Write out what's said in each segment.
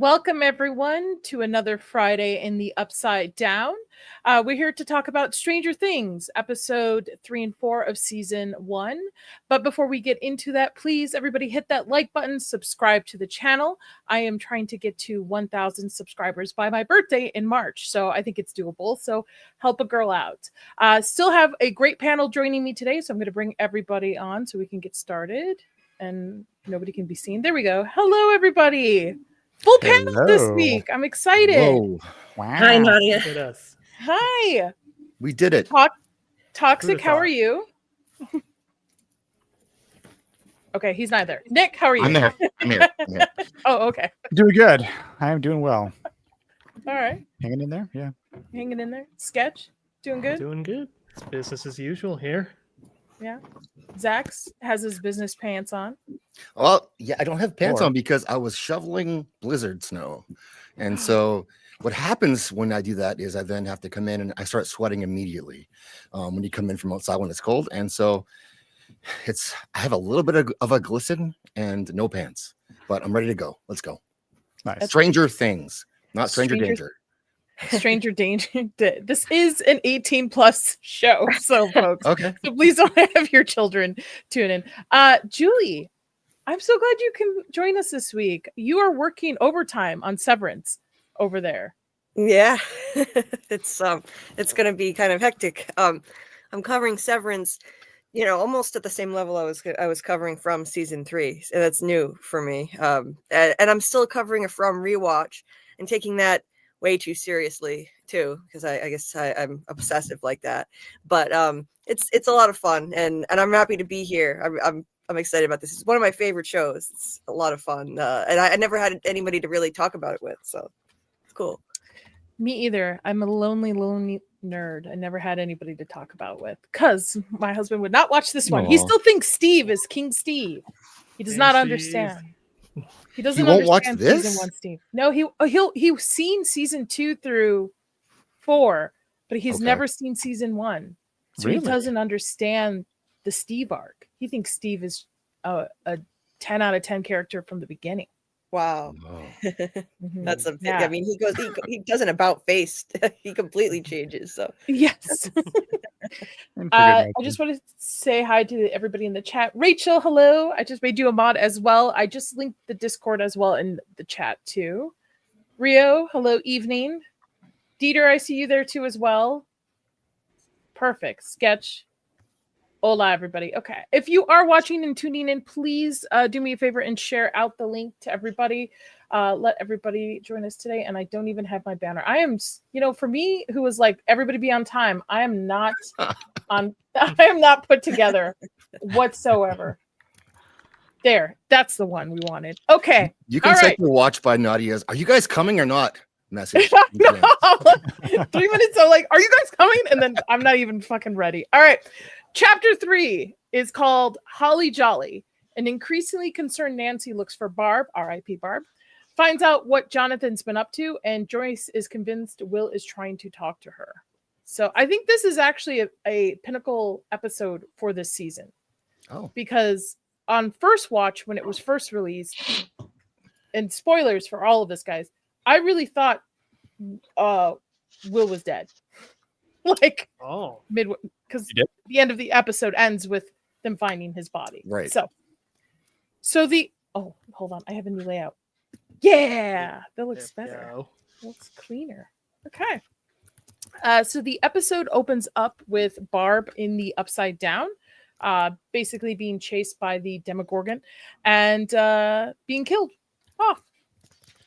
Welcome, everyone, to another Friday in the Upside Down. We're here to talk about Stranger Things, episode 3 and 4 of season 1. But before we get into that, please, everybody hit that like button, subscribe to the channel. I am trying to get to 1,000 subscribers by my birthday in March, so I think it's doable. So help a girl out. Still have a great panel joining me today, so I'm going to bring everybody on so we can get started. And nobody can be seen. There we go. Hello, everybody. Full panel this week. I'm excited. Whoa. Wow. Hi, Nadia. Look at us. Hi. We did it. Toxic, how are you? Okay, he's not there. Nick, how are you? I'm there. I'm here. Oh, okay. Doing good. I am doing well. All right. Hanging in there? Yeah. Hanging in there. Sketch, doing good? Doing good. It's business as usual here. Yeah. Zax has his business pants on. Well, yeah, I don't have pants on because I was shoveling blizzard snow. And so what happens when I do that is I then have to come in and I start sweating immediately when you come in from outside when it's cold. And so I have a little bit of a glisten and no pants, but I'm ready to go. Let's go. Nice. Stranger Things, not Stranger Danger. Stranger Danger. This is an 18+ show, so folks. Okay. So please don't have your children tune in. Julie, I'm so glad you can join us this week. You are working overtime on Severance over there. Yeah, it's going to be kind of hectic. I'm covering Severance, almost at the same level I was covering from season 3. So that's new for me. And I'm still covering it from Rewatch and taking that way too seriously too, because I guess I'm obsessive like that. But it's a lot of fun, and I'm happy to be here. I'm excited about this. It's one of my favorite shows. It's a lot of fun, and I never had anybody to really talk about it with, so it's cool. Me either. I'm a lonely nerd. I never had anybody to talk about with because my husband would not watch this one. He still thinks Steve is King Steve. He does not understand. He doesn't understand season 1, Steve. No, he's seen season 2 through 4, but he's never seen season 1. So He doesn't understand the Steve arc. He thinks Steve is a 10 out of 10 character from the beginning. Wow. That's a I mean, he does an about face. He completely changes. So yes. I just want to say hi to everybody in the chat. Rachel, hello. I just made you a mod as well. I just linked the Discord as well in the chat too. Rio, hello, evening. Dieter, I see you there too as well. Perfect. Sketch. Hola, everybody. Okay. If you are watching and tuning in, please do me a favor and share out the link to everybody. Let everybody join us today. And I don't even have my banner. I am, for me, who was like, everybody be on time. I am not I am not put together whatsoever. There. That's the one we wanted. Okay. You can set your watch by Nadia's. Are you guys coming or not? Message. No. 3 minutes. I'm like, are you guys coming? And then I'm not even fucking ready. All right. Chapter 3 is called Holly Jolly. An increasingly concerned Nancy looks for Barb, R.I.P. Barb, finds out what Jonathan's been up to, and Joyce is convinced Will is trying to talk to her. So I think this is actually a pinnacle episode for this season. Oh. Because on first watch, when it was first released, and spoilers for all of this, guys, I really thought Will was dead. Like, midway, because the end of the episode ends with them finding his body. Right. So hold on. I have a new layout. Yeah, that looks better. That looks cleaner. Okay. So the episode opens up with Barb in the Upside Down, basically being chased by the Demogorgon and being killed off.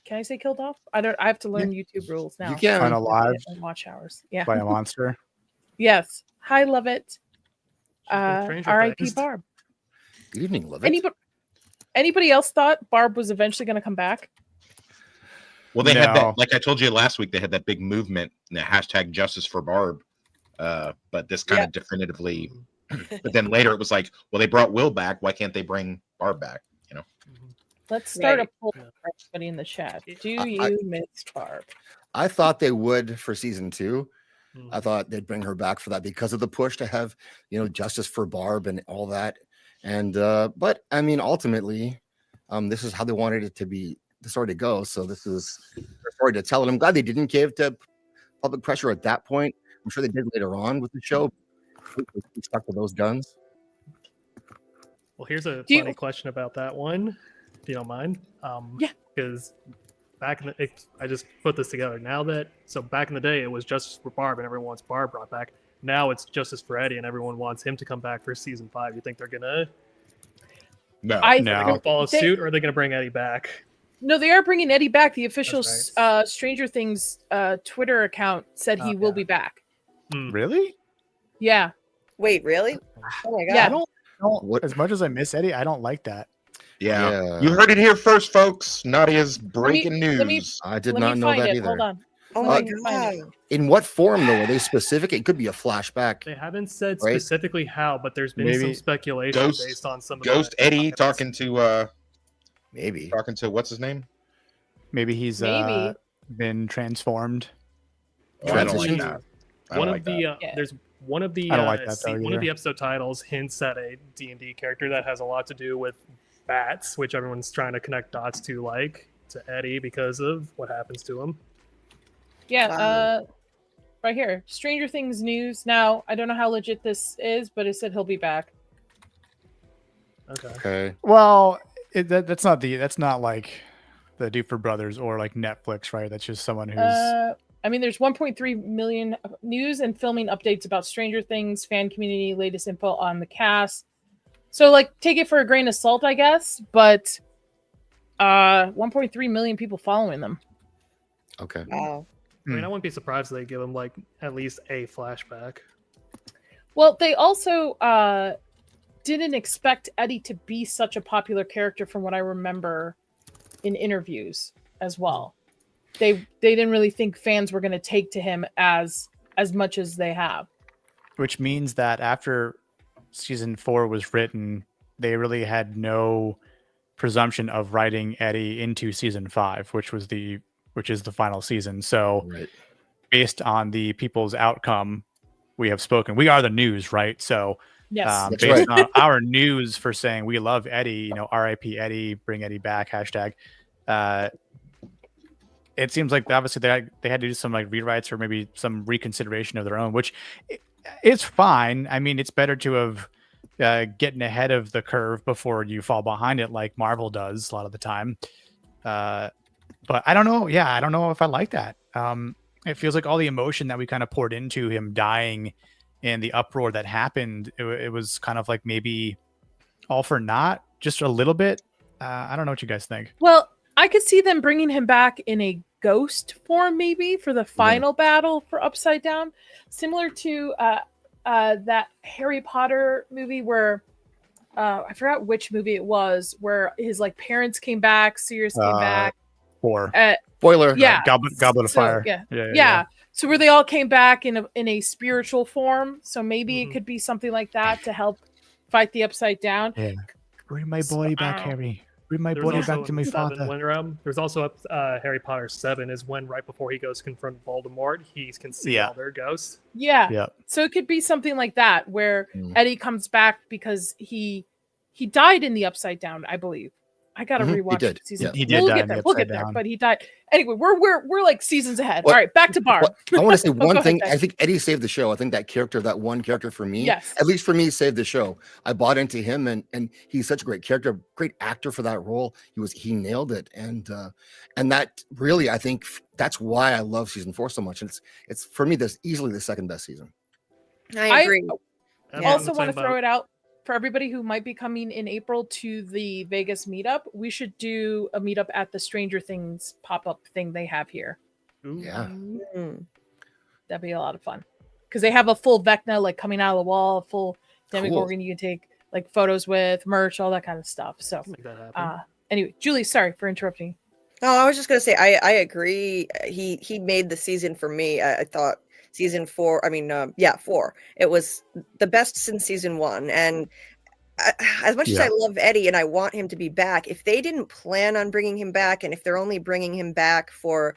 Can I say killed off? I have to learn YouTube rules now. You can. Unalive. Watch hours. Yeah. By a monster. Yes. Hi, love it. R.I.P. Barb. Good evening, love it. Anybody else thought Barb was eventually going to come back? Well, they had that, like I told you last week, they had that big movement, the hashtag Justice for Barb. But this kind of definitively. But then later it was like, well, they brought Will back. Why can't they bring Barb back? Let's start a poll for everybody in the chat. Do you miss Barb? I thought they would for season 2. I thought they'd bring her back for that because of the push to have, justice for Barb and all that. And but I mean, ultimately, this is how they wanted it to be the story to go. So this is their story to tell, and I'm glad they didn't give to public pressure at that point. I'm sure they did later on with the show. We stuck to those guns. Well, here's a funny question about that one, if you don't mind. Yeah. Because back in the, I just put this together. Back in the day, it was Justice for Barb, and everyone wants Barb brought back. Now it's Justice for Eddie, and everyone wants him to come back for season 5. You think they're gonna? No. Are they gonna follow suit, or are they gonna bring Eddie back? No, they are bringing Eddie back. The official Stranger Things Twitter account said he will be back. Really? Yeah. Wait, really? Oh my god! Yeah. I don't as much as I miss Eddie, I don't like that. Yeah. You heard it here first, folks. Nadia's breaking news. I did not know that either. Hold on. Oh my god! In what form, though? Are they specific? It could be a flashback. They haven't said specifically how, but there's been some speculation based on some of Ghost Eddie talking to what's his name? Maybe he's been transformed. Oh, I don't like that. There's one of the I don't like that, though, one of the episode titles hints at a D&D character that has a lot to do with bats, which everyone's trying to connect dots to Eddie because of what happens to him. Yeah, right here. Stranger Things news. Now, I don't know how legit this is, but it said he'll be back. Okay. Well, that's not like the Duper Brothers or like Netflix, right? That's just someone who's. I mean, there's 1.3 million news and filming updates about Stranger Things, fan community, latest info on the cast. So, take it for a grain of salt, I guess. But 1.3 million people following them. Okay. Wow. I mean, I wouldn't be surprised if they give him at least a flashback. Well, they also didn't expect Eddie to be such a popular character from what I remember in interviews as well. They didn't really think fans were going to take to him as much as they have. Which means that after season 4 was written, they really had no presumption of writing Eddie into season 5, which is the final season. So based on the people's outcome, we have spoken. We are the news, right? So yes, based on our news for saying we love Eddie, R.I.P. Eddie, bring Eddie back, hashtag. It seems like obviously they had to do some rewrites or maybe some reconsideration of their own, which is fine. I mean, it's better to have getting ahead of the curve before you fall behind it, like Marvel does a lot of the time. But I don't know. Yeah, I don't know if I like that. It feels like all the emotion that we kind of poured into him dying and the uproar that happened, it was kind of maybe all for naught, just a little bit. I don't know what you guys think. Well, I could see them bringing him back in a ghost form, maybe for the final battle for Upside Down, similar to that Harry Potter movie where I forgot which movie it was, where his parents came back, Sirius came back. 4. Spoiler. Yeah. Goblet of Fire. Yeah. So where they all came back in a spiritual form. So maybe it could be something like that to help fight the Upside Down. Yeah. Bring my body back, Harry. Bring my body back to my father. There's also Harry Potter 7 is when right before he goes to confront Voldemort, he can see all their ghosts. Yeah. So it could be something like that where Eddie comes back because he died in the Upside Down, I believe. I gotta rewatch season. He did. We'll get there, but he died. Anyway, we're seasons ahead. All right, back to Barb. I want to say one thing. I think Eddie saved the show. I think that one character for me, at least for me, saved the show. I bought into him, and he's such a great character, great actor for that role. He nailed it, and that really, I think that's why I love season 4 so much. And it's for me, this easily the second best season. I agree. I also want to throw it out for everybody who might be coming in April to the Vegas meetup. We should do a meetup at the Stranger Things pop-up thing they have here. Ooh. Yeah. That'd be a lot of fun. Because they have a full Vecna coming out of the wall, a full Demogorgon you can take photos with, merch, all that kind of stuff. So make that happen. Anyway, Julie, sorry for interrupting. Oh, I was just gonna say I agree. He made the season for me. I thought season 4, 4. It was the best since season 1. And as much as I love Eddie and I want him to be back, if they didn't plan on bringing him back, and if they're only bringing him back for,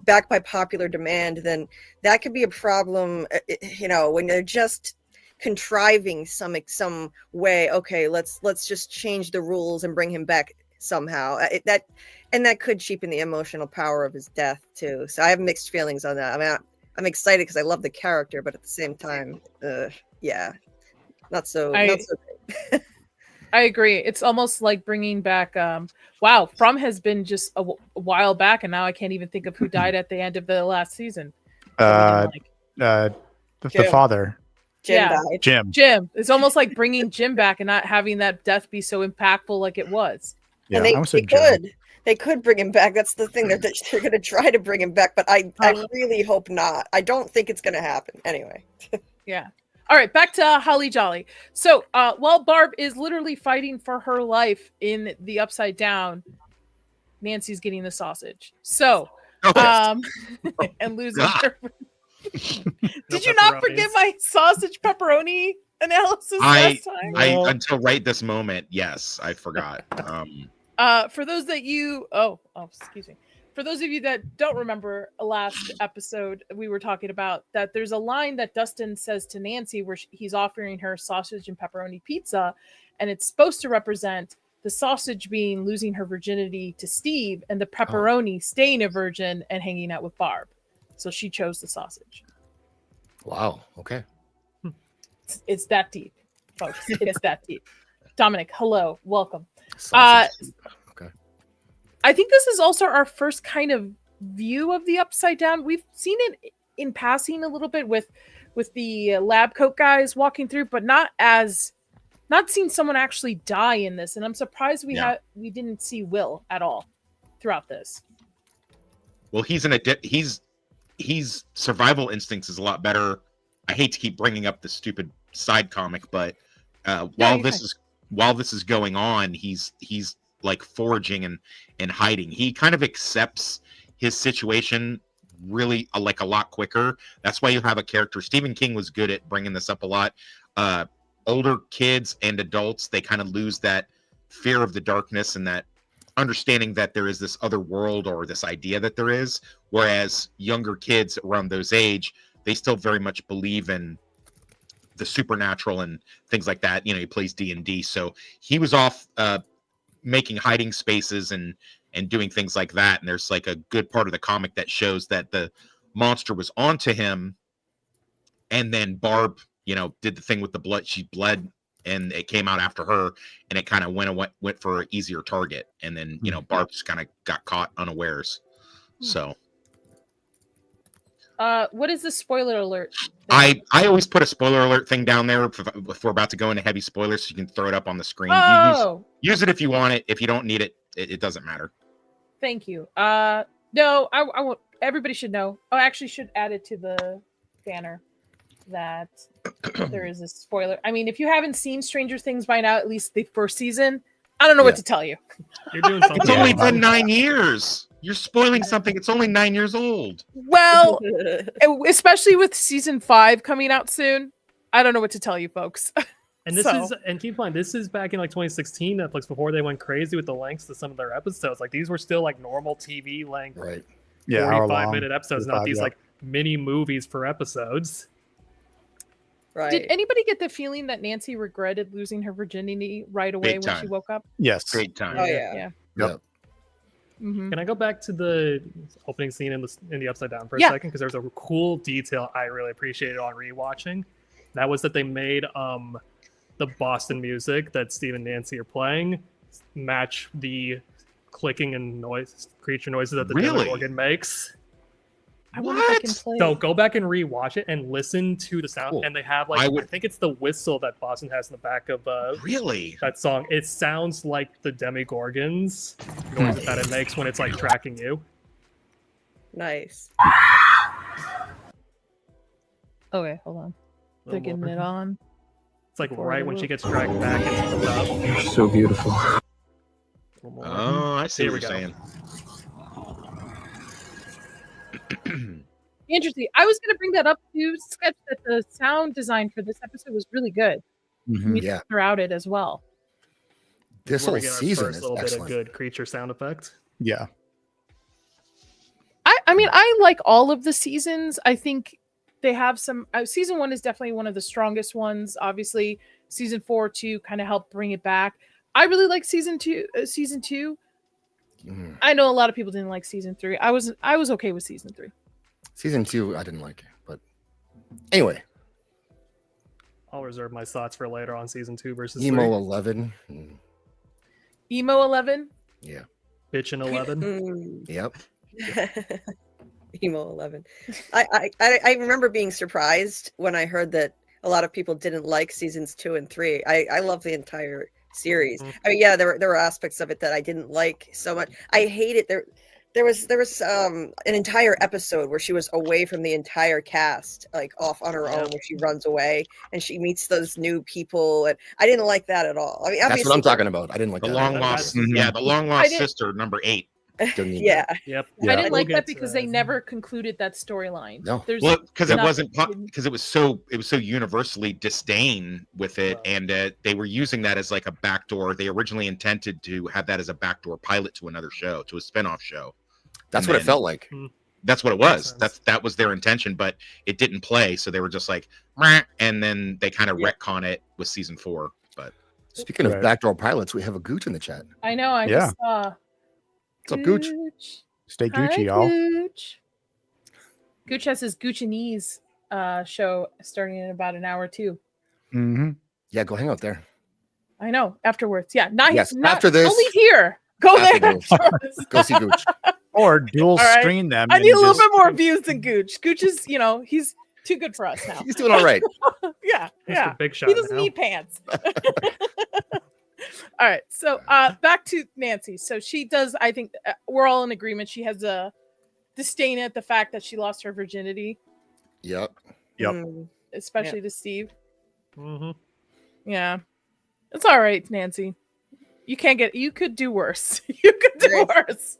back by popular demand, then that could be a problem, when they're just contriving some way. Okay, let's just change the rules and bring him back. somehow. That could cheapen the emotional power of his death too. So I have mixed feelings on that. I mean, I'm excited because I love the character, but at the same time, yeah, not so great. I agree. It's almost like bringing back. Wow, From has been just a while back, and now I can't even think of who died at the end of the last season. The father. Jim died. Jim. It's almost like bringing Jim back and not having that death be so impactful like it was. Yeah, and they could bring him back. That's the thing. They're going to try to bring him back, but I really hope not. I don't think it's going to happen. Anyway. Yeah. All right, back to Holly Jolly. So while Barb is literally fighting for her life in the Upside Down, Nancy's getting the sausage. So, and losing her. Did you not forget my sausage pepperoni analysis last time? Until right this moment, yes, I forgot. For those that you, excuse me. For those of you that don't remember last episode, we were talking about that there's a line that Dustin says to Nancy where he's offering her sausage and pepperoni pizza, and it's supposed to represent the sausage being losing her virginity to Steve and the pepperoni staying a virgin and hanging out with Barb. So she chose the sausage. Wow. Okay. It's that deep, folks. It's that deep. Dominic, hello. Welcome. Okay. I think this is also our first kind of view of the Upside Down. We've seen it in passing a little bit with the lab coat guys walking through, but not seeing someone actually die in this. And I'm surprised we didn't see Will at all throughout this. Well, he's survival instincts is a lot better. I hate to keep bringing up the stupid side comic, but while this is going on, he's like foraging and hiding. He kind of accepts his situation really like a lot quicker. That's why you have a character. Stephen King was good at bringing this up a lot. Older kids and adults, they kind of lose that fear of the darkness and that understanding that there is this other world or this idea that there is, whereas younger kids around those age, they still very much believe in the supernatural and things like that. You know, he plays D&D, so he was off making hiding spaces and doing things like that. And there's like a good part of the comic that shows that the monster was onto him, and then Barb, did the thing with the blood. She bled and it came out after her, and it kind of went for an easier target. And then, Barb just kind of got caught unawares. So what is the spoiler alert thing? I always put a spoiler alert thing down there if we're about to go into heavy spoilers, so you can throw it up on the screen. Use it if you want it. If you don't need it, it doesn't matter. Thank you. No, I won't. Everybody should know. I actually should add it to the banner that there is a spoiler. I mean, if you haven't seen Stranger Things by now, at least the first season, I don't know what to tell you. You're doing something. It's only been 9 years. You're spoiling something. It's only 9 years old. Well, especially with season 5 coming out soon, I don't know what to tell you, folks. And and keep in mind, this is back in like 2016 Netflix, before they went crazy with the lengths to some of their episodes. Like these were still like normal TV length, right? 45-minute episodes, not these like mini movies for episodes. Right. Did anybody get the feeling that Nancy regretted losing her virginity right away when she woke up? Yes. Great time. Oh yeah. Yep. Mm-hmm. Can I go back to the opening scene in the Upside Down for a second? Because there's a cool detail I really appreciated on rewatching. That was that they made the Boston music that Steve and Nancy are playing match the clicking and creature noises that the Demogorgon makes. I wonder if I can play. So go back and rewatch it and listen to the sound. Cool. And they have I think it's the whistle that Boston has in the back of that song. It sounds like the Demogorgons noise that it makes when it's like tracking you. Nice. Okay, hold on. They're getting it on. It's like right when she gets dragged back into the tub. So beautiful. Oh, I see what you're saying. Interesting. I was going to bring that up to sketch that the sound design for this episode was really good. Yeah, throughout it as well. This whole season is a little excellent. bit of good creature sound effect. Yeah. I mean, I like all of the seasons. I think they have some. Season 1 is definitely one of the strongest ones. Obviously, season 4 too kind of helped bring it back. I really like season two. I know a lot of people didn't like season 3. I was okay with season 3. Season 2, I didn't like it, but anyway. I'll reserve my thoughts for later on season 2 versus Emo 3. 11. Emo 11. Yeah. Bitchin' 11. Yep. Emo 11. I remember being surprised when I heard that a lot of people didn't like seasons 2 and 3. I love the entire series. I mean, yeah, there were aspects of it that I didn't like so much. I hate it. There was an entire episode where she was away from the entire cast, like off on her own, where she runs away and she meets those new people, and I didn't like that at all. I mean, that's what I'm talking about. I didn't like the that. long lost, the long lost sister, number 8. Yeah. Yep. I didn't like that because they never concluded that storyline. No. Well, because it wasn't, because it was so universally disdain with it, and they were using that as like a backdoor. They originally intended to have that as a backdoor pilot to another show, to a spinoff show. That's what it felt like. That's what it was. That was their intention, but it didn't play, so they were just like, meh, and then they kind of retcon it with season 4. But speaking of backdoor pilots, we have a Gooch in the chat. I know. I just saw. What's up, Gooch? Stay Gucci, y'all. Gooch. Gooch has his Guccianese show starting in about an hour too. Mm-hmm. Yeah, go hang out there. I know. Afterwards, yeah. Not after this. Don't leave here. Go there. Go see Gooch. Or dual screen them. I need a little bit more views than Gooch. Gooch is, he's too good for us now. He's doing all right. Yeah. Big shot he doesn't need pants. All right, so back to Nancy. So she does, I think we're all in agreement. She has a disdain at the fact that she lost her virginity. Yep. Especially to Steve. Mm-hmm. Yeah. It's all right, Nancy. You could do worse. You could do worse.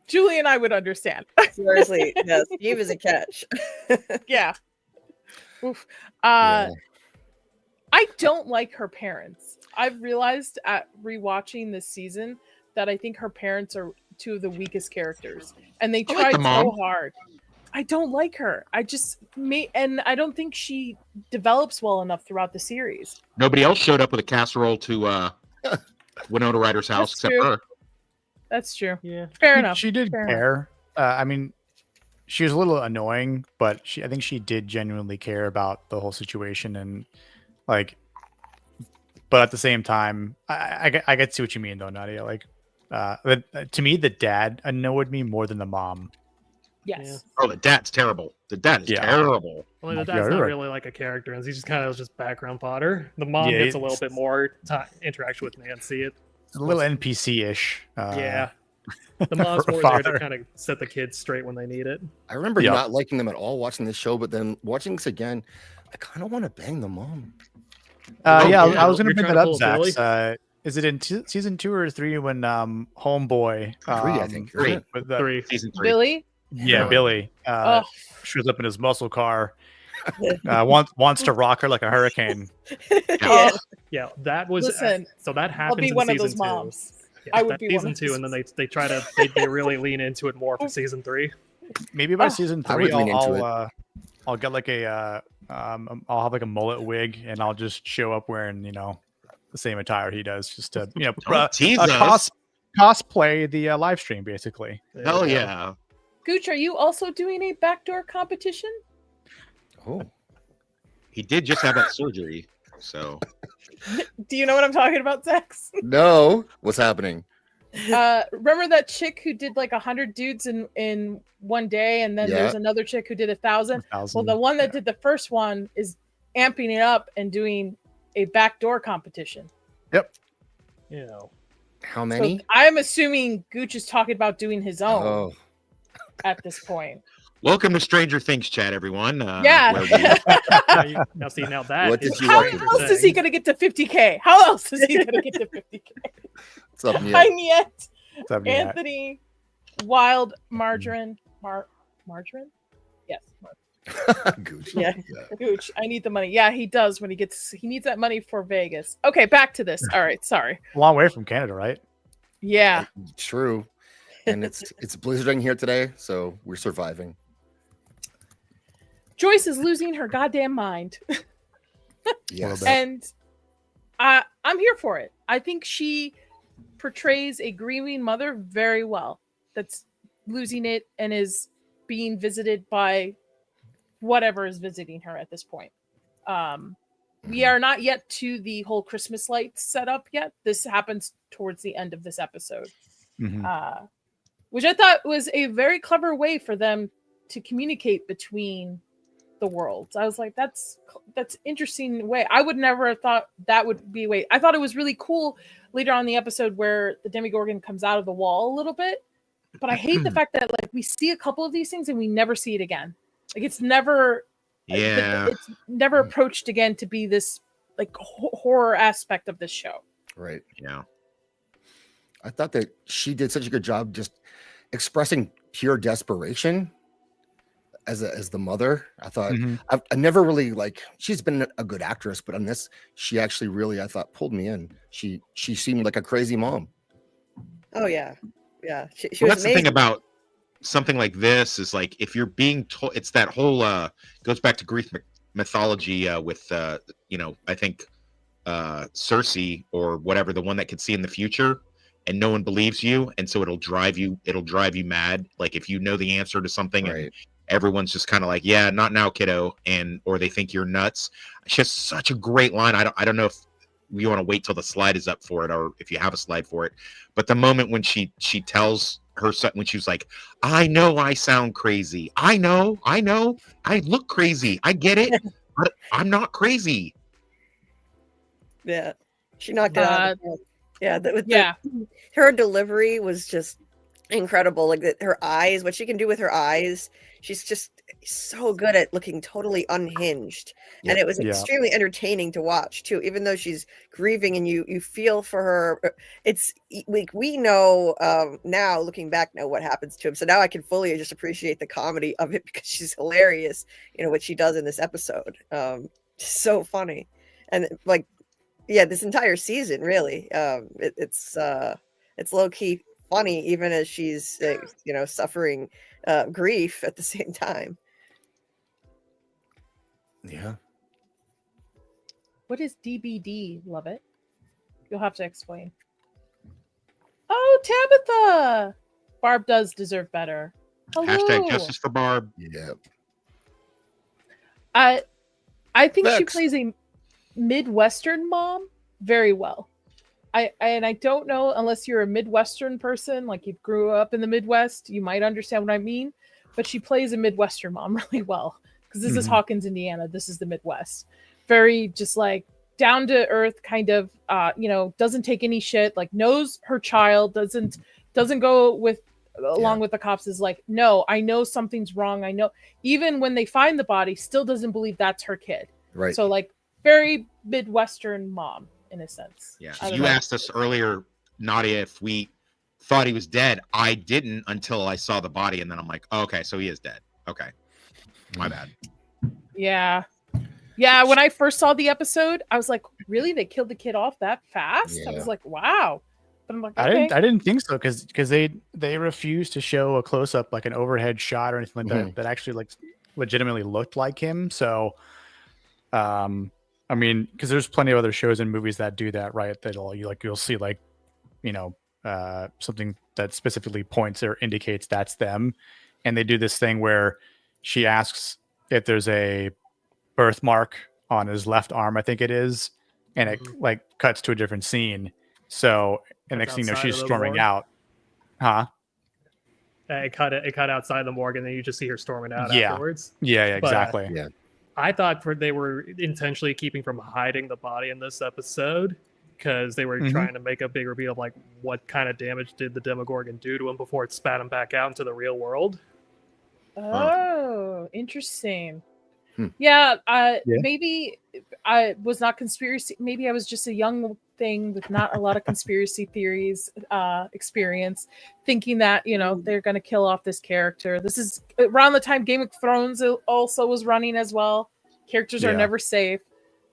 Julie and I would understand. Seriously, yes. Steve is a catch. Yeah. Oof. I don't like her parents. I've realized at rewatching this season that I think her parents are two of the weakest characters, and they tried so hard. I don't like her. And I don't think she develops well enough throughout the series. Nobody else showed up with a casserole to Winona Ryder's house except her. That's true. Yeah, fair enough. She did care. I mean, she was a little annoying, but I think she did genuinely care about the whole situation, and but at the same time, I get to see what you mean though, Nadia. To me, the dad annoyed me more than the mom. Yes. Yeah. Oh, the dad's terrible. The dad is terrible. Well, the dad's not really like a character, and he's just kind of just background fodder. The mom gets a little bit more interaction with Nancy. It's a little NPC-ish. The mom's more there to kind of set the kids straight when they need it. I remember not liking them at all watching this show, but then watching this again, I kind of want to bang the mom. I was going to bring that up, Zach. Is it in season 2 or 3 when Homeboy? 3, I think. 3. Season 3. Billy? Yeah, Billy. Shows up in his muscle car. Wants to rock her like a hurricane. Yeah, that was. So that happens. I'll be one of those moms. Yeah, I would be season 2, and then they really lean into it more for season 3. Maybe by season 3, I'll get like I'll have like a mullet wig, and I'll just show up wearing the same attire he does, just to cosplay the live stream basically. Hell yeah. Gooch, are you also doing a backdoor competition? Oh, he did just have that surgery, so. Do you know what I'm talking about, Zex? No, what's happening? Remember that chick who did like 100 dudes in one day, and then there's another chick who did 1,000. Well, the one that did the first one is amping it up and doing a backdoor competition. Yep. How many? So I'm assuming Gooch is talking about doing his own at this point. Welcome to Stranger Things chat, everyone. Now that how else is he going to get to 50K? How else is he going to get to 50K? What's up, Niet? Anthony, Wild, Margarine. Margarine? Yes. Gooch. Yeah. Gooch. I need the money. Yeah, he does when he needs that money for Vegas. Okay, back to this. All right, sorry. Long way from Canada, right? Yeah. True. And it's blizzarding here today, so we're surviving. Joyce is losing her goddamn mind. Yes. And I'm here for it. I think she portrays a grieving mother very well. That's losing it and is being visited by whatever is visiting her at this point. We are not yet to the whole Christmas lights setup yet. This happens towards the end of this episode, which I thought was a very clever way for them to communicate between the worlds. I was like, that's interesting way. I would never have thought that would be a way. I thought it was really cool later on in the episode where the Demogorgon comes out of the wall a little bit, but I hate the fact that like we see a couple of these things and we never see it again. Like it's never it's never approached again to be this like horror aspect of this show. Right. Yeah. I thought that she did such a good job just expressing pure desperation as the mother. I thought I never really like, she's been a good actress, but on this, she actually really, I thought, pulled me in. She seemed like a crazy mom. Oh yeah. Yeah. She Well, was that's the thing about something like this is like, if you're being told, it's that whole, goes back to Greek mythology with, I think Cersei or whatever, the one that could see in the future and no one believes you. And so it'll drive you mad. Like if you know the answer to something and everyone's just kind of like, yeah, not now, kiddo. Or they think you're nuts. It's just such a great line. I don't know if we want to wait till the slide is up for it or if you have a slide for it. But the moment when she tells her son, when she was like, I know I sound crazy. I know. I look crazy. I get it. But I'm not crazy. Yeah. She knocked it out. Yeah. Her delivery was just incredible. Like her eyes, what she can do with her eyes. She's just so good at looking totally unhinged. And it was extremely entertaining to watch too, even though she's grieving and you feel for her. It's like we know now looking back now what happens to him. So now I can fully just appreciate the comedy of it because she's hilarious, what she does in this episode. So funny. And like, yeah, this entire season really, it's low-key funny even as she's suffering grief at the same time. Yeah. What is DBD? Love it. You'll have to explain. Oh, Tabitha! Barb does deserve better. Hello. Hashtag justice for Barb. Yeah. I think she plays a Midwestern mom very well. I don't know, unless you're a Midwestern person, like you grew up in the Midwest, you might understand what I mean. But she plays a Midwestern mom really well because this is Hawkins, Indiana. This is the Midwest. Very just like down to earth, kind of. Doesn't take any shit. Like knows her child. Doesn't go with along with the cops. Is like, no, I know something's wrong. I know. Even when they find the body, still doesn't believe that's her kid. Right. So like very Midwestern mom. In a sense. Yeah. You asked us earlier, Nadia, if we thought he was dead. I didn't until I saw the body, and then I'm like, oh, okay, so he is dead. Okay. My bad. Yeah. Yeah, when I first saw the episode, I was like, really? They killed the kid off that fast? Yeah. I was like, wow. But I'm like, okay. I didn't think so because they refused to show a close up like an overhead shot or anything like that actually like legitimately looked like him. So I mean, because there's plenty of other shows and movies that do that, right? You'll see like, something that specifically points or indicates that's them, and they do this thing where she asks if there's a birthmark on his left arm, I think it is, and it like cuts to a different scene. So, and next thing you know, she's storming out. Huh? It cut outside the morgue, and then you just see her storming out afterwards. Yeah, exactly. Yeah. I thought they were intentionally keeping from hiding the body in this episode because they were trying to make a big reveal of like what kind of damage did the Demogorgon do to him before it spat him back out into the real world. Oh, interesting. Yeah, maybe I was not conspiracy. Maybe I was just a young thing with not a lot of conspiracy theories experience, thinking that they're going to kill off this character. This is around the time Game of Thrones also was running as well. Characters are never safe,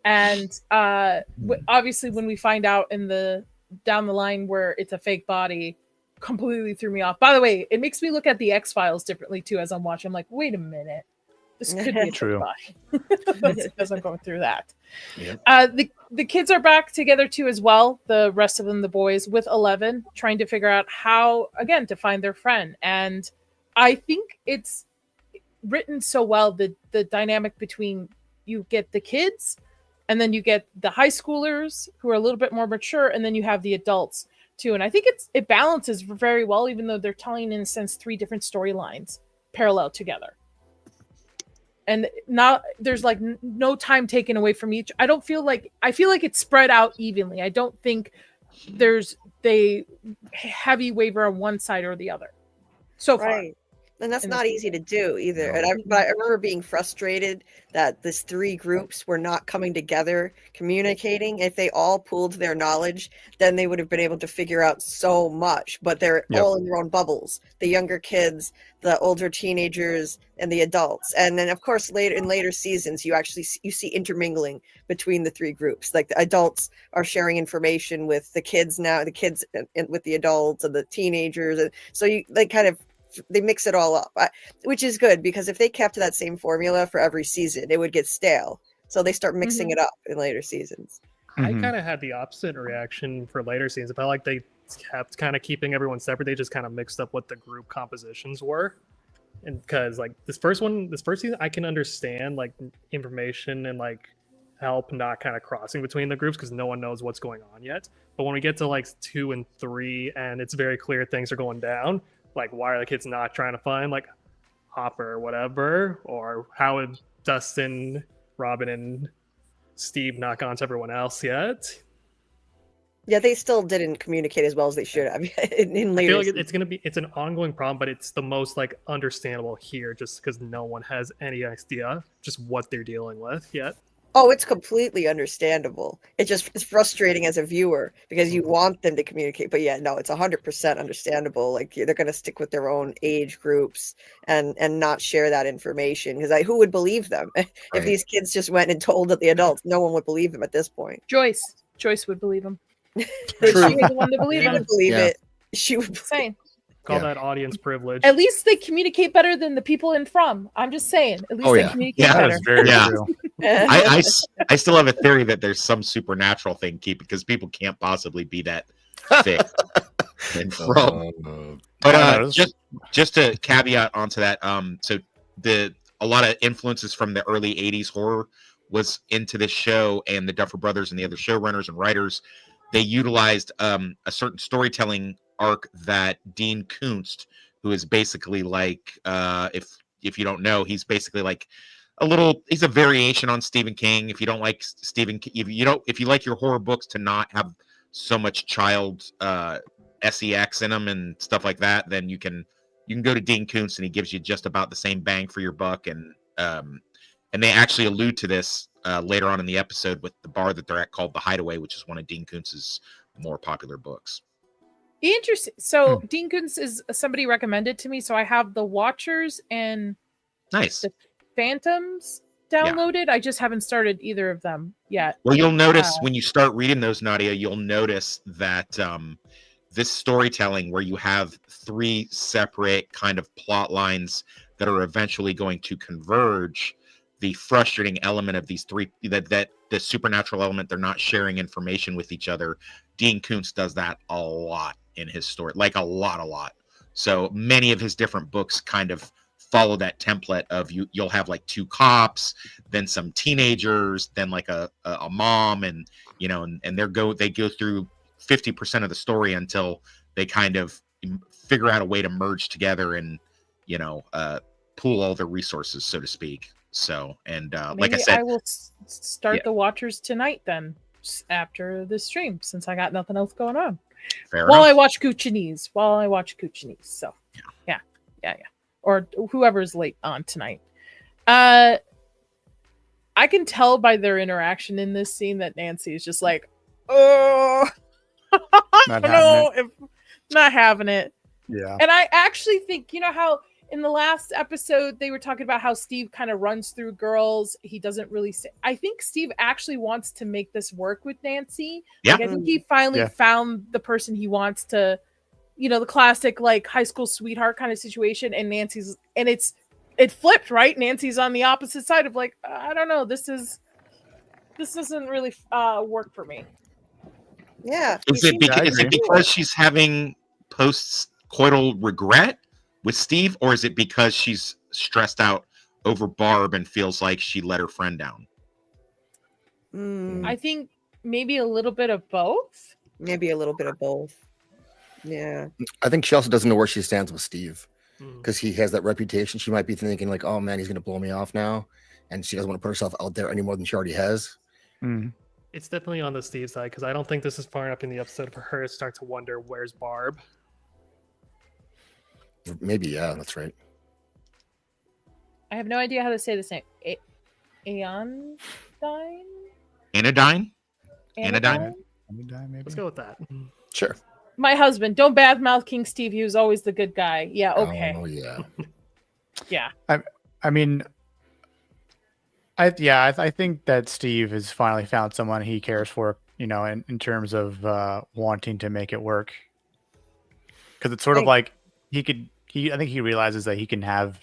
and obviously when we find out down the line where it's a fake body, completely threw me off. By the way, it makes me look at the X-Files differently too as I'm watching. I'm like, wait a minute. This could be a True. As I'm going through that. Yep. The kids are back together too as well. The rest of them, the boys, with 11, trying to figure out how, again, to find their friend. And I think it's written so well, the dynamic between, you get the kids and then you get the high schoolers who are a little bit more mature, and then you have the adults too. And I think it balances very well, even though they're telling, in a sense, 3 different storylines parallel together. And not, there's like no time taken away from each. I feel like it's spread out evenly. I don't think they heavy waver on one side or the other so far. Right. And that's not easy to do either. And but I remember being frustrated that these 3 groups were not coming together, communicating. If they all pooled their knowledge, then they would have been able to figure out so much. But they're all in their own bubbles. The younger kids, the older teenagers, and the adults. And then, of course, in later seasons, you see intermingling between the 3 groups. Like the adults are sharing information with the kids now, the kids with the adults, and the teenagers. And so they mix it all up, which is good, because if they kept that same formula for every season, it would get stale. So they start mixing it up in later seasons. I kind of had the opposite reaction for later seasons. I felt like they kept kind of keeping everyone separate. They just kind of mixed up what the group compositions were. And because like this first season, I can understand like information and like help not kind of crossing between the groups because no one knows what's going on yet. But when we get to like 2 and 3, and it's very clear things are going down, like, why are the kids not trying to find, like, Hopper or whatever? Or how would Dustin, Robin, and Steve not gone to everyone else yet? Yeah, they still didn't communicate as well as they should have in later. I feel like it's an ongoing problem, but it's the most, like, understandable here just because no one has any idea just what they're dealing with yet. Oh, it's completely understandable. It's frustrating as a viewer because you want them to communicate, but yeah, no, it's 100% understandable. Like they're going to stick with their own age groups and not share that information because who would believe them if these kids just went and told the adults? No one would believe them at this point. Joyce would believe them. True. She was the one to believe She them. would believe it. She would Saying. Call that audience privilege. At least they communicate better than the people in From. I'm just saying. At least they communicate better. That's very true. I still have a theory that there's some supernatural thing because people can't possibly be that thick and From. But just to caveat onto that, so a lot of influences from the early 80s horror was into this show, and the Duffer Brothers and the other showrunners and writers, they utilized a certain storytelling arc that Dean Koontz, who is basically like if you don't know, he's basically like he's a variation on Stephen King. If you don't like Stephen, if you like your horror books to not have so much child sex in them and stuff like that, then you can go to Dean Koontz and he gives you just about the same bang for your buck. And they actually allude to this later on in the episode with the bar that they're at called The Hideaway, which is one of Dean Koontz's more popular books. Interesting. So Dean Koontz is somebody recommended to me. So I have The Watchers and the Phantoms downloaded. I just haven't started either of them yet. Well, you'll notice when you start reading those, Nadia, you'll notice that this storytelling where you have 3 separate kind of plot lines that are eventually going to converge, the frustrating element of these 3, that the supernatural element, they're not sharing information with each other. Dean Koontz does that a lot in his story, like a lot. So many of his different books kind of follow that template of you'll have like 2 cops, then some teenagers, then like a mom, and and they go through 50% of the story until they kind of figure out a way to merge together and pool all their resources, so to speak. So, and like I said, I will start The Watchers tonight then, after the stream, since I got nothing else going on. While I watch Cuccinese. So, yeah. Or whoever's late on tonight. I can tell by their interaction in this scene that Nancy is just like, oh, not having it. Yeah. And I actually think, how in the last episode they were talking about how Steve kind of runs through girls. He doesn't really say. I think Steve actually wants to make this work with Nancy. Yeah. Like, I think he finally found the person he wants to, the classic like high school sweetheart kind of situation. And Nancy's, and it's it flipped, right? Nancy's on the opposite side of like, I don't know, this doesn't really work for me. Yeah. Is it because she's having post-coital regret with Steve, or is it because she's stressed out over Barb and feels like she let her friend down? I think maybe a little bit of both. Maybe a little bit of both. Yeah. I think she also doesn't know where she stands with Steve because he has that reputation. She might be thinking like, oh man, he's going to blow me off now. And she doesn't want to put herself out there any more than she already has. It's definitely on the Steve side because I don't think this is far enough in the episode for her to start to wonder where's Barb. Maybe, yeah, that's right. I have no idea how to say this name. Anodyne? Anodyne? Maybe. Let's go with that. Sure. My husband, don't badmouth King Steve. He was always the good guy. Yeah, okay. Oh, yeah. Yeah. I mean, I think that Steve has finally found someone he cares for, you know, in terms of wanting to make it work. Because it's sort of like I think he realizes that he can have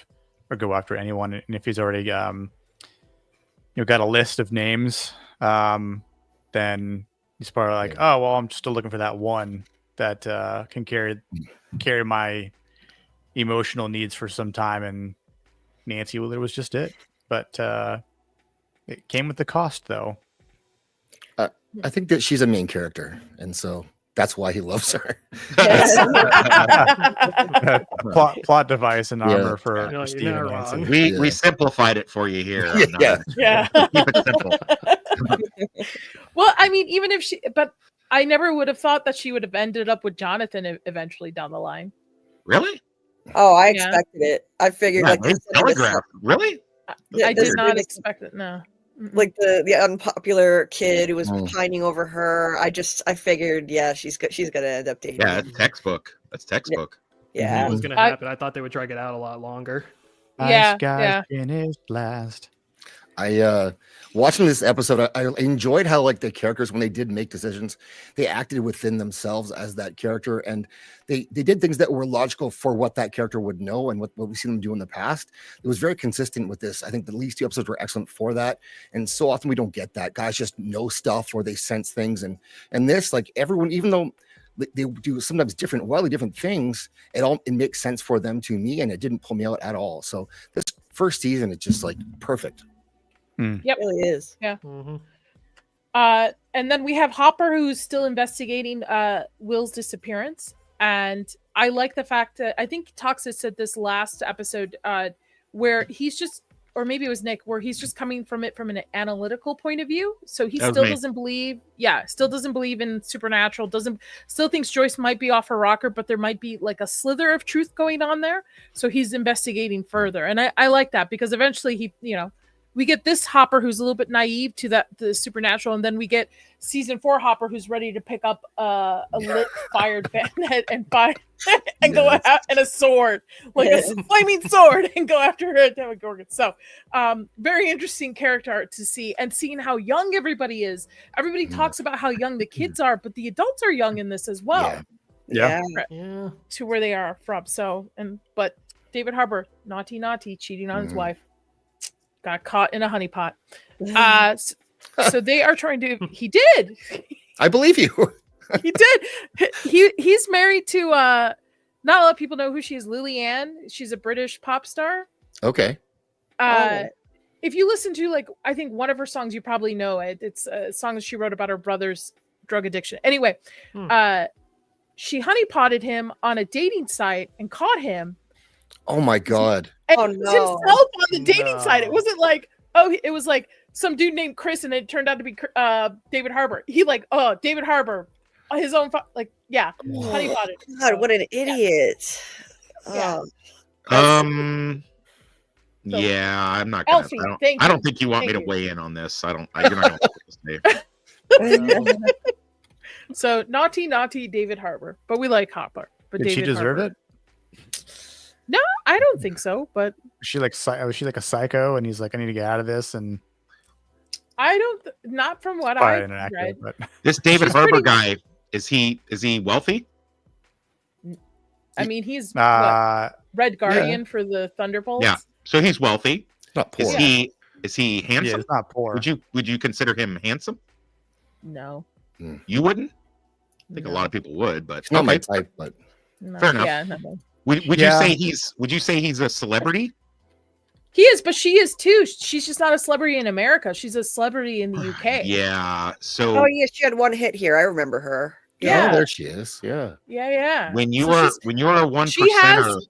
or go after anyone, and if he's already got a list of names, then he's probably like, oh well, I'm still looking for that one that can carry my emotional needs for some time, and Nancy Wheeler was just it. But it came with the cost, though. I think that she's a main character, and so that's why he loves her. plot device and armor for No, Steve you're and not Nancy. wrong. We simplified it for you here. Yeah. Keep it simple. Well, I mean, even if but I never would have thought that she would have ended up with Jonathan eventually down the line. Really? Oh, I expected it. I figured Yeah, like telegraph. Really? I did not expect it. No. Like the unpopular kid who was pining over her. I figured, yeah, she's gonna end up dating. Yeah, that's textbook. That's textbook. Yeah, It was gonna happen. I thought they would drag it out a lot longer. Yeah, guys finished last. I watching this episode, I enjoyed how like the characters, when they did make decisions, they acted within themselves as that character, and they did things that were logical for what that character would know and what we've seen them do in the past. It was very consistent with this. I think the least two episodes were excellent for that, and so often we don't get that. Guys just know stuff or they sense things, and this, like, everyone, even though they do sometimes wildly different things, it makes sense for them to me, and it didn't pull me out at all. So this first season, it's just like perfect. Yep. It really is. Yeah. And then we have Hopper, who's still investigating Will's disappearance. And I like the fact that I think Toxic said this last episode where he's just, or maybe it was Nick, where he's just coming from it from an analytical point of view. So he still doesn't believe in supernatural, still thinks Joyce might be off her rocker, but there might be like a slither of truth going on there. So he's investigating further. And I like that because eventually we get this Hopper who's a little bit naive to the supernatural, and then we get season 4 Hopper who's ready to pick up a lit fired bayonet and go out and a sword, like a flaming sword, and go after a Demogorgon. So very interesting character art to see, and seeing how young everybody is. Everybody talks about how young the kids are, but the adults are young in this as well. Yeah. To where they are from. So but David Harbour, naughty, cheating on his wife. Got caught in a honeypot. So they are trying to. He did. I believe you. He did. He's married to. Not a lot of people know who she is. Lily Ann. She's a British pop star. Okay. If you listen to I think one of her songs, you probably know it. It's a song that she wrote about her brother's drug addiction. Anyway, she honeypotted him on a dating site and caught him. Oh my God. And himself on the dating site. It wasn't like, it was like some dude named Chris, and it turned out to be David Harbour. He David Harbour, his own honeypotted. God, what an idiot. Yeah. Yeah, I'm not gonna. Elfie, I don't think you want me to weigh in on this. You're not gonna say. So naughty David Harbour, but we like Hopper. But Did she deserve it? No, I don't think so. But was she like a psycho, and he's like, I need to get out of this, and I don't. Not from what I read. But this David Harbour guy, is he wealthy? I mean, he's Red Guardian for the Thunderbolts. Yeah. So he's wealthy. Not poor. Is he handsome? Yeah, it's not poor. Would you consider him handsome? No. You wouldn't? I think No. a lot of people would, but It's not my type, but No. Fair enough. Yeah, no. would you say he's a celebrity? He is, but she is too. She's just not a celebrity in America. She's a celebrity in the UK. Yeah. So Oh yeah, she had one hit here. I remember her. Yeah. oh, there she is. Yeah. Yeah. when you So are she's- when you're a 1%,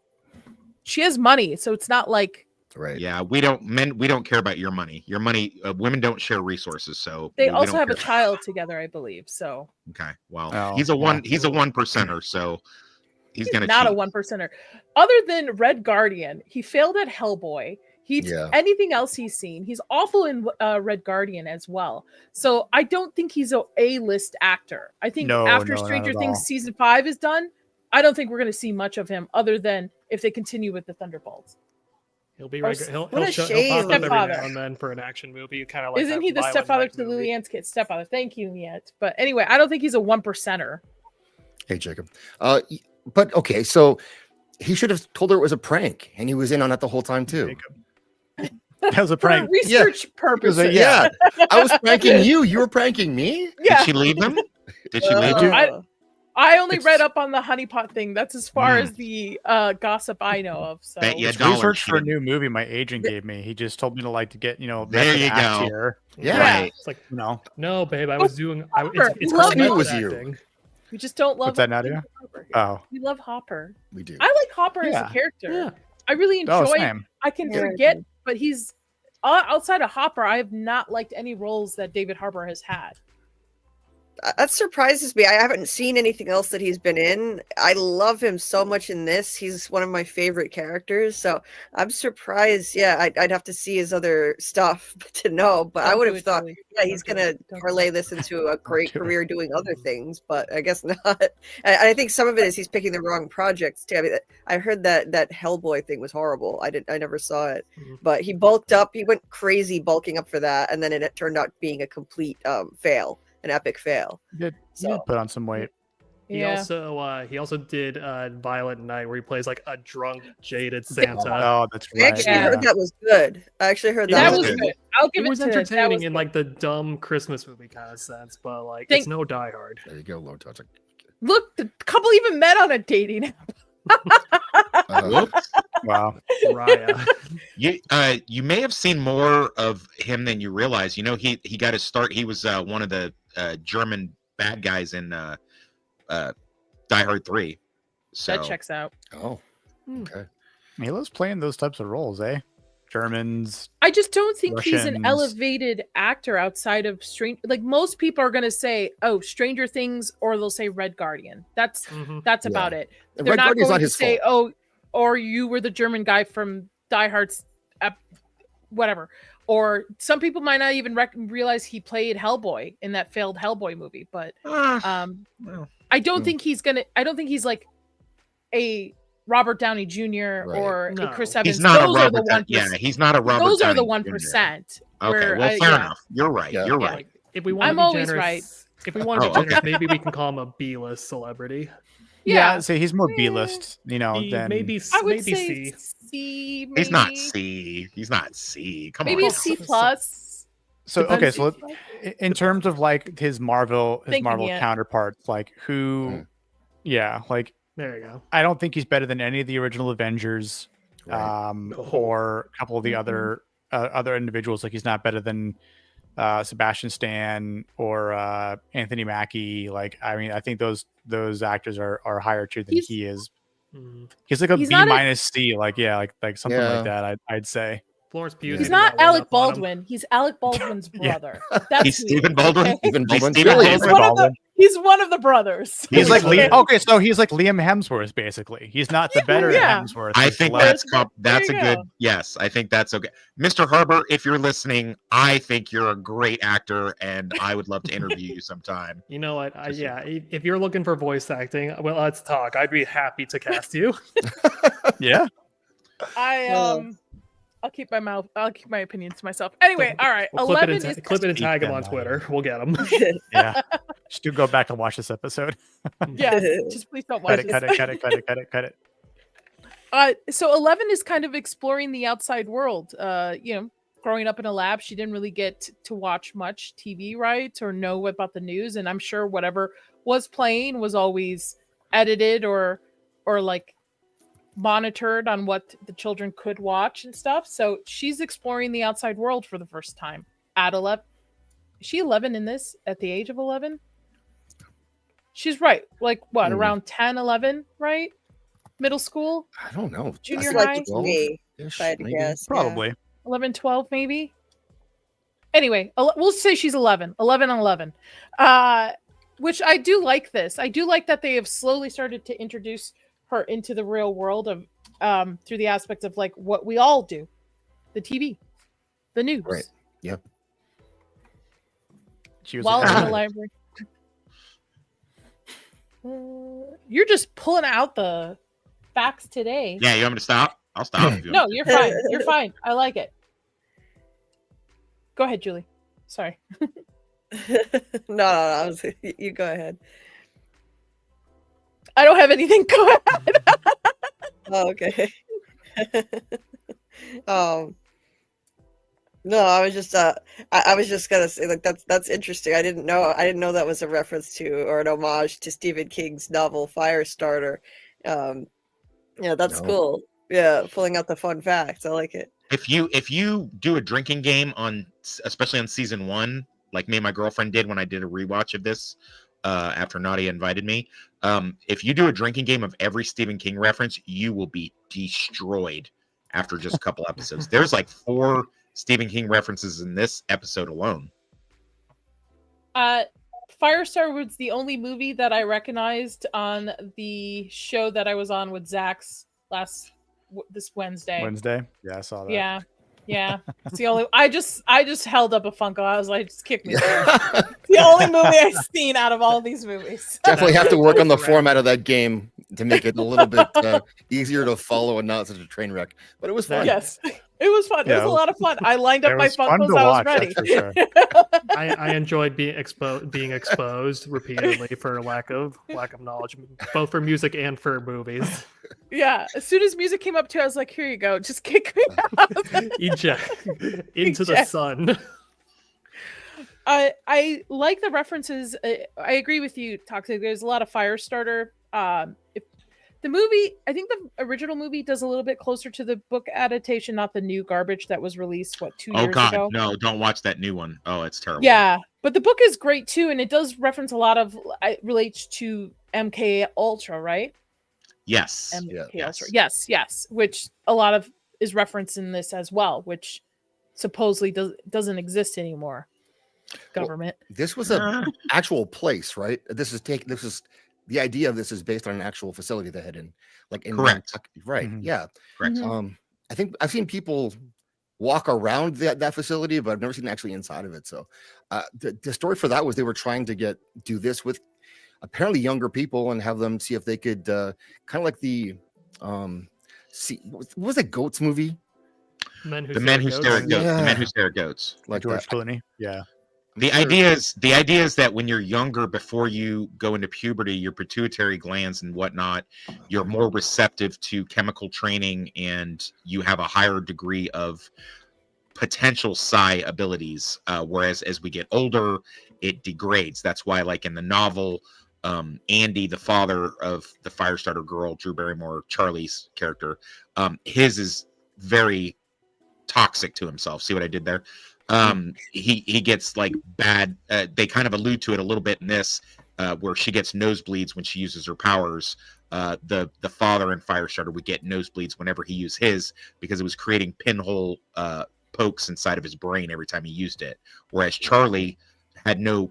she has money, so it's not like Right. yeah, we don't care about your money. Your money, women don't share resources, so they we also don't have a care. child together, I believe. So Okay, well, Oh, he's a 1%er, so he's gonna not cheat. a 1%er. Other than Red Guardian, he failed at Hellboy. Yeah. Anything else he's seen, he's awful in Red Guardian as well. So I don't think he's a A-list actor. I think after not Stranger at Things all. season 5 is done, I don't think we're going to see much of him other than if they continue with the Thunderbolts. He'll be Or regular. He'll what a pop shame. up every Stepfather. now and then for an action movie, kind of like. Isn't that he the Violent stepfather Night to movie. Lillian's kid? Stepfather. Thank you, yet. But anyway, I don't think he's a 1%er. Hey, Jacob. But okay, so he should have told her it was a prank, and he was in on it the whole time too. Jacob. That was a For prank. research purposes. Yeah, I was pranking you. You were pranking me. Yeah. Did she leave him? Did she leave him? I only It's- read up on the honeypot thing. That's as far as the gossip I know of. So Bet you It's $1 research she for a didn't. new movie my agent gave me. He just told me to get There method you acts go. here. Yeah. Right. It's like, No, no, babe, I was doing. Hopper. It's Love called you. It was method you. acting. we just don't love what's that, Nadia? Hopper. Oh, We love Hopper. We do. I like Hopper as Yeah. a character. Yeah. I really enjoy. same. I can Yeah. forget, but he's outside of Hopper. I have not liked any roles that David Harbour has had. That surprises me. I haven't seen anything else that he's been in. I love him so much in this. He's one of my favorite characters. So I'm surprised. Yeah, I'd have to see his other stuff to know. But I Don't would do have it, thought, Julie. yeah, he's Don't do going it. to Don't do parlay it. this into a great do it. career doing other things. But I guess not. And I think some of it is he's picking the wrong projects too. I mean, I heard that Hellboy thing was horrible. I never saw it. Mhm. But he bulked up. He went crazy bulking up for that. And then it turned out being a complete fail. An epic fail. You did So put on some weight. He Yeah. also did Violent Night, where he plays like a drunk, jaded Santa. Oh, that's I right. actually Yeah. heard that was good. I actually heard Yeah, that That was was good. good. I'll give It was to that entertaining was in good. like the dumb Christmas movie kind of sense, but like Think- it's no Die Hard. There you go, low touch. Look, the couple even met on a dating app. Whoops. Wow. Raya. You may have seen more of him than you realize. You know, he got his start. He was one of the German bad guys in Die Hard 3. So That checks out. Oh, okay. He loves playing those types of roles, eh? Germans. I just don't think he's an Russians. elevated actor outside of Strange. Like most people are going to say, "Oh, Stranger Things," or they'll say Red Guardian. That's Mhm. that's Yeah. about it. And They're Red not Guardian's going not to his say, fault. "Oh, or you were the German guy from Die Hard's whatever." Or some people might not even realize he played Hellboy in that failed Hellboy movie. But well. I don't think he's gonna. I don't think he's like a Robert Downey Jr. Right. or No. a Chris Evans. He's not Those a are Robert. the 1%. Yeah, he's not a Robert. Those are the Downey 1%. Jr. Okay, where, well, fair yeah. enough. You're right. Yeah. You're Yeah. right. Like, if we want I'm to be always generous, right. if we want to Oh, be okay. generous, maybe we can call him a B-list celebrity. Yeah, So he's more B-list, than Maybe I would maybe say C. C. He's not maybe. C. He's not C. Come Maybe on. a C plus. So okay, Depends. so in terms of like his Marvel Thinking yet. counterparts, like who, like There you go. I don't think he's better than any of the original Avengers, Right. or a couple of the other individuals. Like he's not better than Sebastian Stan or Anthony Mackie. Like I mean, I think those actors are higher tier than He's- he is. Mhm. He's like a He's B not a- minus C. Like like something Yeah. like that. I'd say. Florence Pugh. He's maybe not got one Alec up on him. Baldwin. He's Alec Baldwin's Yeah. brother. That's He's who Stephen is, Baldwin. okay? Stephen Baldwin's Stephen really Baldwin. He's one of the brothers. He's like Okay. okay, so he's like Liam Hemsworth basically. He's not the better yeah. Hemsworth. I He's think the that's There that's a you good go. yes. I think that's okay. Mr. Harbour, if you're listening, I think you're a great actor, and I would love to interview you sometime. You know what? If you're looking for voice acting, well, let's talk. I'd be happy to cast you. yeah. I'll keep my opinions to myself. Anyway, all right. We'll clip 11 is it and tag him on them, Twitter. We'll get him. Yeah. Just do go back and watch this episode. yeah. Just please don't watch Cut it, this. cut it, cut it, cut it, cut it, cut it. So 11 is kind of exploring the outside world. Growing up in a lab, she didn't really get to watch much TV, right? Or know about the news. And I'm sure whatever was playing was always edited or like monitored on what the children could watch and stuff. So she's exploring the outside world for the first time at 11. Is she 11 in this at the age of 11? She's right. Like what, around 10, 11, right? Middle school? I don't know. It's Junior high? like me, if I had to guess. Probably. 11, 12, maybe? Anyway, we'll say she's 11. 11 and 11. Which I do like this. I do like that they have slowly started to introduce her into the real world of through the aspect of like what we all do. The TV. The news. Right. Yep. She was While in the library. You're just pulling out the facts today. Yeah, you want me to stop? I'll stop. If you No, want me you're fine. You're fine. I like it. Go ahead, Julie. Sorry. No, you go ahead. I don't have anything. Go ahead. Oh, okay. No, I was just I was just gonna say, like, that's interesting. I didn't know that was a reference to or an homage to Stephen King's novel Firestarter. Yeah, that's cool. Yeah, pulling out the fun facts. I like it. If you do a drinking game especially on season 1, like me and my girlfriend did when I did a rewatch of this after Nadia invited me, if you do a drinking game of every Stephen King reference, you will be destroyed after just a couple episodes. There's like 4 Stephen King references in this episode alone. Firestar was the only movie that I recognized on the show that I was on with Zach's this Wednesday. Yeah, I saw that. Yeah. It's the only. I just held up a Funko. I was like, just kick me. The only movie I've seen out of all of these movies. Definitely have to work on the format of that game to make it a little bit easier to follow and not such a train wreck. But it was fun. Yes, it was fun. It was a lot of fun. I lined up my Funkos. I was ready. For sure. I enjoyed being exposed repeatedly for lack of knowledge, both for music and for movies. Yeah, as soon as music came up too, I was like, "Here you go, just kick me out." Eject into the sun. I like the references. I agree with you, Toxic. There's a lot of Firestarter. The movie, I think the original movie does a little bit closer to the book adaptation, not the new garbage that was released 2 years ago. No, don't watch that new one. Oh, it's terrible. Yeah, but the book is great too, and it does reference a lot of it relates to MK Ultra, right? Yes. MK Ultra. Yes, which a lot of is referenced in this as well, which supposedly doesn't exist anymore. Government. Well, this was an actual place, right? This is the idea of this is based on an actual facility they had in Correct. Right. Mm-hmm. Yeah. Correct. I think I've seen people walk around that facility, but I've never seen actually inside of it. So the story for that was they were trying to do this with apparently younger people and have them see if they could kind of like the what was that Goats movie? The Men Who Stare at Goats. The Men Who Stare at Goats. Like George Clooney. Yeah. The idea is that when you're younger, before you go into puberty, your pituitary glands and whatnot, you're more receptive to chemical training and you have a higher degree of potential psi abilities. Whereas as we get older, it degrades. That's why, like in the novel, Andy, the father of the Firestarter girl, Drew Barrymore, Charlie's character, his is very toxic to himself. See what I did there? He gets like bad. They kind of allude to it a little bit in this, where she gets nosebleeds when she uses her powers. The father in Firestarter would get nosebleeds whenever he used his because it was creating pinhole pokes inside of his brain every time he used it. Whereas Charlie had no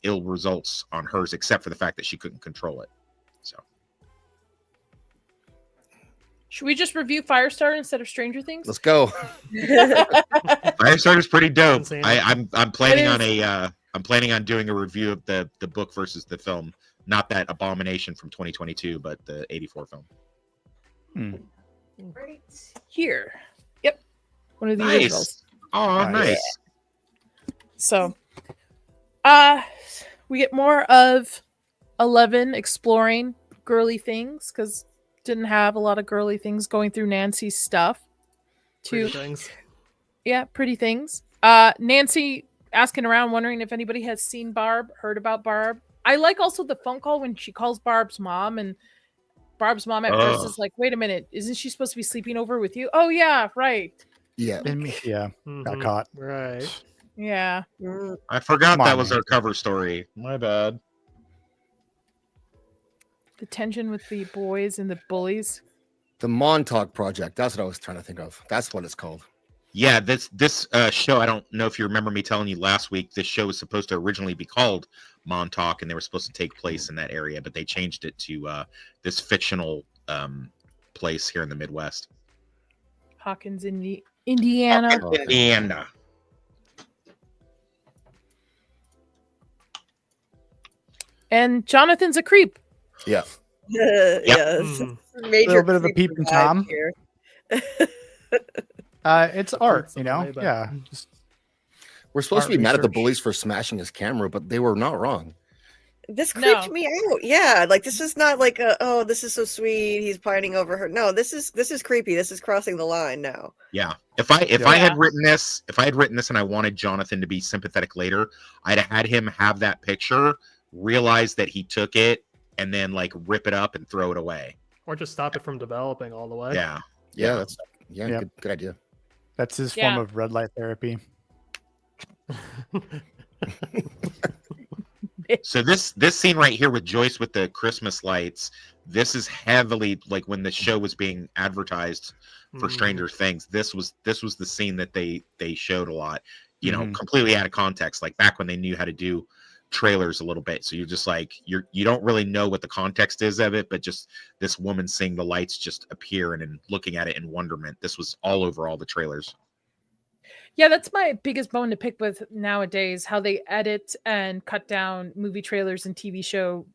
ill results on hers except for the fact that she couldn't control it. So. Should we just review Firestarter instead of Stranger Things? Let's go. Firestarter's pretty dope. Insane. I'm planning on I'm planning on doing a review of the book versus the film. Not that abomination from 2022, but the 84 film. Right here. Yep. One of the Nice. originals. Oh, nice. So we get more of 11 exploring girly things because didn't have a lot of girly things going through Nancy's stuff. Pretty things. Yeah, pretty things. Nancy asking around, wondering if anybody has seen Barb, heard about Barb. I like also the phone call when she calls Barb's mom, and Barb's mom at first is like, wait a minute, isn't she supposed to be sleeping over with you? Oh, yeah, right. Yeah. Got caught. Right. Yeah. I forgot that was our cover story. My bad. The tension with the boys and the bullies. The Montauk Project. That's what I was trying to think of. That's what it's called. Yeah, this show, I don't know if you remember me telling you last week, this show was supposed to originally be called Montauk, and they were supposed to take place in that area, but they changed it to this fictional place here in the Midwest. Hawkins in the Indiana. Indiana. And Jonathan's a creep. Yeah. Yes. A Major little bit of a creepy peeping vibe Tom. here. It's art, Puts them away, but- Yeah. Just We're supposed Art to be mad at the research. bullies for smashing his camera, but they were not wrong. This No. creeped me out. Yeah, like this is not like this is so sweet. He's pining over her. No, this is creepy. This is crossing the line now. Yeah. If I had written this, and I wanted Jonathan to be sympathetic later, I'd have had him have that picture, realize that he took it, and then like rip it up and throw it away. Or just stop it from developing all the way. Yeah. Yeah, that's Yeah. good idea. that's his Yeah. form of red light therapy. So this scene right here with Joyce with the Christmas lights, this is heavily like when the show was being advertised for Stranger Things. This was the scene that they showed a lot, you know, completely out of context, like back when they knew how to do trailers a little bit. So you're just like you don't really know what the context is of it, but just this woman seeing the lights just appear and looking at it in wonderment. This was all over all the trailers. Yeah, that's my biggest bone to pick with nowadays, how they edit and cut down movie trailers and TV show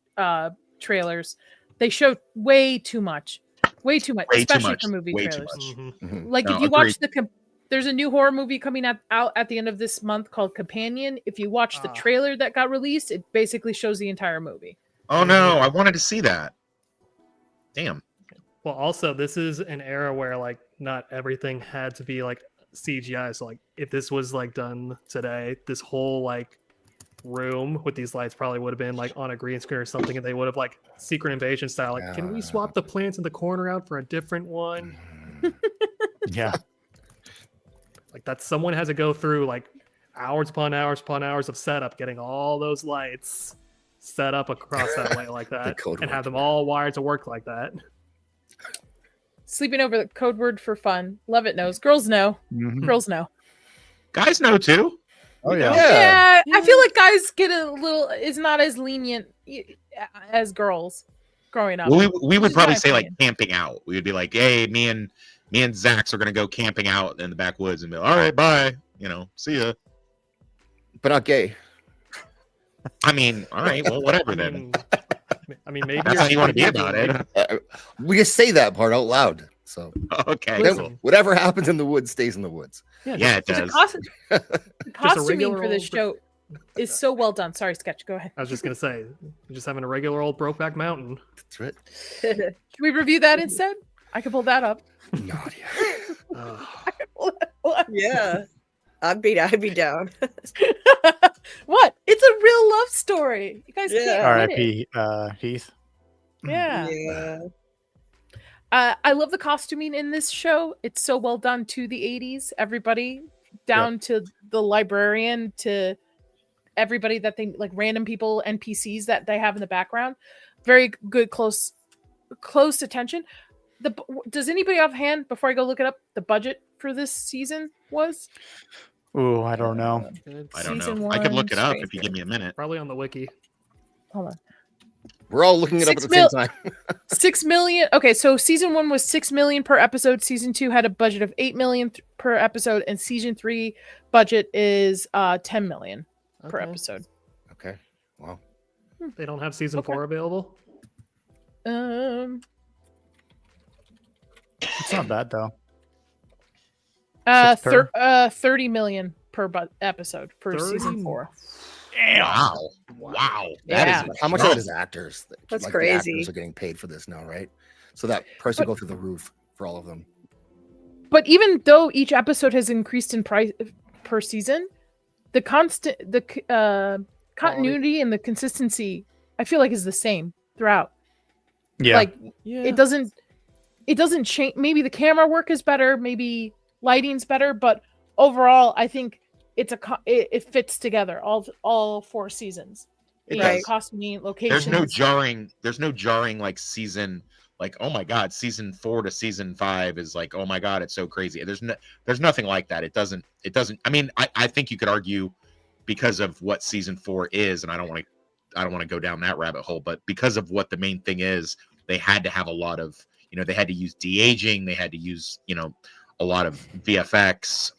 trailers. They show way too much, especially for movie way trailers. too much. Like No, if you agreed. watch there's a new horror movie coming out at the end of this month called Companion. If you watch the trailer that got released, it basically shows the entire movie. Oh no, I wanted to see that. Damn. Well, also, this is an era where like not everything had to be like CGI. So like if this was like done today, this whole like room with these lights probably would have been like on a green screen or something, and they would have like Secret Invasion style, like, can we swap the plants in the corner out for a different one? Yeah. Like that someone has to go through like hours upon hours of setup, getting all those lights set up across that way like that, and have them all wired to work like that. Sleeping over, the code word for fun. Love it knows. Girls know. Girls know. Guys know too. Oh yeah. Yeah, I feel like guys get a little is not as lenient as girls growing up. Well, we would This is probably my say like opinion. camping out. We would be like, hey, me and Zach's are gonna go camping out in the backwoods, and be like, all right, bye. You know, see ya. But not gay. I mean, all right, well, whatever then. I mean, maybe That's how you want to be about it. We just say that part out loud. So Okay. then Cool. whatever happens in the woods stays in the woods. Yeah, it The does. costuming regular for this old- show is so well done. Sorry, Sketch. Go ahead. I was just gonna say, you're just having a regular old Brokeback Mountain. That's right. Should we review that instead? I can pull that up. Nadia. I can pull that up. Yeah, I'd be down. What? It's a real love story. You guys can't get it. R.I.P. Heath. Yeah. Yeah. I love the costuming in this show. It's so well done to the 80s. Everybody, down to the librarian, to everybody that they like, random people, NPCs that they have in the background. Very good, close attention. Does anybody offhand, before I go look it up, the budget for this season was? Ooh, I don't know. I don't Season know. I could one, look it up straight if you give me a minute. Probably on the wiki. Hold on. We're all looking it up at 6 the same time. 6 million. Okay, so season 1 was 6 million per episode. Season 2 had a budget of 8 million per episode, and season 3 budget is 10 million per Okay. episode. Okay. Wow. They don't have season 4 available. It's not bad though. 30 million per episode for 30? season 4. Wow. Wow. Yeah. That is How much of that is actors? That's The crazy. actors are getting paid for this now, right? So that price will go through the roof for all of them. But even though each episode has increased in price per season, the continuity and the consistency, I feel like, is the same throughout. Yeah. Like it doesn't change. Maybe the camera work is better, maybe lighting's better, but overall, I think it fits together all 4 seasons. Right. Costuming, locations. There's no jarring like season. Like, oh my God, season 4 to season 5 is like, oh my God, it's so crazy. There's nothing like that. It doesn't. I mean, I think you could argue because of what season 4 is, and I don't want to go down that rabbit hole, but because of what the main thing is, they had to have a lot of, they had to use de-aging, they had to use, a lot of VFX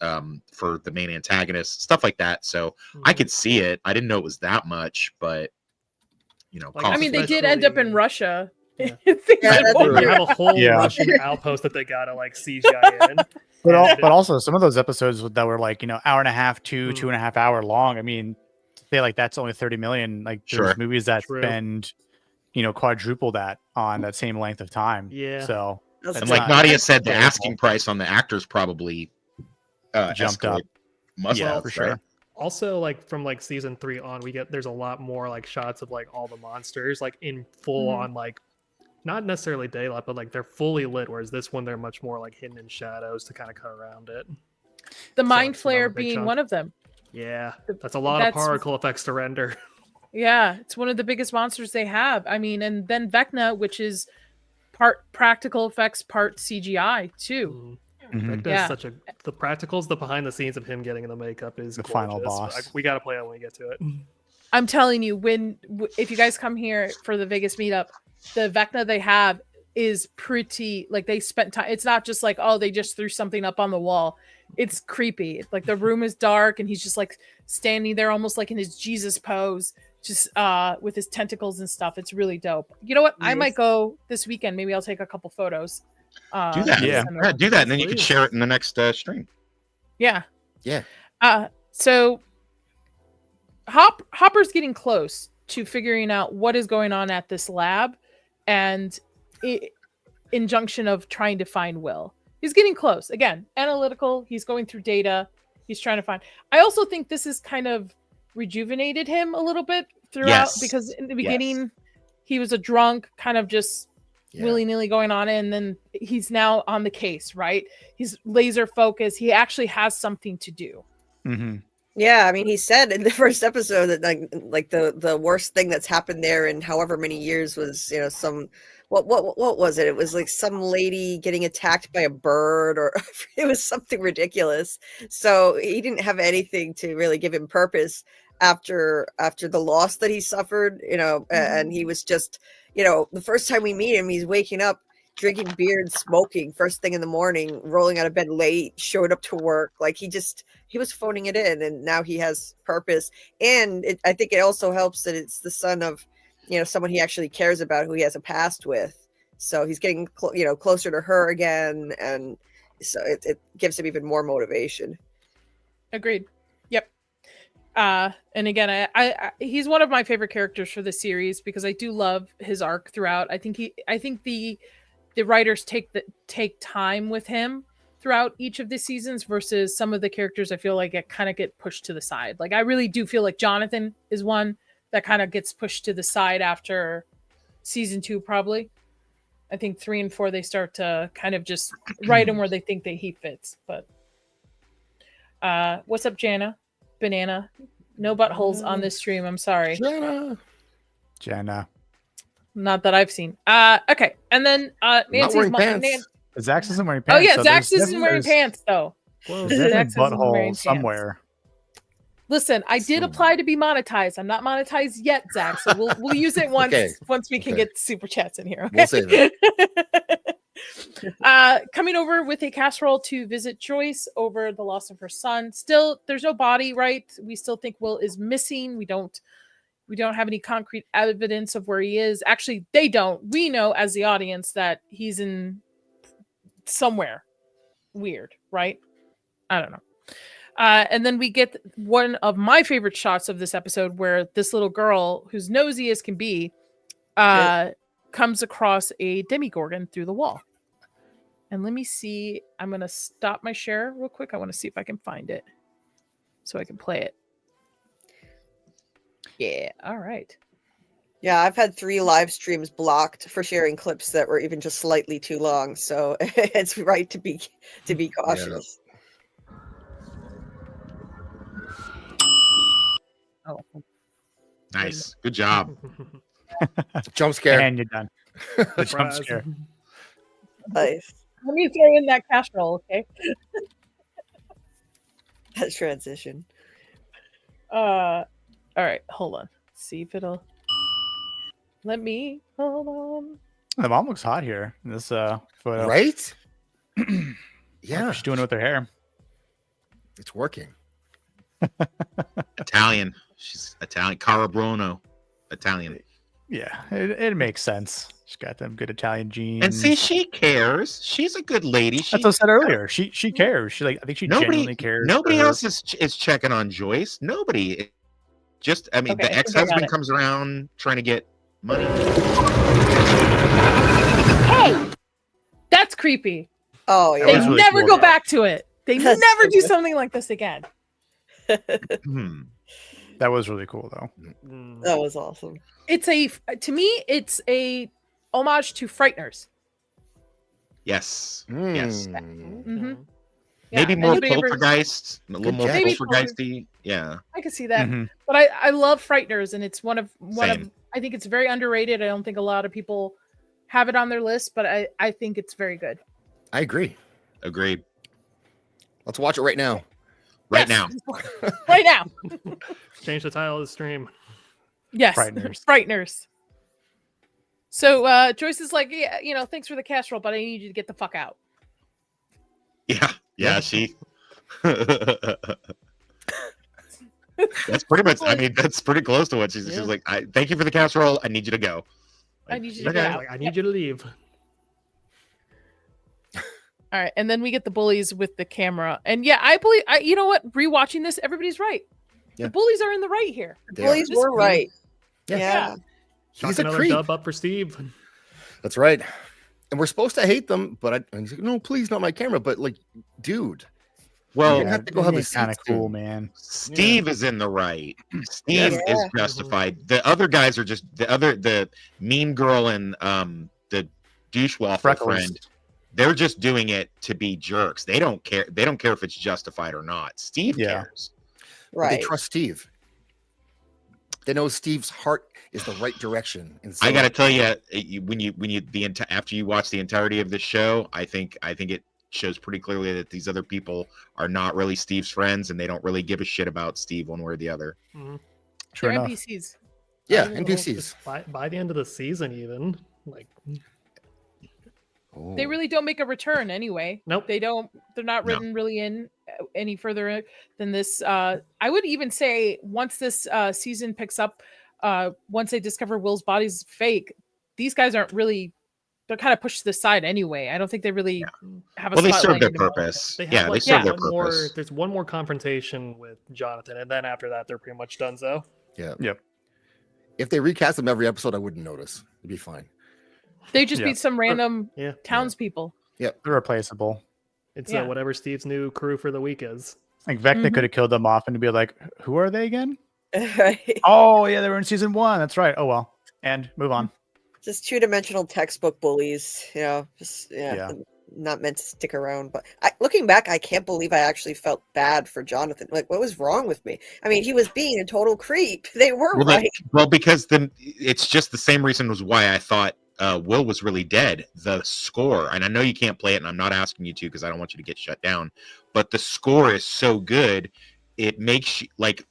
for the main antagonist, stuff like that. So I could see it. I didn't know it was that much, but I mean, they did end up in Russia. Yeah. They have a whole Russian outpost that they gotta like CGI in. But also some of those episodes that were like, hour and a half to 2.5 hour long. I mean, say like that's only 30 million. Like there's movies that spend, quadruple that on that same length of time. Yeah. So and like Nadia said, the asking price on the actors probably jumped up. Must have, for sure. Right? Also, like from like season 3 on, there's a lot more like shots of like all the monsters like in full on like not necessarily daylight, but like they're fully lit. Whereas this one, they're much more like hidden in shadows to kind of cut around it. The mind flare being one of them. Yeah, that's a lot of particle effects to render. Yeah, it's one of the biggest monsters they have. I mean, and then Vecna, which is part practical effects, part CGI too. Vecna is the practicals, the behind the scenes of him getting in the makeup is the gorgeous. final boss. We got to play it when we get to it. I'm telling you, if you guys come here for the Vegas meetup, the Vecna they have is pretty, like they spent time. It's not just like, oh, they just threw something up on the wall. It's creepy. Like the room is dark and he's just like standing there almost like in his Jesus pose, just with his tentacles and stuff. It's really dope. You know what? I might go this weekend. Maybe I'll take a couple photos. Do that. Do that. And then you can share it in the next stream. Yeah. Yeah. So Hopper's getting close to figuring out what is going on at this lab and injunction of trying to find Will. He's getting close. Again, analytical. He's going through data. He's trying to find. I also think this has kind of rejuvenated him a little bit throughout because in the beginning he was a drunk, kind of just willy-nilly going on, and then he's now on the case, right? He's laser focused. He actually has something to do. Yeah, I mean, he said in the first episode that like the worst thing that's happened there in however many years was, some what was it? It was like some lady getting attacked by a bird, or it was something ridiculous. So he didn't have anything to really give him purpose after the loss that he suffered, and he was just, the first time we meet him, he's waking up, drinking beer and smoking first thing in the morning, rolling out of bed late, showed up to work. Like he was phoning it in, and now he has purpose. And I think it also helps that it's the son of, someone he actually cares about, who he has a past with. So he's getting, closer to her again. And so it gives him even more motivation. Agreed. Yep. And again, he's one of my favorite characters for the series because I do love his arc throughout. I think the writers take time with him throughout each of the seasons versus some of the characters I feel like get pushed to the side. Like I really do feel like Jonathan is one that kind of gets pushed to the side after season 2, probably. I think 3 and 4, they start to kind of just write him where they think that he fits. But what's up, Jana? Banana. No buttholes on this stream. I'm sorry. Jana. Not that I've seen. Okay. And then Nancy's mom. Zax isn't wearing pants. Oh yeah, Zax isn't wearing pants though. Well, there's a butthole somewhere. Listen, I did apply to be monetized. I'm not monetized yet, Zax. So we'll use it once we can get super chats in here. Okay? We'll say that. Coming over with a casserole to visit Joyce over the loss of her son. Still, there's no body, right? We still think Will is missing. We don't have any concrete evidence of where he is. Actually, they don't. We know as the audience that he's in somewhere weird, right? I don't know. And then we get one of my favorite shots of this episode where this little girl, who's nosy as can be, comes across a demigorgon through the wall. And let me see. I'm going to stop my share real quick. I want to see if I can find it so I can play it. Yeah. All right. Yeah, I've had 3 live streams blocked for sharing clips that were even just slightly too long. So it's right to be cautious. Oh. Nice. Good job. Jump scare. And you're done. The jump Surprise. scare. Nice. Let me throw in that casserole, okay? That transition. All right, hold on. See if it'll let me hold on. The mom looks hot here in this photo. Right? What Yeah, she's doing with her hair. it's working. Italian. She's Italian. Cara Bruno. Italian. Yeah, it makes sense. She's got them good Italian genes. And see, she cares. She's a good lady. That's what I said earlier. She cares. She I think she genuinely cares. Nobody for her. else is checking on Joyce. Nobody. Just, I mean, Okay, I the think I got ex-husband it. comes around trying to get money. Hey, that's creepy. Oh That They was yeah. really never cool, go though. back to it. They That's never so do good. something like this again. That was really cool, though. That was awesome. It's to me, it's a homage to Frighteners. Yes. Yes. Mm-hmm. Maybe more Anybody ever- poltergeist, a little Good more catch. Maybe poltergeisty. Yeah. I can see that, Mhm. but I love Frighteners, and it's one of Same. I think it's very underrated. I don't think a lot of people have it on their list, but I think it's very good. I agree. Agreed. Let's watch it right now. Right Yes. now. Right now. Change the title of the stream. Yes, Frighteners. Frighteners. So Joyce is like, yeah, thanks for the casserole, but I need you to get the fuck out. Yeah. Yeah. She. That's pretty much. I mean, that's pretty close to what she's. Yeah. She's like, thank you for the casserole. I need you to go. I need you to okay. get out. Like, I need you to leave. All right, and then we get the bullies with the camera, and yeah, I believe. You know what? Rewatching this, everybody's right. Yeah. The bullies are in the right here. They Bullies are. were right. Yeah. Yeah. He's Chalk a another creep. dub up for Steve. That's right. And we're supposed to hate them, but and he's like, no, please, not my camera. But like, dude, Well, you have to go have a kind of seat cool, soon. man. Steve is in the right. Steve Yeah. is justified. The other guys are just the mean girl and the douche waffle Freckles. friend. They're just doing it to be jerks. They don't care. They don't care if it's justified or not. Steve Yeah. cares. But Right. they trust Steve. They know Steve's heart is the right direction. And so, I got to tell you, after you watch the entirety of this show, I think it shows pretty clearly that these other people are not really Steve's friends, and they don't really give a shit about Steve one way or the other. Sure They're enough. NPCs. yeah, I don't know, NPCs. just by the end of the season, even like Oh. They really don't make a return anyway. Nope. They don't. They're not No. written really in any further than this. I would even say once this season picks up, once they discover Will's body's fake, these guys aren't really. They're kind of pushed to the side anyway. I don't think they really have a. Well, they serve spotlight their anymore. purpose. they have Yeah, they like serve their one more. purpose. There's one more confrontation with Jonathan, and then after that, they're pretty much done. So If they recast them every episode, I wouldn't notice. It'd be fine. They just Yeah. beat some random yeah, townspeople. They're replaceable. it's Yeah. whatever Steve's new crew for the week is. Like Vecna Mhm. could have killed them off and be like, "Who are they again?" Right. Oh yeah, they were in season 1. That's right. Oh well, and move on. Just 2-dimensional textbook bullies, just Yeah. not meant to stick around. But looking back, I can't believe I actually felt bad for Jonathan. Like, what was wrong with me? I mean, he was being a total creep. They were Well, right. because it's just the same reason was why I thought Will was really dead. The score, and I know you can't play it, and I'm not asking you to because I don't want you to get shut down. But the score is so good, it makes you like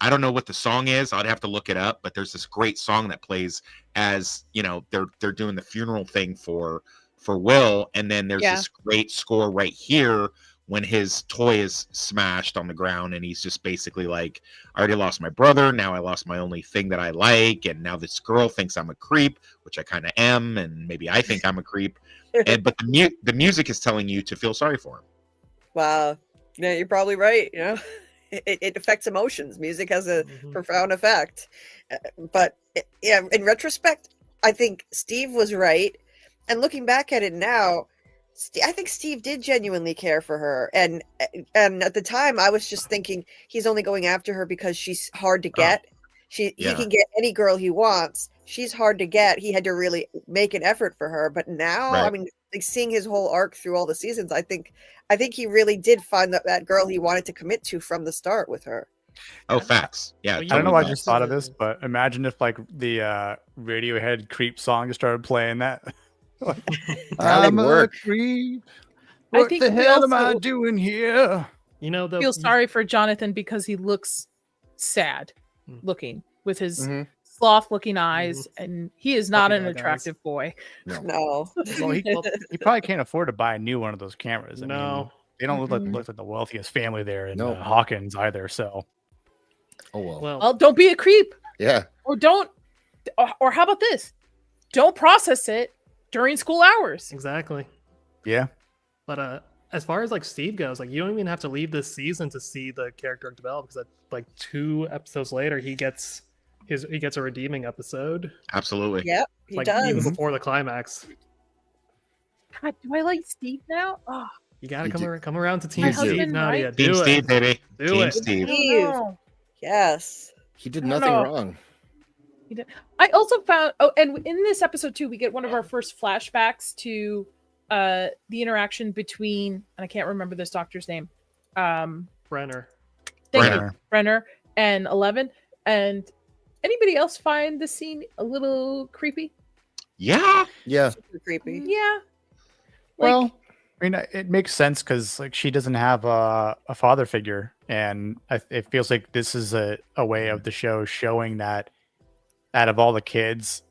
I don't know what the song is. I'd have to look it up. But there's this great song that plays as they're doing the funeral thing for Will, and then there's this great score right here when his toy is smashed on the ground, and he's just basically like, I already lost my brother, now I lost my only thing that I like, and now this girl thinks I'm a creep, which I kind of am, and maybe I think I'm a creep. But the music is telling you to feel sorry for him. Wow. Yeah, you're probably right. It affects emotions. Music has a profound effect. But in retrospect, I think Steve was right. And looking back at it now, I think Steve did genuinely care for her. And at the time, I was just thinking he's only going after her because she's hard to get. He can get any girl he wants. She's hard to get. He had to really make an effort for her. But now, I mean, like seeing his whole arc through all the seasons, I think he really did find that girl he wanted to commit to from the start with her. Oh, facts. Yeah. I don't know why I just thought of this, but imagine if like the Radiohead creep song just started playing that. Like, I'm a creep. What the hell am I doing here? You know, feel sorry for Jonathan because he looks sad looking with his sloth looking eyes, and he is not an attractive boy. No. Well, he probably can't afford to buy a new one of those cameras. I mean, they don't look like the wealthiest family there in Hawkins either. So, well, don't be a creep. Yeah. Or how about this? Don't process it during school hours. Exactly. Yeah. But as far as like Steve goes, like you don't even have to leave this season to see the character develop, because like 2 episodes later he gets a redeeming episode. Absolutely. Yep, he does. Even before the climax. God, do I like Steve now? Oh, you gotta come around to Team Steve, Nadia. Team Steve, baby. Team Steve. Yes. He did nothing wrong. He did. I also found and in this episode too, we get one of our first flashbacks to the interaction between, and I can't remember this doctor's name. Brenner. Brenner and 11. And anybody else find the scene a little creepy? Yeah. Super creepy. Yeah. Well, I mean, it makes sense because like she doesn't have a father figure, and it feels like this is a way of the show showing that out of all the kids,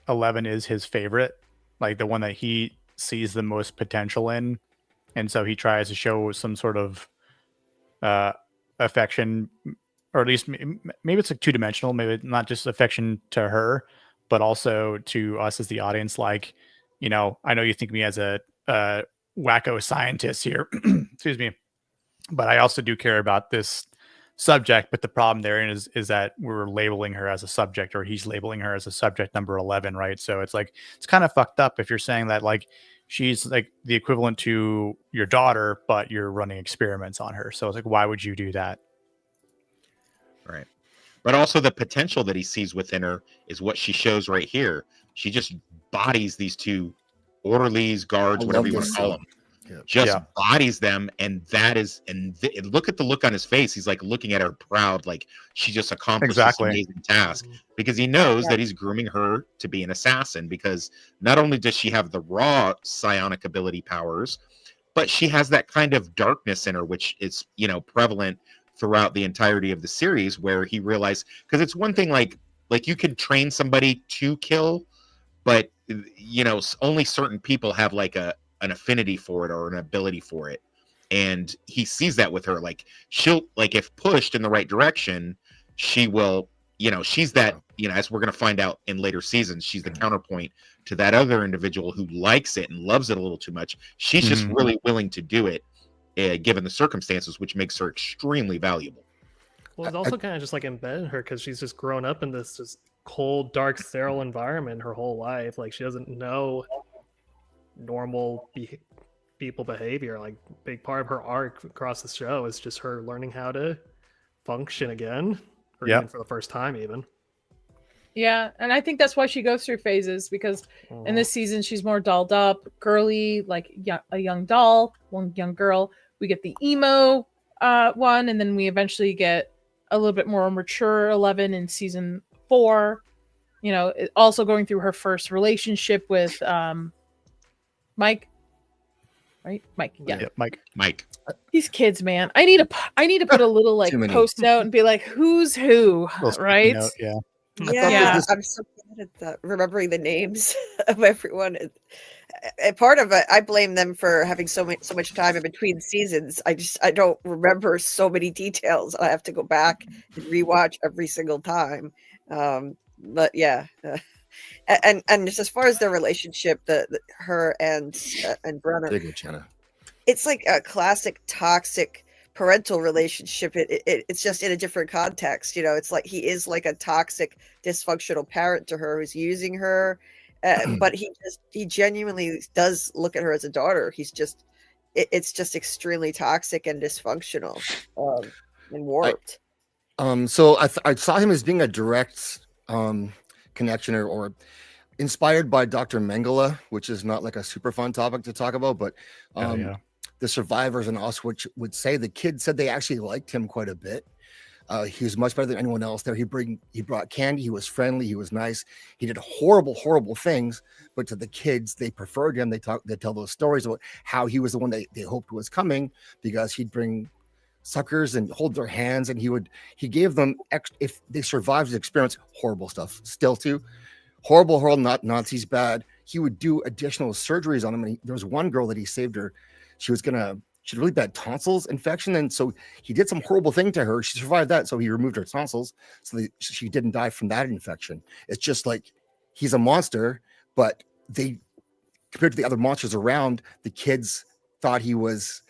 11 is his favorite, like the one that he sees the most potential in, and so he tries to show some sort of affection, or at least maybe it's like 2-dimensional, maybe not just affection to her, but also to us as the audience. Like, you know, I know you think of me as a wacko scientist here, excuse me, but I also do care about this subject. But the problem therein is that we're labeling her as a subject, or he's labeling her as a subject number 11, right? So it's like, it's kind of fucked up if you're saying that like she's like the equivalent to your daughter, but you're running experiments on her. So it's like, why would you do that? Right. But also the potential that he sees within her is what she shows right here. She just bodies these 2 orderlies, guards, whatever you want to call them. Just bodies them, and that is, look at the look on his face. He's like looking at her proud, like she just accomplished this amazing task, because he knows that he's grooming her to be an assassin, because not only does she have the raw psionic ability powers, but she has that kind of darkness in her, which is, you know, prevalent throughout the entirety of the series, where he realized, because it's one thing like you can train somebody to kill, but you know, only certain people have like an affinity for it or an ability for it. And he sees that with her. Like she'll, like if pushed in the right direction, she will, you know, she's that, you know, as we're going to find out in later seasons, she's the counterpoint to that other individual who likes it and loves it a little too much. She's just really willing to do it given the circumstances, which makes her extremely valuable. Well, it's also kind of just like embedded her, because she's just grown up in this just cold, dark, sterile environment her whole life. Like she doesn't know normal people behavior. Like big part of her arc across the show is just her learning how to function again, or even for the first time even. Yeah, and I think that's why she goes through phases, because in this season she's more dolled up, girly, like a young doll, one young girl. We get the emo one, and then we eventually get a little bit more mature 11 in season 4. You know, also going through her first relationship with Mike, right? Mike, yeah, Mike. These kids, man. I need to put a little like post note and be like, who's who, right? Yeah, I'm so bad at that, remembering the names of everyone. Part of it, I blame them for having so much time in between seasons. I don't remember so many details. I have to go back and rewatch every single time. But yeah, and just as far as their relationship, her and Brenner, Jenna, it's like a classic toxic parental relationship. It's just in a different context. You know, it's like he is like a toxic, dysfunctional parent to her who's using her, but he genuinely does look at her as a daughter. He's just it's just extremely toxic and dysfunctional and warped. So I saw him as being a direct connection or inspired by Dr. Mengele, which is not like a super fun topic to talk about, but the survivors and Auschwitz would say the kid said they actually liked him quite a bit. He was much better than anyone else there. He brought candy. He was friendly. He was nice. He did horrible things, but to the kids, they preferred him. They tell those stories about how he was the one they hoped was coming because he'd bring suckers and hold their hands, and he gave them if they survived his experience, horrible stuff still too. Horrible, not Nazis bad. He would do additional surgeries on him. And there was one girl that he saved her. She had really bad tonsils infection. And so he did some horrible thing to her. She survived that. So he removed her tonsils so that she didn't die from that infection. It's just like, he's a monster, but compared to the other monsters around, the kids thought he was,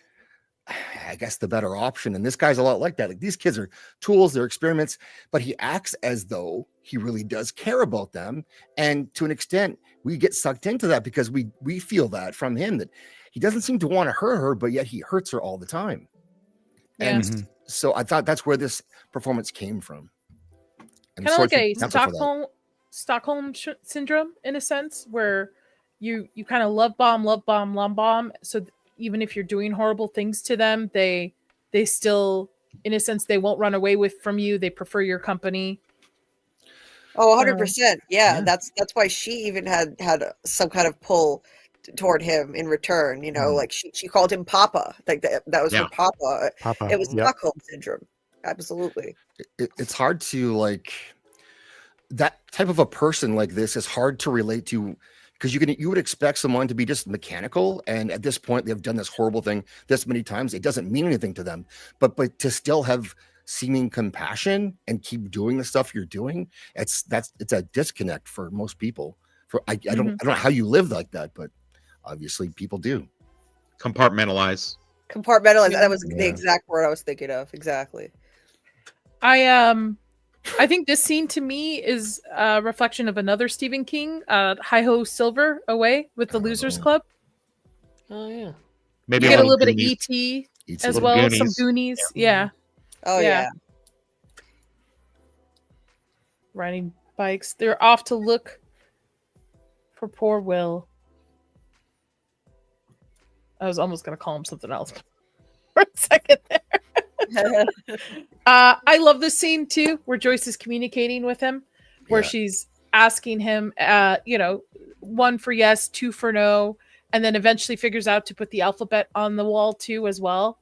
I guess, the better option. And this guy's a lot like that. Like, these kids are tools, they're experiments, but he acts as though he really does care about them. And to an extent, we get sucked into that because we feel that from him, that he doesn't seem to want to hurt her, but yet he hurts her all the time. Yeah. And so I thought that's where this performance came from. Kind of like a Stockholm syndrome in a sense, where you kind of love bomb. So even if you're doing horrible things to them, they still, in a sense, they won't run away from you. They prefer your company. Oh, 100%. Yeah, that's why she even had some kind of pull toward him in return. You know, like she called him Papa. Like that was her Papa. It was Stockholm syndrome. Absolutely. It's hard to, like, that type of a person like this is hard to relate to, because you would expect someone to be just mechanical, and at this point they've done this horrible thing this many times, it doesn't mean anything to them, but to still have seeming compassion and keep doing the stuff you're doing, it's a disconnect for most people. I don't know how you live like that, but obviously people do. Compartmentalize. That was the exact word I was thinking of. Exactly. I think this scene to me is a reflection of another Stephen King, Hi-Ho Silver Away with the Losers Club. Oh yeah. Maybe you get a little bit of E.T. as well, Goonies. Some Goonies. Yeah. Oh yeah. Riding bikes. They're off to look for poor Will. I was almost going to call him something else for a second there. I love this scene too, where Joyce is communicating with him, where she's asking him, 1 for yes, 2 for no, and then eventually figures out to put the alphabet on the wall too as well.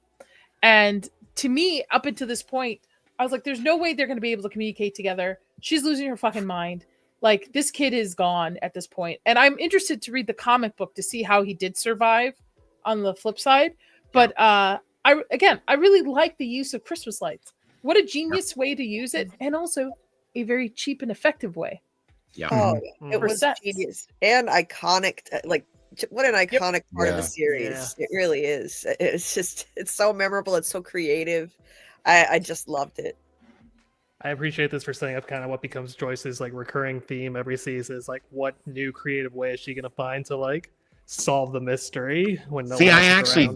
And to me, up until this point, I was like, there's no way they're going to be able to communicate together. She's losing her fucking mind. Like, this kid is gone at this point. And I'm interested to read the comic book to see how he did survive on the flip side. But I really like the use of Christmas lights. What a genius way to use it, and also a very cheap and effective way. Yeah. Oh, it was genius and iconic. Like, what an iconic part of the series. Yeah. It really is. It's so memorable. It's so creative. I just loved it. I appreciate this for setting up kind of what becomes Joyce's like recurring theme every season, is like, what new creative way is she going to find to like solve the mystery when no I actually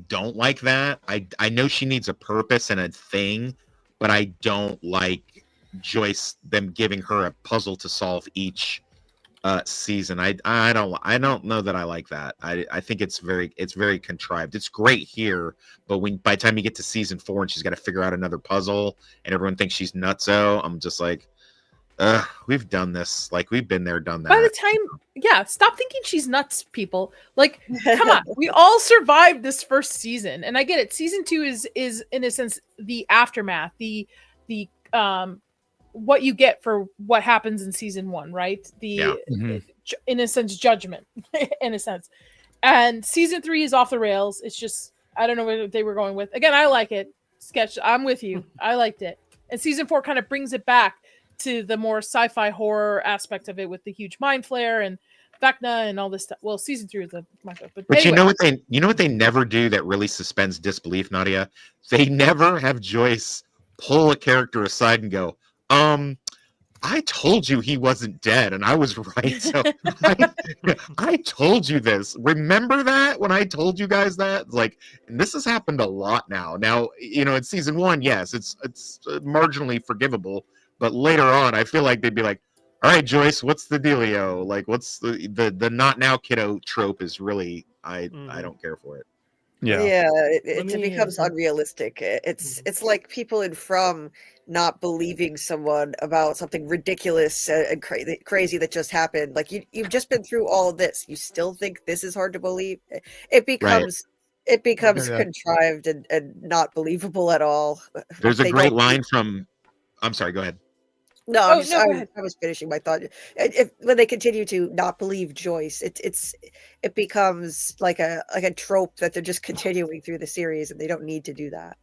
don't like that. I know she needs a purpose and a thing, but I don't like Joyce them giving her a puzzle to solve each season. I don't know that I like that. I think it's very contrived. It's great here, but by the time you get to season 4 and she's got to figure out another puzzle and everyone thinks she's nutso, I'm just like, we've done this. Like, we've been there, done that. By the time, stop thinking she's nuts, people. Like, come on, we all survived this first season, and I get it. Season 2 is in a sense the aftermath, the what you get for what happens in season 1, right? In a sense, judgment, in a sense. And season 3 is off the rails. It's just, I don't know where they were going with. Again, I like it. Sketch, I'm with you. I liked it. And season 4 kind of brings it back to the more sci-fi horror aspect of it with the huge mind flare and Vecna and all this stuff. Well, season 3 is a manga, but But anyway. you know what they never do that really suspends disbelief, Nadia? They never have Joyce pull a character aside and go, I told you he wasn't dead, and I was right. So I told you this. Remember that when I told you guys that? Like, and this has happened a lot now. Now, in season 1, yes, it's marginally forgivable, but later on, I feel like they'd be like, all right, Joyce, what's the dealio? Like, what's the not now kiddo trope is really, I don't care for it. Yeah, it becomes unrealistic. It's like people in From not believing someone about something ridiculous and crazy that just happened. Like you've just been through all of this. You still think this is hard to believe? It becomes contrived and not believable at all. There's a great line from. I'm sorry. Go ahead. No, I was finishing my thought. When they continue to not believe Joyce, it becomes like a trope that they're just continuing through the series, and they don't need to do that.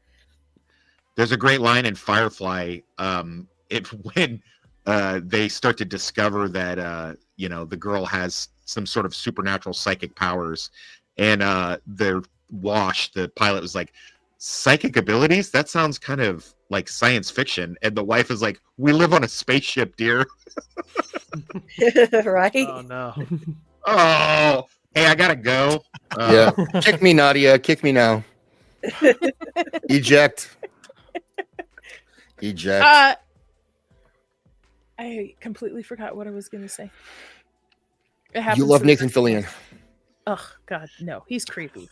There's a great line in Firefly. When they start to discover that the girl has some sort of supernatural psychic powers, and the pilot was like, psychic abilities? That sounds kind of like science fiction. And the wife is like, we live on a spaceship, dear. Right? Oh no. Oh, hey, I gotta go. Yeah. Kick me, Nadia. Kick me now. Eject. I completely forgot what I was going to say. You love Nathan Fillion. Oh God, no, he's creepy.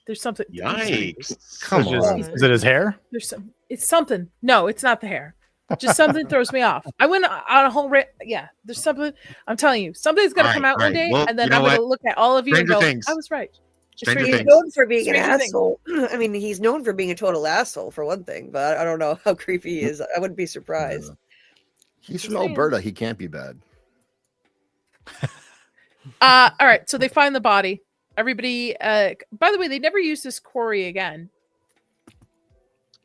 There's something. Yikes! Come on. Is it his hair? It's something. No, it's not the hair. Just something throws me off. I went on a whole. There's something. I'm telling you, something's gonna come out one day, and then I'm gonna look at all of you and go, "I was right." He's known for being an asshole. I mean, he's known for being a total asshole for one thing, but I don't know how creepy he is. I wouldn't be surprised. He's from Alberta. He can't be bad. All right, so they find the body. Everybody. By the way, they never use this quarry again.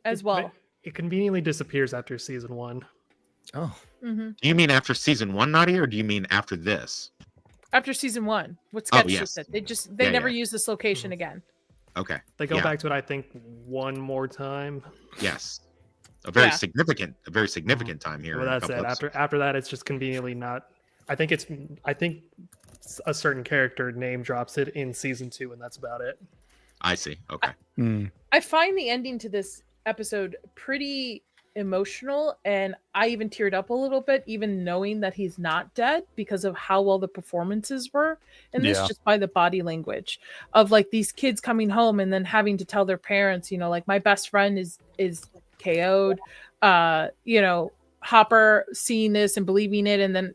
As well. It conveniently disappears after season 1. Oh. Mm-hmm. Do you mean after season 1, Nadia, or do you mean after this? After season 1, what Sketch just said. They never use this location again. Okay. They go back to it, I think, one more time. Yes. A very significant time here. Well, that's it. After that, it's just conveniently not. I think a certain character name drops it in season 2, and that's about it. I see. Okay. I find the ending to this episode pretty emotional, and I even teared up a little bit, even knowing that he's not dead, because of how well the performances were. And this just by the body language of like these kids coming home and then having to tell their parents, like my best friend is KO'd, Hopper seeing this and believing it, and then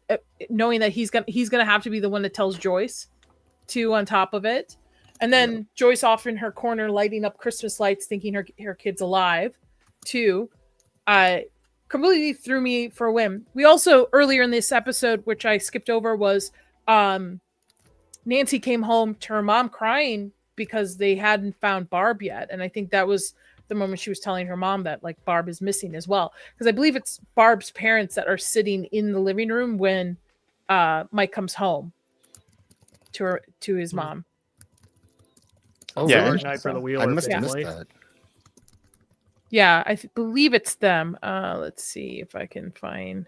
knowing that he's gonna have to be the one that tells Joyce too on top of it. And then Joyce off in her corner lighting up Christmas lights, thinking her kid's alive, too. Completely threw me for a whim. We also, earlier in this episode, which I skipped over, was Nancy came home to her mom crying because they hadn't found Barb yet. And I think that was the moment she was telling her mom that, like, Barb is missing as well. Because I believe it's Barb's parents that are sitting in the living room when Mike comes home to his mom. Oh, yeah, really? Night for the Wheeler I must have family. missed that. Yeah, I believe it's them. Let's see if I can find.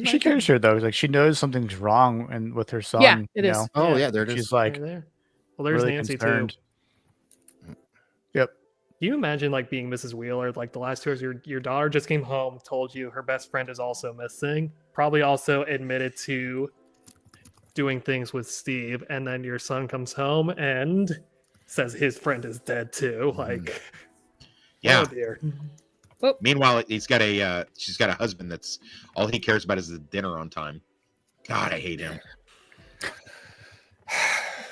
She cares her though. Like she knows something's wrong and with her son. Yeah, it is. Oh yeah, there it is. She's like, there. Well, there's really Nancy concerned. too. Yep. Can you imagine like being Mrs. Wheeler? Like the last 2 years, your daughter just came home, told you her best friend is also missing, probably also admitted to doing things with Steve, and then your son comes home and says his friend is dead too. Like, yeah. Oh dear. Meanwhile, she's got a husband that's all he cares about is the dinner on time. God, I hate him.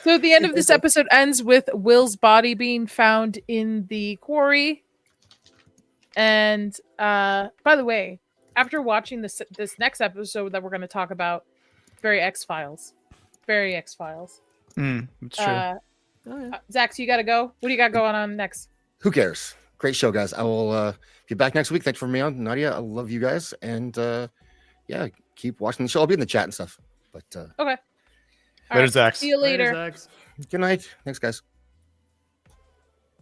So the end of this episode ends with Will's body being found in the quarry. And by the way, after watching this next episode that we're going to talk about, very X-Files. It's true. Zach, so you got to go. What do you got going on next? Who cares? Great show, guys. I will be back next week. Thanks for me on, Nadia. I love you guys, and keep watching the show. I'll be in the chat and stuff. But okay. Later, Zax. See you later. Zax. Good night. Thanks, guys.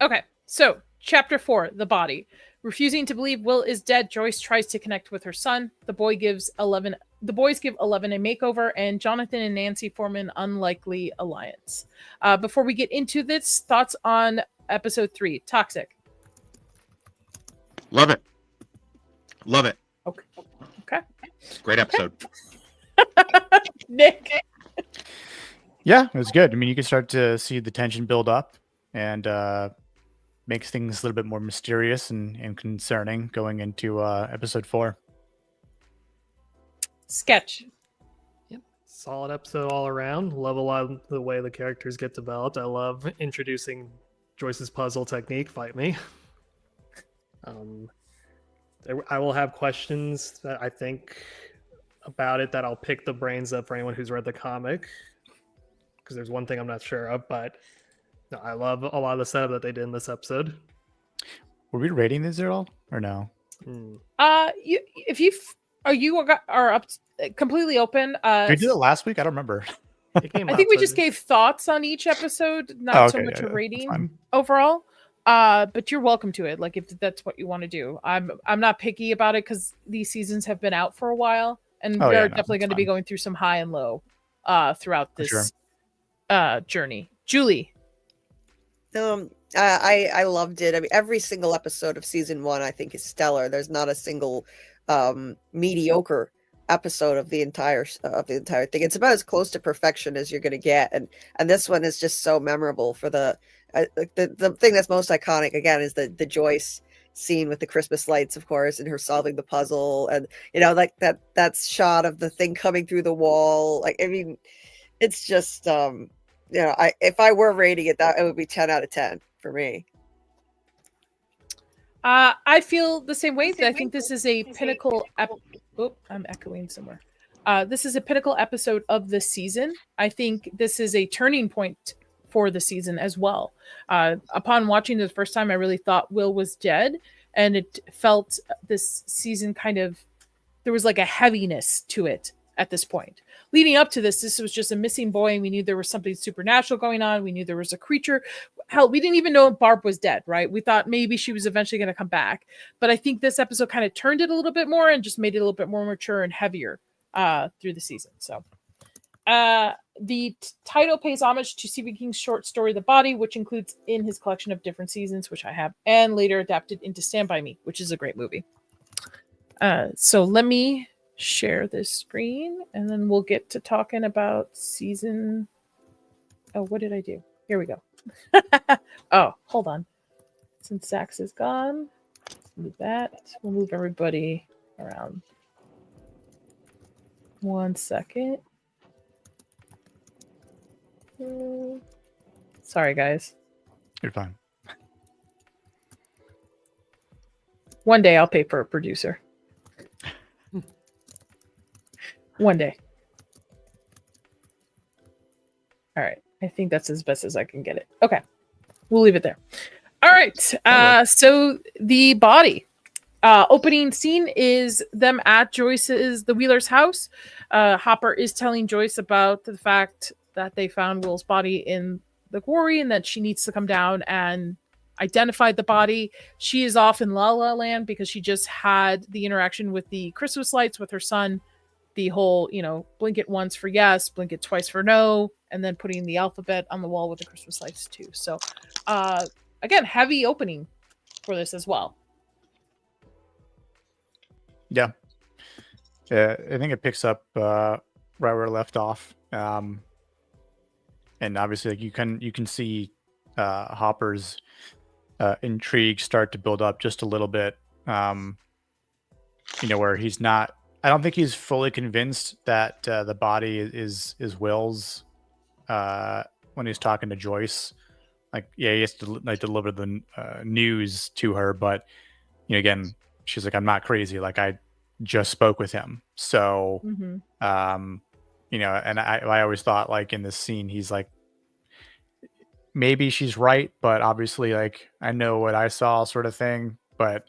Okay, so chapter 4, the body. Refusing to believe Will is dead, Joyce tries to connect with her son. The boys give Eleven a makeover, and Jonathan and Nancy form an unlikely alliance. Before we get into this, thoughts on episode 3, Toxic. Love it. Okay. Great episode. Nick. Yeah, it was good. I mean, you can start to see the tension build up, and makes things a little bit more mysterious and concerning going into episode 4. Sketch. Yep. Solid episode all around. Love a lot of the way the characters get developed. I love introducing Joyce's puzzle technique, Fight Me. I will have questions that I think about it that I'll pick the brains of for anyone who's read the comic, because there's one thing I'm not sure of, but no, I love a lot of the setup that they did in this episode. Were we rating these at all or no? You are up completely open. Did we do that last week? I don't remember. I think we just gave thoughts on each episode, not so much a rating overall. But you're welcome to it. Like if that's what you want to do. I'm not picky about it because these seasons have been out for a while, and we're definitely going to be going through some high and low throughout this journey. Julie. I loved it. I mean, every single episode of season 1 I think is stellar. There's not a single mediocre episode of the entire thing. It's about as close to perfection as you're going to get, and this one is just so memorable for the thing that's most iconic again is the Joyce scene with the Christmas lights, of course, and her solving the puzzle, and like that shot of the thing coming through the wall. Like, I mean, it's just if I were rating it, that it would be 10 out of 10 for me. I feel the same way. I think this is a pinnacle. I'm echoing somewhere. This is a pinnacle episode of the season. I think this is a turning point for the season as well. Upon watching it the first time, I really thought Will was dead, and it felt this season there was like a heaviness to it at this point. Leading up to this was just a missing boy, and we knew there was something supernatural going on. We knew there was a creature. Hell, we didn't even know if Barb was dead, right? We thought maybe she was eventually going to come back. But I think this episode kind of turned it a little bit more and just made it a little bit more mature and heavier through the season. So the title pays homage to Stephen King's short story, The Body, which includes in his collection of different seasons, which I have, and later adapted into Stand By Me, which is a great movie. So let me share this screen, and then we'll get to talking about season. Oh, what did I do? Here we go. Oh, hold on. Since Sax is gone, move that. We'll move everybody around. 1 second. Sorry, guys. You're fine. One day I'll pay for a producer. One day. All right. I think that's as best as I can get it. Okay. We'll leave it there. All right. So the body. Opening scene is them at the Wheeler's house. Hopper is telling Joyce about the fact that they found Will's body in the quarry and that she needs to come down and identify the body. She is off in La La Land because she just had the interaction with the Christmas lights with her son. The whole, blink it once for yes, blink it twice for no, and then putting the alphabet on the wall with the Christmas lights too. So, again, heavy opening for this as well. Yeah. I think it picks up right where it left off. And obviously, like you can see Hopper's intrigue start to build up just a little bit. Where he's not. I don't think he's fully convinced that the body is Will's when he's talking to Joyce. Like, yeah, he has to deliver the news to her, but again, she's like, I'm not crazy. Like, I just spoke with him. So, and I always thought, like, in this scene, he's like, maybe she's right, but obviously, like, I know what I saw, sort of thing. But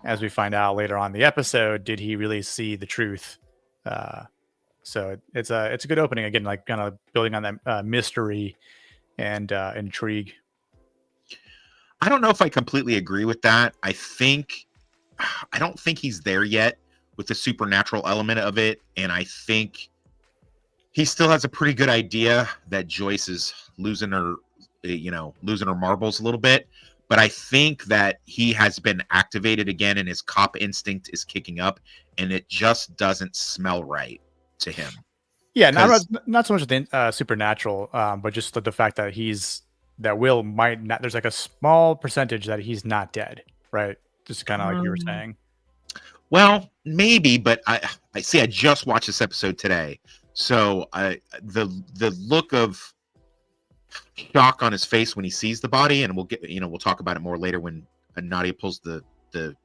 as we find out later on in the episode, did he really see the truth So it's a good opening again, like kind of building on that mystery and intrigue. I don't know if I completely agree with that. I don't think he's there yet with the supernatural element of it, and I think he still has a pretty good idea that Joyce is losing her marbles a little bit. But I think that he has been activated again, and his cop instinct is kicking up, and it just doesn't smell right to him. Yeah, not so much the supernatural, but just the fact that Will might not. There's like a small percentage that he's not dead, right? Just kind of like you were saying. Well, maybe, but I see. I just watched this episode today, so the look of shock on his face when he sees the body, and we'll talk about it more later when Nadia pulls the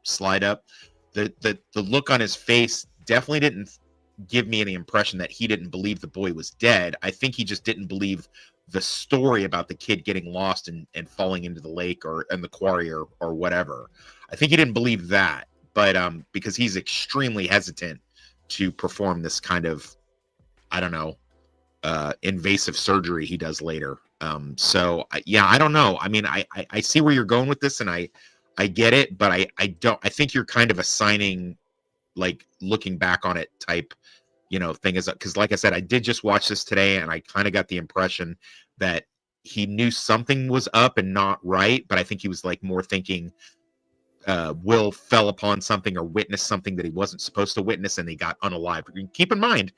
slide up. The look on his face definitely didn't give me any impression that he didn't believe the boy was dead. I think he just didn't believe the story about the kid getting lost and falling into the lake or in the quarry or whatever. I think he didn't believe that, but because he's extremely hesitant to perform this kind of, I don't know, invasive surgery he does later. So I don't know. I mean, I see where you're going with this, and I get it, but I think you're kind of assigning, like, looking back on it type, thing is, because like I said, I did just watch this today, and I kind of got the impression that he knew something was up and not right, but I think he was like more thinking Will fell upon something or witnessed something that he wasn't supposed to witness, and he got unalived. Keep in mind,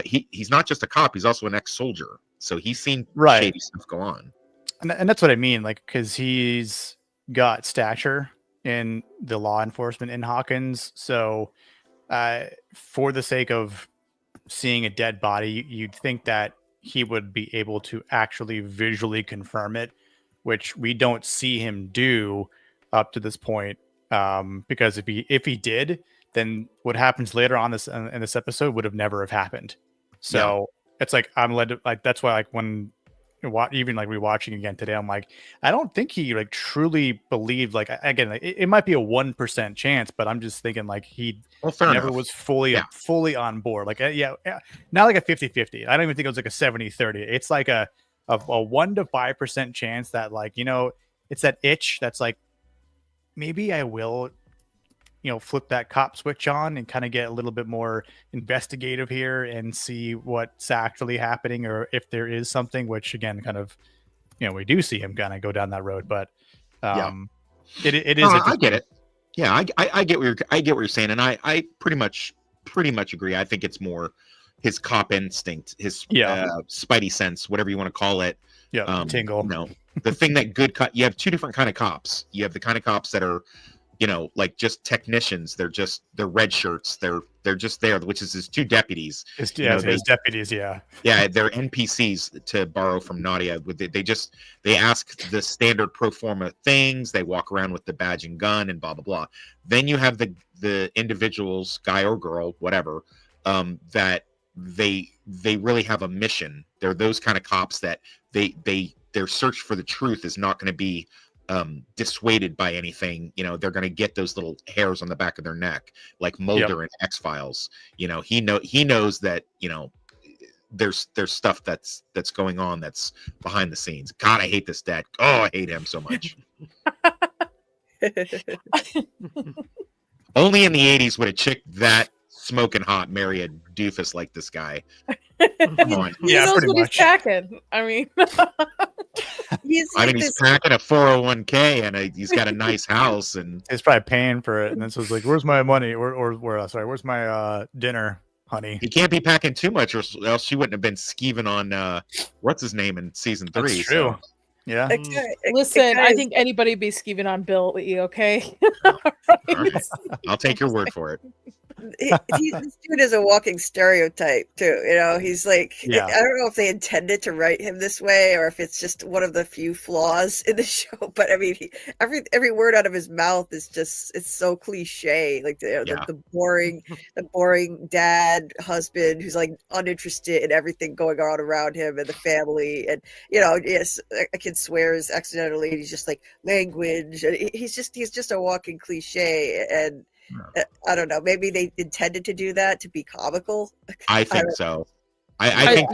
he's not just a cop; he's also an ex-soldier, so he's seen shady stuff go on. And that's what I mean, like, because he's got stature in the law enforcement in Hawkins, so for the sake of seeing a dead body, you'd think that he would be able to actually visually confirm it, which we don't see him do up to this point. Because if he did, then what happens later on in this episode would have never have happened. So it's like I'm led to, like, that's why, like, when even like rewatching again today, I'm like, I don't think he like truly believed, like, again, like, it might be a 1% chance, but I'm just thinking like he never was fully on board. Like, not like a 50-50. I don't even think it was like a 70-30. It's like a 1 to 5% chance that, like, it's that itch that's like, maybe I will, flip that cop switch on and kind of get a little bit more investigative here and see what's actually happening, or if there is something, which again, kind of, we do see him kind of go down that road, but it is. I get it. Yeah, I get what you're saying, and I pretty much agree. I think it's more his cop instinct, his spidey sense, whatever you want to call it. Yeah, tingle. The thing that you have two different kind of cops. You have the kind of cops that are, like just technicians. They're red shirts. They're just there, which is his two deputies. His deputies. Yeah, they're NPCs, to borrow from Nadia. They ask the standard pro forma things. They walk around with the badge and gun and blah blah blah. Then you have the individuals, guy or girl, whatever, that they really have a mission. They're those kind of cops that their search for the truth is not going to be dissuaded by anything. They're going to get those little hairs on the back of their neck, like Mulder in X-Files. He knows that there's stuff that's going on that's behind the scenes. God, I hate this dad. Oh, I hate him so much. Only in the 80s would a chick that smoking hot marry a doofus like this guy. Come on. He knows what he's packing. I mean, he's packing a 401k and he's got a nice house, and he's probably paying for it. And then so it's like, "Where's my money? Where's my dinner, honey?" He can't be packing too much, or else she wouldn't have been skeeving on what's his name in season 3. That's true. So. Yeah. Listen, I think anybody be skeeving on Bill. Okay. Right. I'll take your word for it. This dude is a walking stereotype too. He's like, I don't know if they intended to write him this way or if it's just one of the few flaws in the show. But I mean, every word out of his mouth is it's so cliche. Like the boring dad husband who's like uninterested in everything going on around him and the family. And yes, a kid swears accidentally. And he's just like language. And he's just a walking cliche. And I don't know. Maybe they intended to do that to be comical. I think so. I think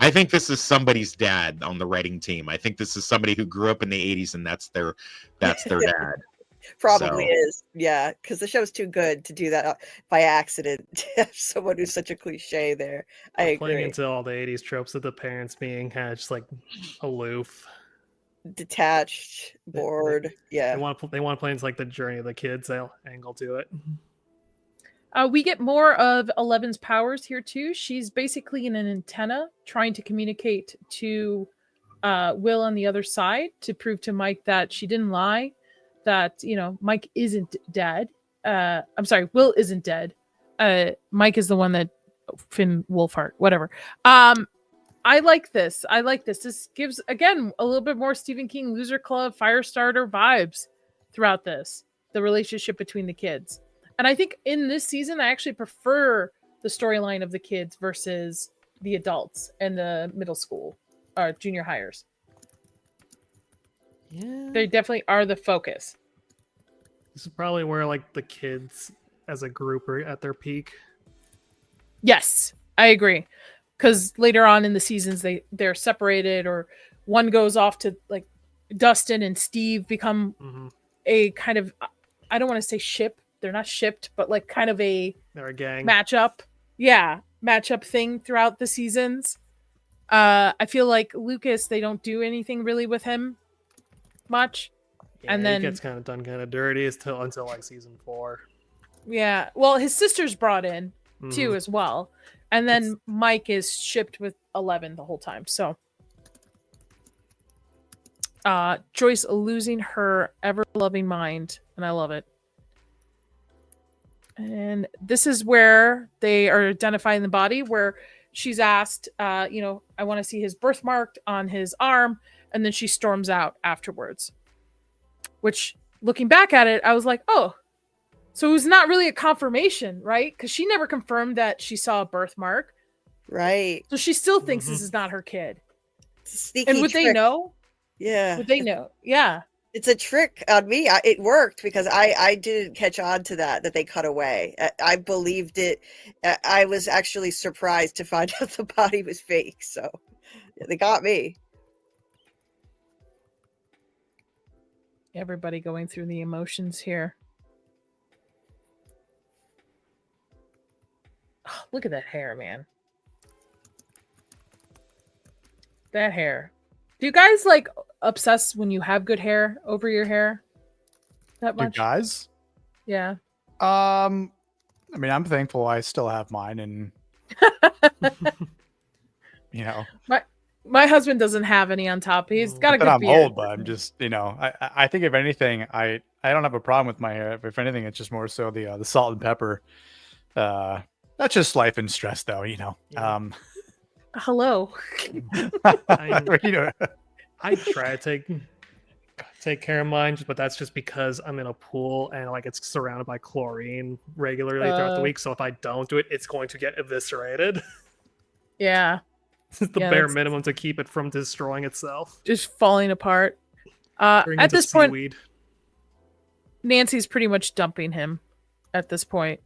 I think this is somebody's dad on the writing team. I think this is somebody who grew up in the 80s and that's their dad. Probably is. Yeah, because the show's too good to do that by accident. To have someone who's such a cliche there. I agree. Playing into all the 80s tropes of the parents being kind of just like aloof, detached, bored. Yeah. They want to play into like the journey of the kids angle to it. We get more of Eleven's powers here too. She's basically an antenna trying to communicate to Will on the other side to prove to Mike that she didn't lie, that Mike isn't dead. I'm sorry, Will isn't dead. Mike is the one that Finn Wolfhard, whatever. I like this. This gives again a little bit more Stephen King Loser Club Firestarter vibes throughout this. The relationship between the kids. And I think in this season, I actually prefer the storyline of the kids versus the adults and the middle school or junior hires. Yeah. They definitely are the focus. This is probably where like the kids as a group are at their peak. Yes, I agree. Because later on in the seasons, they're separated, or one goes off to like Dustin and Steve become a kind of, I don't want to say ship. They're not shipped, but like kind of they're a gang matchup. Yeah, matchup thing throughout the seasons. I feel like Lucas, they don't do anything really with him much. Yeah, and then he gets kind of dirty until like season 4. Yeah, well, his sister's brought in too as well. And then Mike is shipped with 11 the whole time. So Joyce losing her ever-loving mind, and I love it. And this is where they are identifying the body, where she's asked, I want to see his birthmark on his arm. And then she storms out afterwards. Which, looking back at it, I was like, oh, so it was not really a confirmation, right? Because she never confirmed that she saw a birthmark. Right. So she still thinks this is not her kid. Sneaky and would trick. they know? Yeah. Would they know? Yeah. It's a trick on me. It worked because I didn't catch on to that they cut away. I believed it. I was actually surprised to find out the body was fake. So they got me. Everybody going through the emotions here. Oh, look at that hair, man. That hair. Do you guys like obsess when you have good hair over your hair? That much? You guys? Yeah. I mean, I'm thankful I still have mine, and my husband doesn't have any on top. He's got a good I'm beard. old, but I'm just, I think if anything, I don't have a problem with my hair. If anything, it's just more so the salt and pepper. That's just life and stress, though. Hello. I try to take care of mine, but that's just because I'm in a pool and like it's surrounded by chlorine regularly throughout the week. So if I don't do it, it's going to get eviscerated. Yeah. It's the bare minimum to keep it from destroying itself. Just falling apart. At this point, Nancy's pretty much dumping him at this point.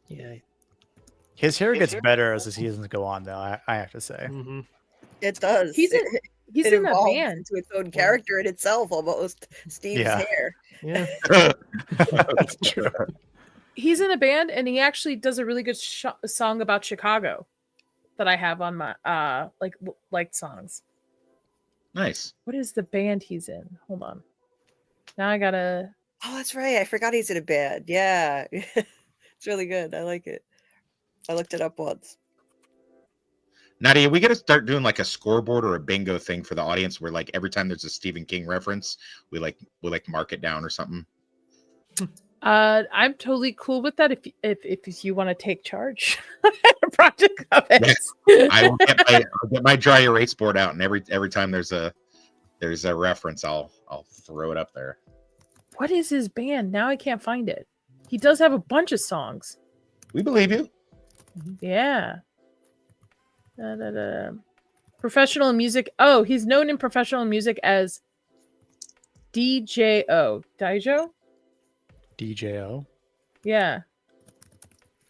Yeah. His hair gets better as the seasons go on, though, I have to say. Mm-hmm. It does. He's in a band. To its own character in itself, almost. Steve's hair. Yeah. That's true. He's in a band, and he actually does a really good song about Chicago that I have on my liked songs. Nice. What is the band he's in? Hold on. Now I gotta. Oh, that's right. I forgot he's in a band. Yeah. It's really good. I like it. I looked it up once. Nadia, we got to start doing like a scoreboard or a bingo thing for the audience where like every time there's a Stephen King reference, we mark it down or something. I'm totally cool with that if you want to take charge project of it. Yes. I'll get my dry erase board out, and every time there's a reference, I'll throw it up there. What is his band? Now I can't find it. He does have a bunch of songs. We believe you. Yeah. Professional music. Oh, he's known in professional music as DJO. Daijo? DJO. Yeah.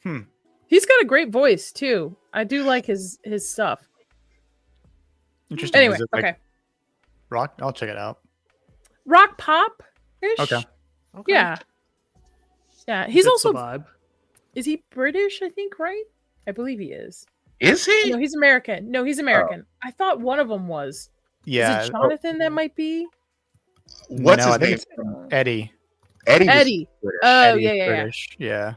Hmm. He's got a great voice too. I do like his stuff. Interesting. Anyway, Is it like okay. rock? I'll check it out. Rock pop ish. Okay. Yeah. Yeah. He's Fits the also vibe. is he British, I think, right? I believe he is. Is he? No, he's American. No, he's American. I thought one of them was. Yeah. Is it Jonathan that might be? What's No, his I think name? it's Eddie. Eddie. was Eddie. British. Oh, Eddie's yeah. British. Yeah.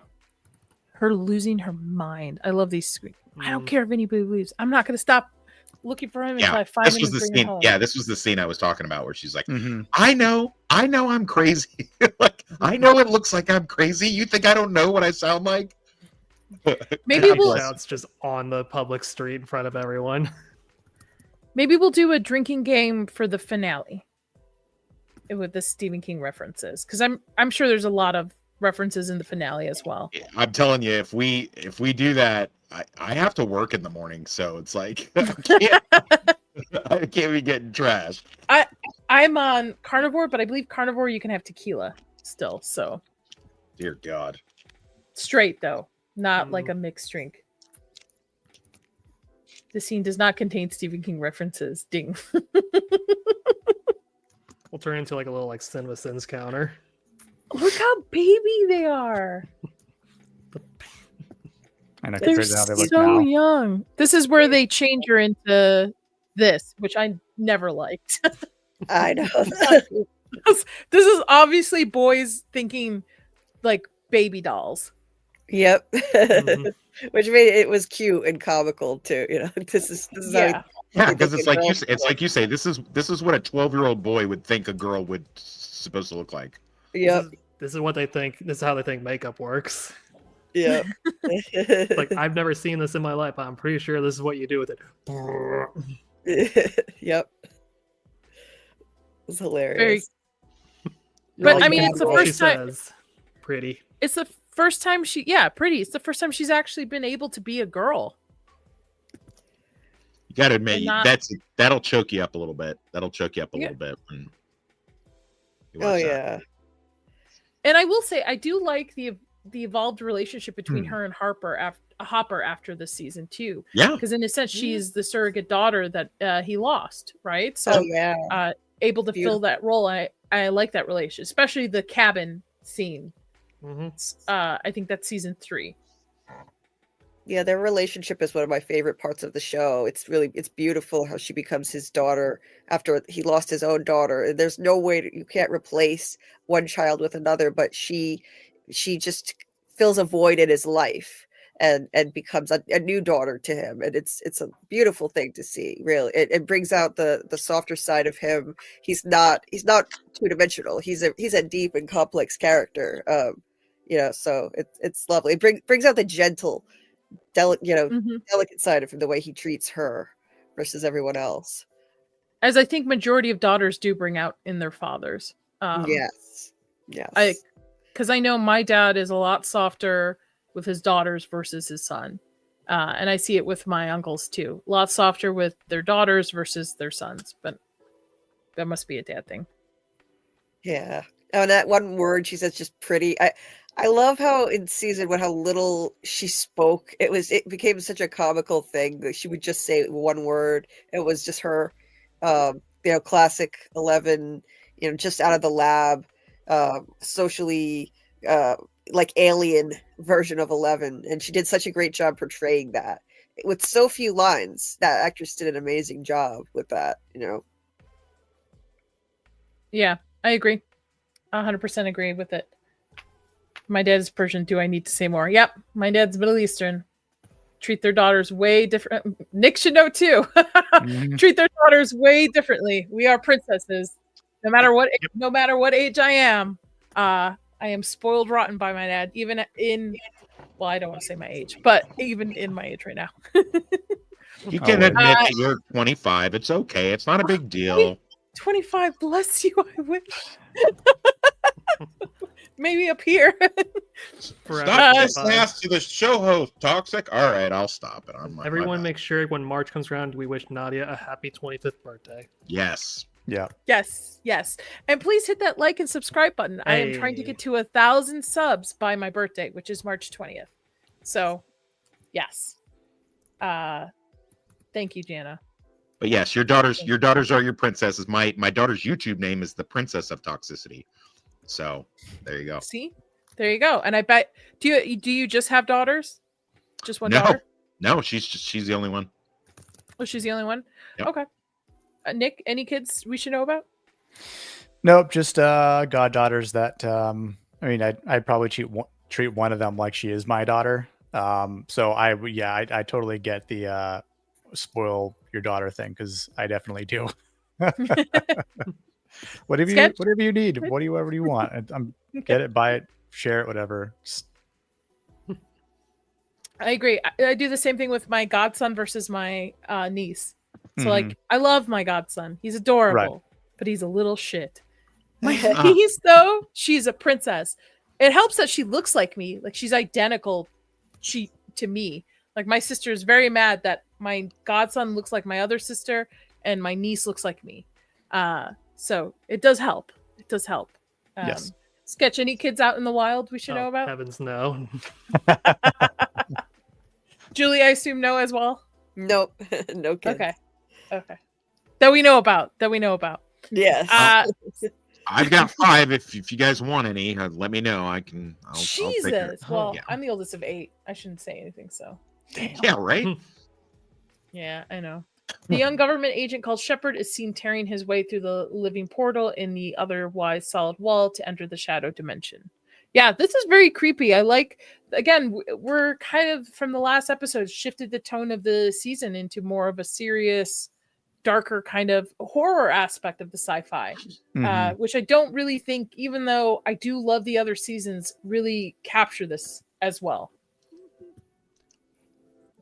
Her losing her mind. I love these screens. I don't Mm. care if anybody leaves. I'm not going to stop looking for him until I find This him was and the bring scene. him home. Yeah, this was the scene I was talking about where she's like, Mhm. I know I'm crazy. Like, I know it looks like I'm crazy. You think I don't know what I sound like? Maybe And he we'll shouts just on the public street in front of everyone. do a drinking game for the finale with the Stephen King references, because I'm sure there's a lot of references in the finale as well. I'm telling you, if we do that, I have to work in the morning, so it's like I can't be getting trashed. I'm on carnivore, but I believe carnivore you can have tequila still. So Dear God. straight though, not like a mixed drink. The scene does not contain Stephen King references. Ding. We'll turn into like a little like Cinema Sins counter. Look how baby they are. And I They're compared to how they look so now. young. This is where they change her into this, which I never liked. I know. This is obviously boys thinking like baby dolls. Yep. Mhm. Which made it was cute and comical too. You know, this is Yeah. Yeah, because it's Thinking like you girls say, it's like you say, this is what a 12-year-old boy would think a girl would supposed to look like. Yep. This is what they think. This is how they think makeup works. Yep. Like I've never seen this in my life. But I'm pretty sure this is what you do with it. Yep. It's hilarious. But Well, I mean, yeah, it's the All first she time. says, pretty. It's the first time pretty. It's the first time she's actually been able to be a girl. You got to admit, And not- that'll choke you up a little bit. That'll choke you up a Yeah. little bit. When you Oh watch that. yeah. And I will say, I do like the evolved relationship between her and Hopper after this season too, Yeah. because in a sense, she's the surrogate daughter that he lost, right? So Oh yeah. able to fill that role. I like that relationship, especially the cabin scene. Mm-hmm. I think that's season 3. Yeah, their relationship is one of my favorite parts of the show. It's beautiful how she becomes his daughter after he lost his own daughter. There's no way you can't replace one child with another, but she just fills a void in his life and becomes a new daughter to him. And it's a beautiful thing to see, really. It brings out the softer side of him. He's not two-dimensional. He's a deep and complex character. So it's lovely. It brings out the gentle, delicate side of him, the way he treats her versus everyone else. As I think majority of daughters do bring out in their fathers. Yes. Because I know my dad is a lot softer with his daughters versus his son. And I see it with my uncles too. A lot softer with their daughters versus their sons. But that must be a dad thing. Yeah. Oh, and that one word she says, just pretty. I love how in season 1 how little she spoke. It became such a comical thing that she would just say one word. It was just her, classic 11, just out of the lab, socially like alien version of 11, and she did such a great job portraying that with so few lines. That actress did an amazing job with that. Yeah, I agree. 100% agree with it. My dad is Persian. Do I need to say more? Yep. My dad's Middle Eastern. Treat their daughters way different. Nick should know too. Treat their daughters way differently. We are princesses. No matter what age I am, I am spoiled rotten by my dad. Even in, well, I don't want to say my age, but even in my age right now. You can admit that you're 25. It's okay. It's not a big deal. 25, bless you. I wish. Maybe up here. Stop this ass to the show host, Toxic. All right, I'll stop it. Everyone make sure when March comes around, we wish Nadia a happy 25th birthday. Yes. Yeah. Yes. And please hit that like and subscribe button. I am trying to get to 1,000 subs by my birthday, which is March 20th. So, yes. Thank you, Jana. But yes, your daughters are your princesses. My daughter's YouTube name is the Princess of Toxicity. So there you go. See, there you go. And I bet do you just have daughters? Just one daughter? No, she's the only one. Oh, she's the only one. Yep. Okay. Nick, any kids we should know about? Nope, just goddaughters that I mean, I'd probably treat one of them like she is my daughter. So I totally get the spoil your daughter thing, because I definitely do. whatever you need, whatever you want. Get it, buy it, share it, whatever. I agree. I do the same thing with my godson versus my niece. So like, I love my godson. He's adorable, but he's a little shit. My niece, though, she's a princess. It helps that she looks like me. Like, she's identical to me. Like, my sister is very mad that my godson looks like my other sister and my niece looks like me. So it does help. It does help. Yes. Sketch, any kids out in the wild we should know about? Heavens, no. Julie, I assume no as well? Nope. No kids. Okay. That we know about. Yes. I've got 5. If you guys want any, let me know. I'll Jesus. take care. Well, Yeah. I'm the oldest of 8. I shouldn't say anything, so. Damn. Yeah, right? Yeah, I know. The young government agent called Shepard is seen tearing his way through the living portal in the otherwise solid wall to enter the shadow dimension. Yeah, this is very creepy. I like, again, we're kind of, from the last episode, shifted the tone of the season into more of a serious, darker kind of horror aspect of the sci-fi, which I don't really think, even though I do love the other seasons, really capture this as well.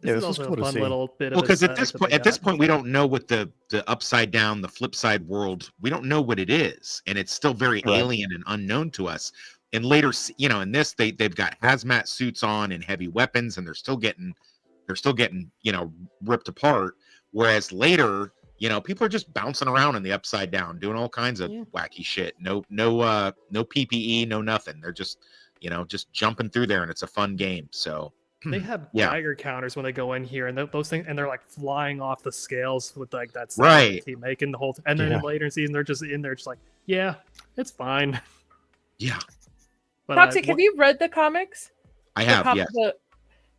This is also a fun little bit of because at this point we don't know what the upside down, the flip side world, we don't know what it is, and it's still very alien and unknown to us. And later, in this, they've got hazmat suits on and heavy weapons, and they're still getting ripped apart. Whereas later, people are just bouncing around in the upside down, doing all kinds of wacky shit. No PPE, no nothing. They're just jumping through there, and it's a fun game. So they have Geiger counters when they go in here, and those things, and they're like flying off the scales with like that stuff they keep making the whole thing. And then later in the season, they're just in there, just like, yeah, it's fine. Yeah. But, Toxic, have you read the comics? I have.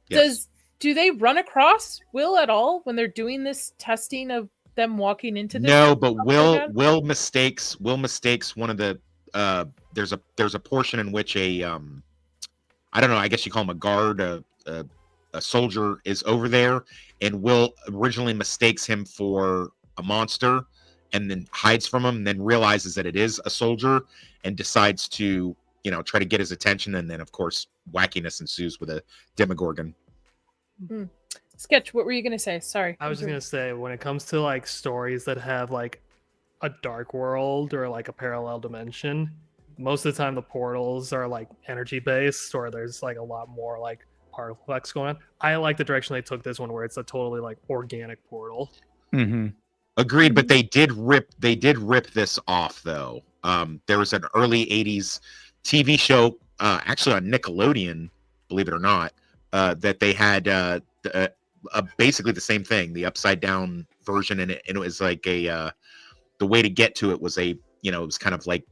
Yes. Do they run across Will at all when they're doing this testing of them walking into this? No, but Will mistakes one of the there's a portion in which a I don't know, I guess you call him a guard, a soldier is over there, and Will originally mistakes him for a monster and then hides from him, and then realizes that it is a soldier and decides to try to get his attention, and then of course wackiness ensues with a Demogorgon. Sketch, what were you gonna say? Sorry. I was just gonna say, when it comes to like stories that have like a dark world or like a parallel dimension, most of the time the portals are like energy based, or there's like a lot more like particle effects going on. I like the direction they took this one, where it's a totally like organic portal. Agreed, but they did rip this off though. There was an early 80s TV show, actually on Nickelodeon, believe it or not, that they had basically the same thing, the upside down version, and it was like the way to get to it was it was kind of like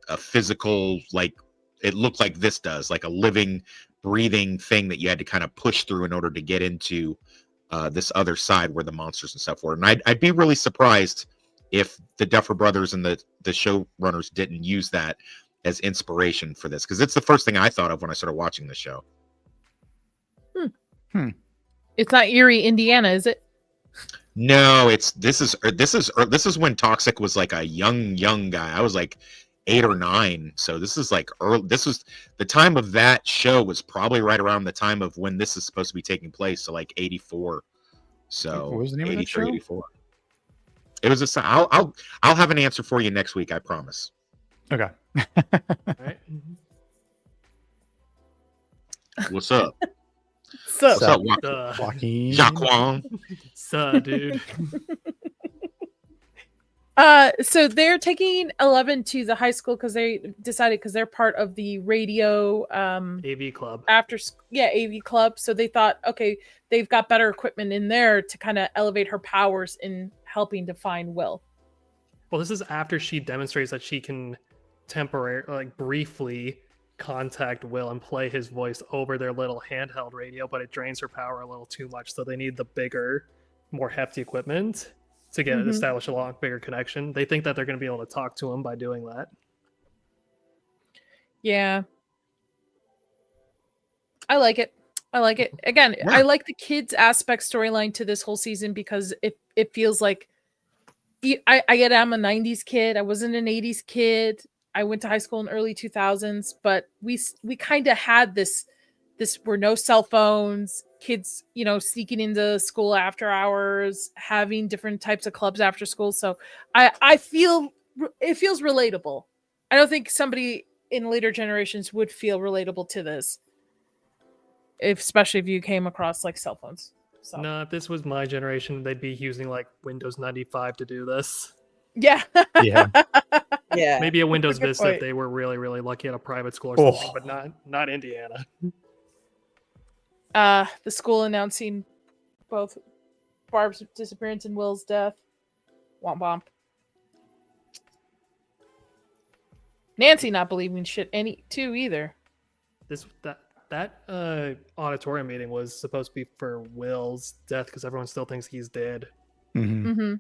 a physical, like it looked like this does, like a living, breathing thing that you had to kind of push through in order to get into this other side where the monsters and stuff were. And I'd be really surprised if the Duffer Brothers and the showrunners didn't use that as inspiration for this, because it's the first thing I thought of when I started watching the show. It's not Erie, Indiana, is it? No, this is when Toxic was like a young guy. I was like 8 or 9, so this is like early. This was the time of that show, was probably right around the time of when this is supposed to be taking place, so like 84. So what was the name of that show? 84. It was I'll have an answer for you next week, I promise. Okay. All right. What's up? What's up, Joaquin? Jaquan? Dude. So they're taking 11 to the high school because they decided because they're part of the radio AV club. AV club. So they thought, okay, they've got better equipment in there to kind of elevate her powers in helping to find Will. Well, this is after she demonstrates that she can briefly contact Will and play his voice over their little handheld radio, but it drains her power a little too much. So they need the bigger, more hefty equipment to get establish a lot bigger connection. They think that they're going to be able to talk to him by doing that. Yeah. I like it. Again, yeah. I like the kids aspect storyline to this whole season because it feels like I get I'm a 90s kid. I wasn't an 80s kid. I went to high school in early 2000s, but we kind of had this were no cell phones, kids, sneaking into school after hours, having different types of clubs after school. So I feel it feels relatable. I don't think somebody in later generations would feel relatable to this, especially if you came across like cell phones. So. No, if this was my generation, they'd be using like Windows 95 to do this. Yeah. Yeah. Yeah. Maybe a Windows Vista if they were really, really lucky at a private school or something, but not Indiana. The school announcing both Barb's disappearance and Will's death. Womp womp. Nancy not believing shit too either. That auditorium meeting was supposed to be for Will's death because everyone still thinks he's dead. Mm-hmm. Mm-hmm.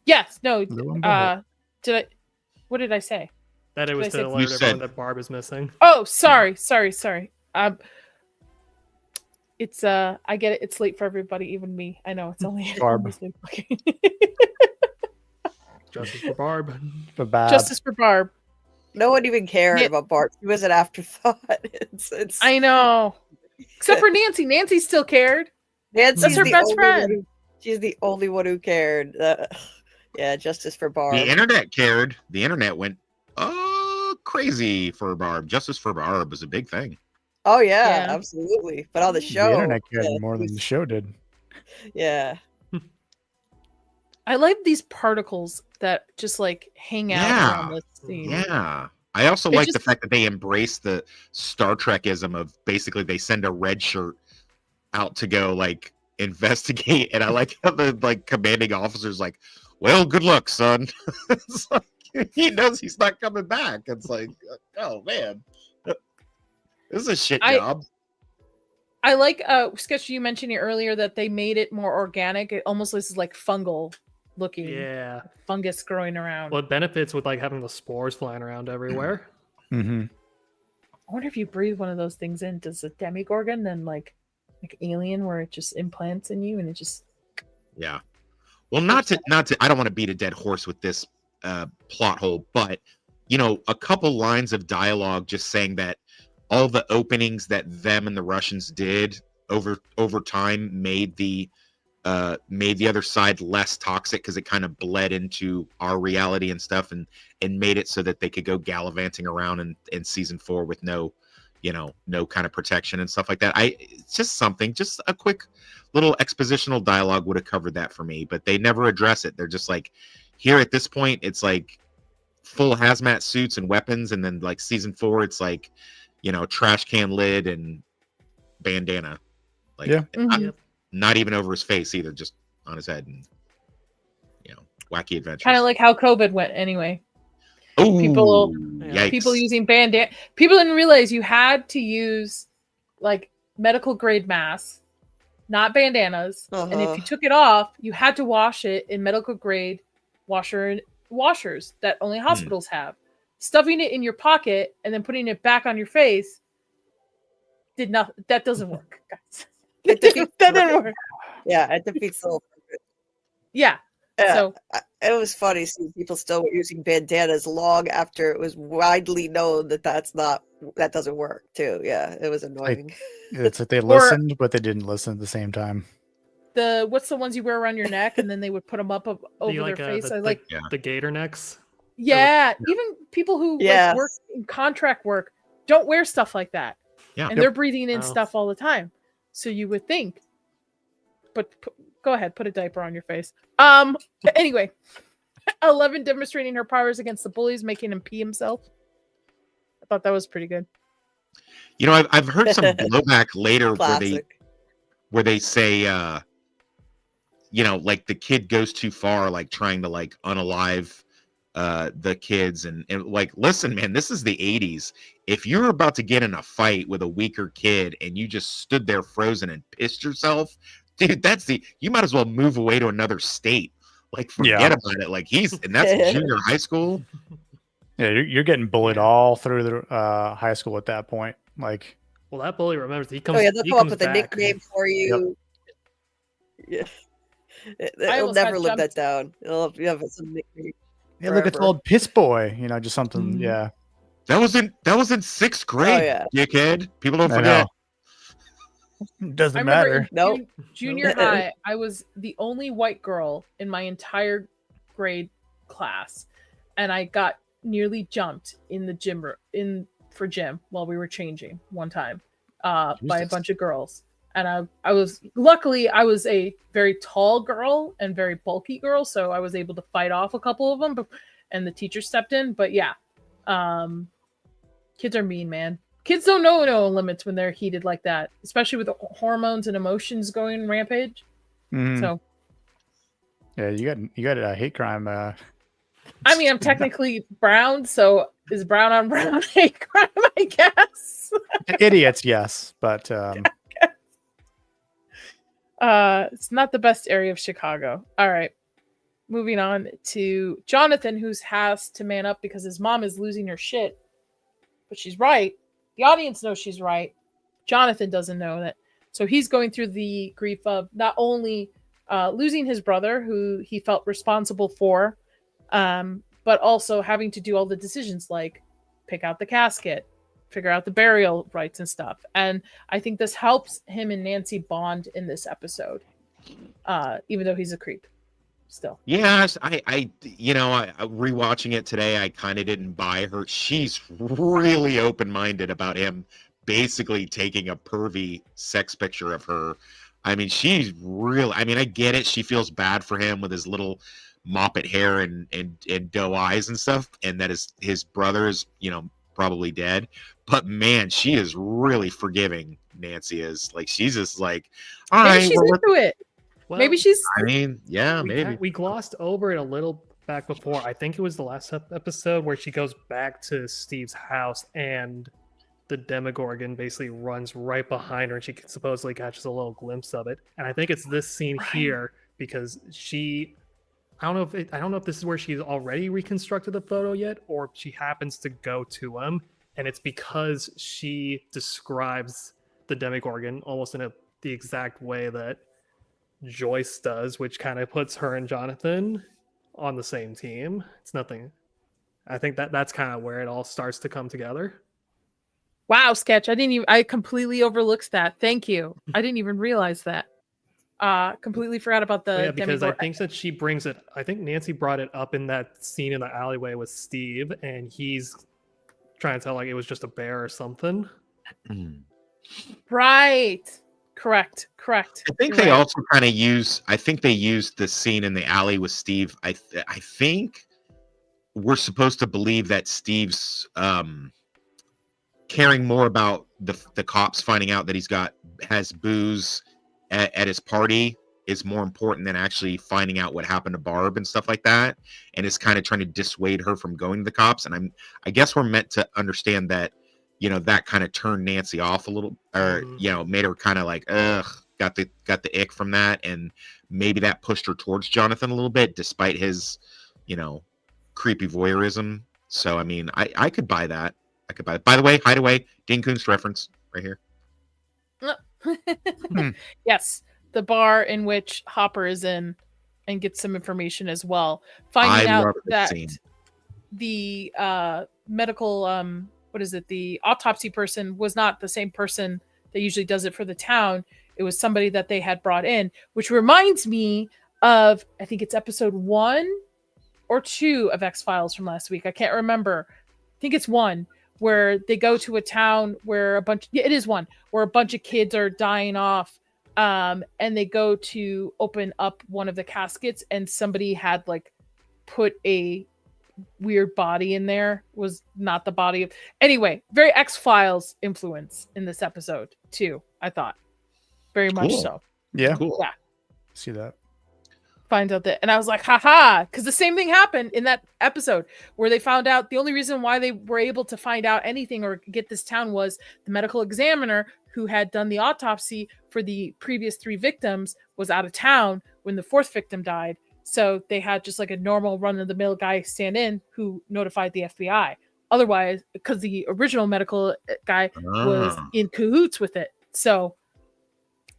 Yes. No. What did I say? That it was to alert everyone that Barb is missing. Oh, sorry. It's I get it. It's late for everybody, even me. I know it's only Barb. Justice for Barb. Justice for Barb. No one even cared about Barb. She was an afterthought. It's. I know. Except for Nancy. Nancy still cared. Nancy's That's her best friend. She's the only one who cared. Yeah, justice for Barb. The internet cared. The internet went crazy for Barb. Justice for Barb was a big thing. Oh yeah, absolutely. But on the show, the internet cared more than the show did. Yeah. I like these particles that just like hang out around this scene. Yeah. I also like the fact that they embrace the Star Trekism of basically they send a red shirt out to go like investigate, and I like how the like commanding officer's like, well, good luck, son. It's like, he knows he's not coming back. It's like, oh man, this is a shit job. I like Sketch, you mentioned earlier that they made it more organic. It almost looks like fungal looking fungus growing around. Well, it benefits with like having the spores flying around everywhere. Mm-hmm. I wonder if you breathe one of those things in, does a Demigorgon then like Alien where it just implants in you and it just well, not to I don't want to beat a dead horse with this plot hole, but a couple lines of dialogue just saying that all the openings that them and the Russians did over time made the other side less toxic because it kind of bled into our reality and stuff and made it so that they could go gallivanting around in season 4 with no kind of protection and stuff like that. It's just a quick little expositional dialogue would have covered that for me, but they never address it. They're just like, here at this point, it's like full hazmat suits and weapons. And then like season 4, it's like, trash can lid and bandana. Like, not even over his face either, just on his head and, wacky adventures. Kind of like how COVID went anyway. Oh, people using bandana. People didn't realize you had to use like medical grade masks, not bandanas. And if you took it off, you had to wash it in medical grade washers that only hospitals have. Stuffing it in your pocket and then putting it back on your face did not. That doesn't work, guys. That didn't work. Yeah, it defeats the whole purpose. Yeah. So it was funny seeing people still were using bandanas long after it was widely known that that doesn't work too. Yeah, it was annoying. It's like they listened, but they didn't listen at the same time. What's the ones you wear around your neck and then they would put them up over their face? The gator necks. Yeah, even people who like, work in contract work don't wear stuff like that. Yeah, and they're breathing in stuff all the time. So you would think but go ahead, put a diaper on your face. Anyway, 11 demonstrating her powers against the bullies, making him pee himself. I thought that was pretty good. You know, I've heard some blowback later Classic. where they say, you know, like the kid goes too far, like trying to like unalive the kids and like, listen, man, this is the 80s. If you're about to get in a fight with a weaker kid and you just stood there frozen and pissed yourself, dude, you might as well move away to another state. Like, forget about it. Like, and that's junior high school. Yeah, you're getting bullied all through the high school at that point. Like, well, that bully remembers he comes. They'll he come up comes with back. a nickname for you. Yep. Yeah, they'll never live that down. They'll have some nickname. Yeah, look, it's called Piss Boy. You know, just something. Mm-hmm. Yeah, that was in 6th grade. Dickhead. People don't forget. Doesn't matter. No. Junior high, I was the only white girl in my entire grade class, and I got nearly jumped in the gym for gym while we were changing one time by a bunch of girls. And I was a very tall girl and very bulky girl, so I was able to fight off a couple of them, and the teacher stepped in. But yeah, kids are mean, man. Kids don't know no limits when they're heated like that, especially with the hormones and emotions going rampage. So yeah, you got a hate crime. I mean, I'm technically brown, so is brown on brown hate crime, I guess. Idiots, yes, but it's not the best area of Chicago. All right. Moving on to Jonathan, who has to man up because his mom is losing her shit. But she's right. The audience knows she's right. Jonathan doesn't know that. So he's going through the grief of not only losing his brother, who he felt responsible for, but also having to do all the decisions like pick out the casket, figure out the burial rites and stuff. And I think this helps him and Nancy bond in this episode, even though he's a creep still. Yes, I rewatching it today, I kind of didn't buy her. She's really open-minded about him basically taking a pervy sex picture of her. I mean, she's real. I mean, I get it. She feels bad for him with his little moppet hair and doe eyes and stuff, and that his brother is, probably dead. But man, she is really forgiving. Nancy is like, she's just like, all right, she's into it. Well, maybe she's. I mean, yeah, maybe we glossed over it a little back before. I think it was the last episode where she goes back to Steve's house and the Demogorgon basically runs right behind her, and she supposedly catches a little glimpse of it. And I think it's this scene here because I don't know if this is where she's already reconstructed the photo yet, or she happens to go to him, and it's because she describes the Demogorgon almost in the exact way that Joyce does, which kind of puts her and Jonathan on the same team. It's nothing. I think that's kind of where it all starts to come together. Wow, Sketch. I completely overlooked that. Thank you. I didn't even realize that. Completely forgot about the because I think that she brings it. I think Nancy brought it up in that scene in the alleyway with Steve, and he's trying to tell like it was just a bear or something. Right. Correct. I think they also kind of use. I think they used the scene in the alley with Steve. I think we're supposed to believe that Steve's caring more about the cops finding out that has booze at his party is more important than actually finding out what happened to Barb and stuff like that, and is kind of trying to dissuade her from going to the cops. And I guess we're meant to understand that, that kind of turned Nancy off a little, or made her kind of like, ugh, got the ick from that, and maybe that pushed her towards Jonathan a little bit, despite his, creepy voyeurism. So I mean, I could buy that. I could buy it. By the way, Hideaway, Dean Koontz reference right here. Yes, the bar in which Hopper is in and gets some information as well. Finding out that the medical the autopsy person was not the same person that usually does it for the town. It was somebody that they had brought in, which reminds me of, I think it's episode 1 or 2 of X-Files from last week. I can't remember. I think it's 1, where they go to a town where it is 1, where a bunch of kids are dying off And they go to open up one of the caskets, and somebody had like put a weird body in there. Was not the body of. Anyway, very X-Files influence in this episode too. I thought very much so. Yeah, Cool. Yeah. See that. Finds out that, and I was like, haha, because the same thing happened in that episode where they found out the only reason why they were able to find out anything or get this town was the medical examiner who had done the autopsy for the previous 3 victims was out of town when the 4th victim died. So they had just like a normal run-of-the-mill guy stand in who notified the FBI. Otherwise, because the original medical guy was in cahoots with it. So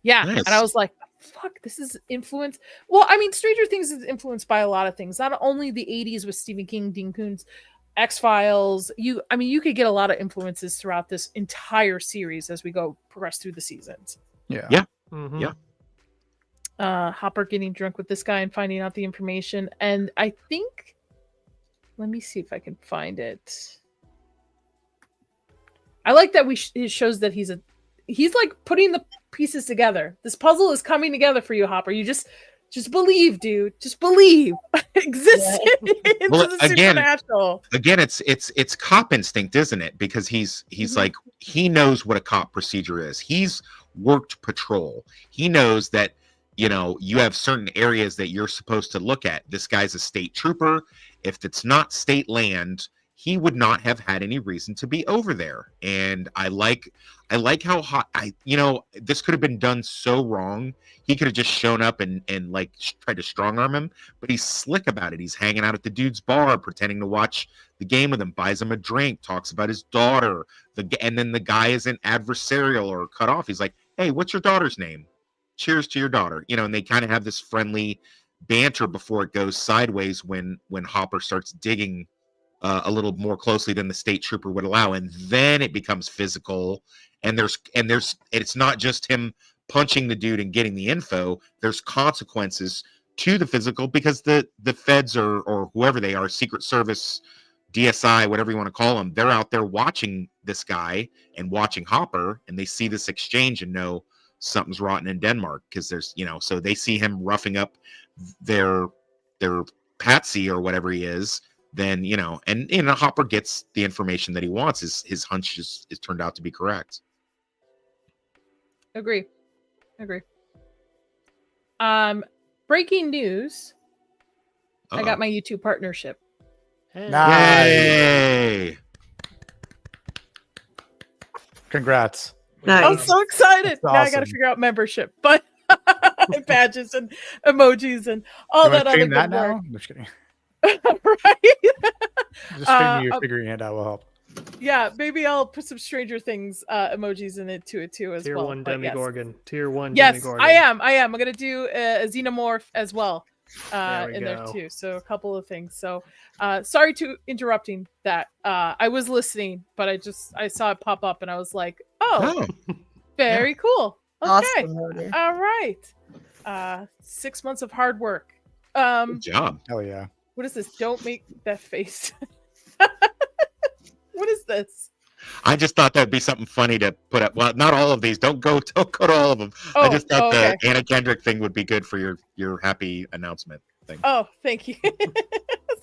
yeah, Nice. and I was like, fuck, this is influenced. Well, I mean, Stranger Things is influenced by a lot of things. Not only the 80s with Stephen King, Dean Koontz, X-Files. You could get a lot of influences throughout this entire series as we progress through the seasons. Yeah. Yeah. Mhm. Yeah. Hopper getting drunk with this guy and finding out the information. And I think, let me see if I can find it. I like that it shows that he's like putting the pieces together. This puzzle is coming together for you, Hopper. You just believe, dude. Just believe. Existence Well, is supernatural. Again, it's cop instinct, isn't it? Because he's like, he knows what a cop procedure is. He's worked patrol. He knows that, you have certain areas that you're supposed to look at. This guy's a state trooper. If it's not state land, he would not have had any reason to be over there. And I like how hot this could have been done so wrong. He could have just shown up and like tried to strong arm him, but he's slick about it. He's hanging out at the dude's bar, pretending to watch the game with him, buys him a drink, talks about his daughter. And then the guy isn't adversarial or cut off. He's like, hey, what's your daughter's name? Cheers to your daughter. And they kind of have this friendly banter before it goes sideways when Hopper starts digging a little more closely than the state trooper would allow, and then it becomes physical. And it's not just him punching the dude and getting the info. There's consequences to the physical because the feds or whoever they are, Secret Service, DSI, whatever you want to call them, they're out there watching this guy and watching Hopper, and they see this exchange and know something's rotten in Denmark because there's so they see him roughing up their patsy or whatever he is. Then and Hopper gets the information that he wants. His hunch is turned out to be correct. Agree. Breaking news. I got my YouTube partnership. Hey. Nice. Yay! Congrats. Nice. I'm so excited. That's Now I got to awesome. figure out membership, but and badges and emojis and all that other good that work. now? I'm just kidding. Right? Just figuring you figuring it out will help. Yeah, maybe I'll put some Stranger Things emojis in it too as Tier well. 1 but yes. Demogorgon. Tier 1 Yes, Demogorgon. I am. I'm gonna do a xenomorph as well There we there go. too. So a couple of things. So sorry to interrupting that. I was listening, but I saw it pop up and I was like, oh, very cool. Okay, Awesome, Logan. all right. 6 months of hard work. Good job. Hell yeah. What is this? Don't make that face. What is this? I just thought that'd be something funny to put up. Well, not all of these. Don't go to all of them. I just thought the Anna Kendrick thing would be good for your happy announcement thing. Oh, thank you.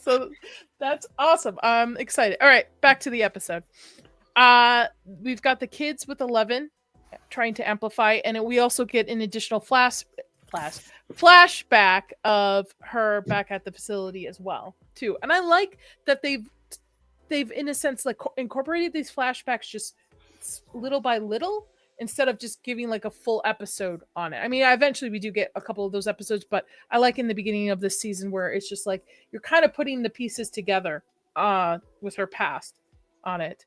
So that's awesome. I'm excited. All right, back to the episode. We've got the kids with 11 trying to amplify, and we also get an additional flashback of her back at the facility as well, too. And I like that they've in a sense like incorporated these flashbacks just little by little instead of just giving like a full episode on it. I mean, eventually we do get a couple of those episodes, but I like in the beginning of this season where it's just like you're kind of putting the pieces together with her past on it.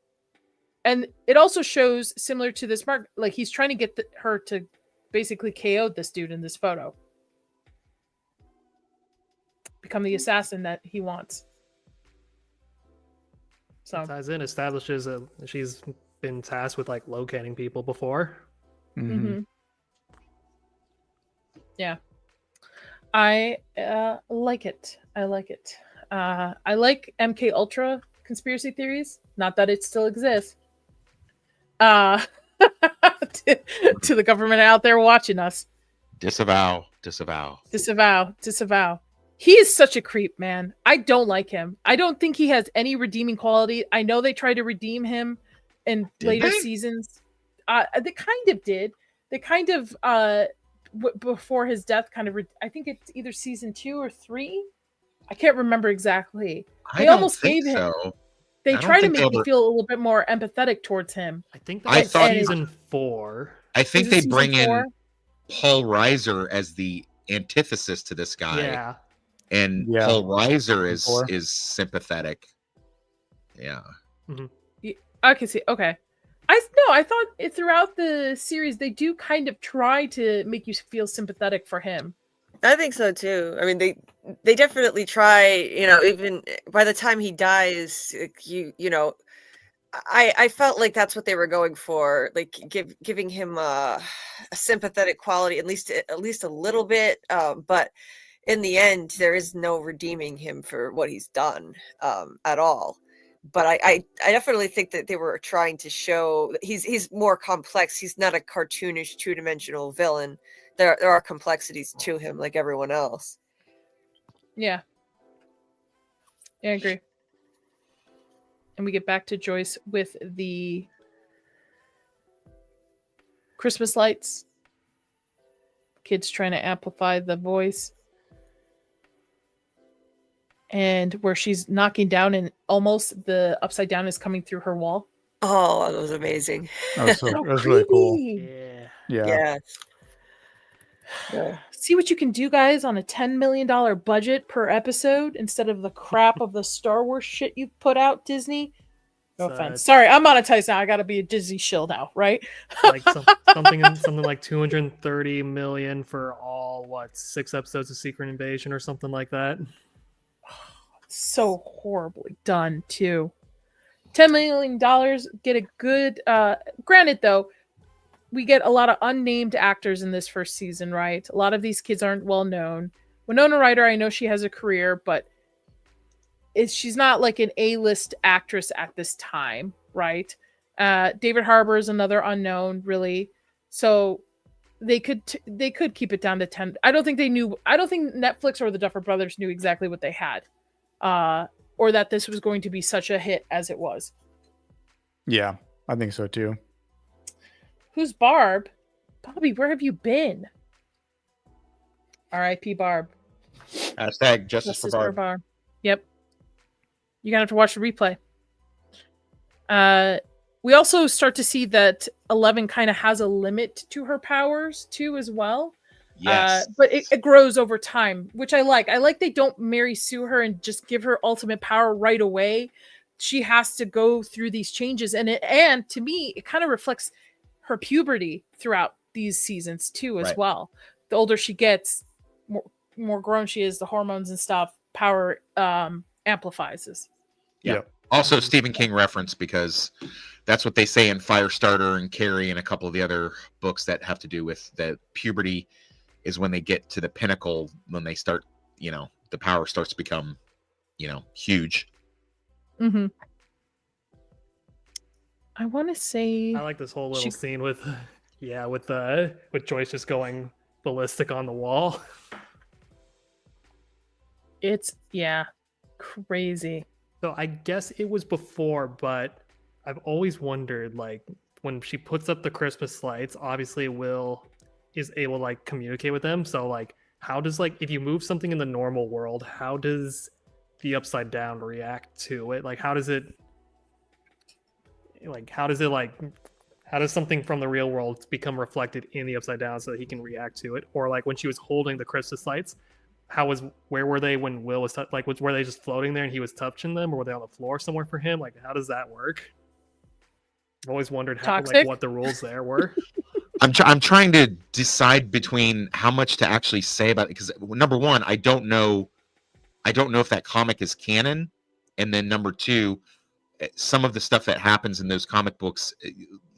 And it also shows, similar to this mark, like he's trying to get her to basically KO this dude in this photo. Become the assassin that he wants. So That ties in, establishes that she's been tasked with like locating people before. Mm-hmm. Yeah. I like it. I like it. I like MK Ultra conspiracy theories. Not that it still exists. To the government out there watching us. Disavow. He is such a creep, man. I don't like him. I don't think he has any redeeming quality. I know they tried to redeem him in later seasons. They kind of did. They kind of before his death, kind of. I think it's either season 2 or 3. I can't remember exactly. They almost gave him. They try to make me feel a little bit more empathetic towards him. I think that's season 4. I think they bring in Paul Reiser as the antithesis to this guy. Yeah. And Paul Reiser is sympathetic. Yeah. Mm-hmm. I can see. Okay. I thought throughout the series they do kind of try to make you feel sympathetic for him. I think so too. I mean, they definitely try. Even by the time he dies, I felt like that's what they were going for, like giving him a sympathetic quality, at least a little bit. But in the end, there is no redeeming him for what he's done at all. But I definitely think that they were trying to show that he's more complex. He's not a cartoonish 2-dimensional villain. There are complexities to him, like everyone else. Yeah, I agree. And we get back to Joyce with the Christmas lights. Kids trying to amplify the voice. And where she's knocking down and almost the upside down is coming through her wall. Oh, that was amazing. That was really cool. Yeah. See what you can do, guys, on a $10 million budget per episode instead of the crap of the Star Wars shit you put out, Disney. No offense. Sorry, I'm monetized now. I got to be a Disney shill now, right? Like something like $230 million for all 6 episodes of Secret Invasion or something like that. So horribly done too. $10 million, get a good granted though, we get a lot of unnamed actors in this first season, right? A lot of these kids aren't well known. Winona Ryder, I know she has a career, but she's not like an A-list actress at this time, right? David Harbour is another unknown, really. So they could keep it down to 10. I don't think Netflix or the Duffer Brothers knew exactly what they had. Or that this was going to be such a hit as it was. Yeah, I think so too. Who's Barb? Bobby, where have you been? R.I.P. Barb. Hashtag justice for Barb. Yep. You're going to have to watch the replay. We also start to see that 11 kind of has a limit to her powers too as well. Yes. But it grows over time, which I like. I like they don't Mary Sue her and just give her ultimate power right away. She has to go through these changes. And to me, it kind of reflects her puberty throughout these seasons too, as well. The older she gets, more grown she is, the hormones and stuff, power amplifies. Yeah. Also Stephen King reference, because that's what they say in Firestarter and Carrie and a couple of the other books that have to do with the puberty is when they get to the pinnacle, when they start, the power starts to become, huge. Mm-hmm. I want to say I like this whole little scene with Joyce just going ballistic on the wall. It's crazy. So I guess it was before, but I've always wondered, like, when she puts up the Christmas lights, obviously Will is able to communicate with them. So how does if you move something in the normal world, how does the upside down react to it? How does something from the real world become reflected in the upside down so that he can react to it? Or when she was holding the Christmas lights, where were they when Will was were they just floating there and he was touching them, or were they on the floor somewhere for him? How does that work? I've always wondered what the rules there were. I'm trying to decide between how much to actually say about it, because number one, I don't know if that comic is canon, and then number two, some of the stuff that happens in those comic books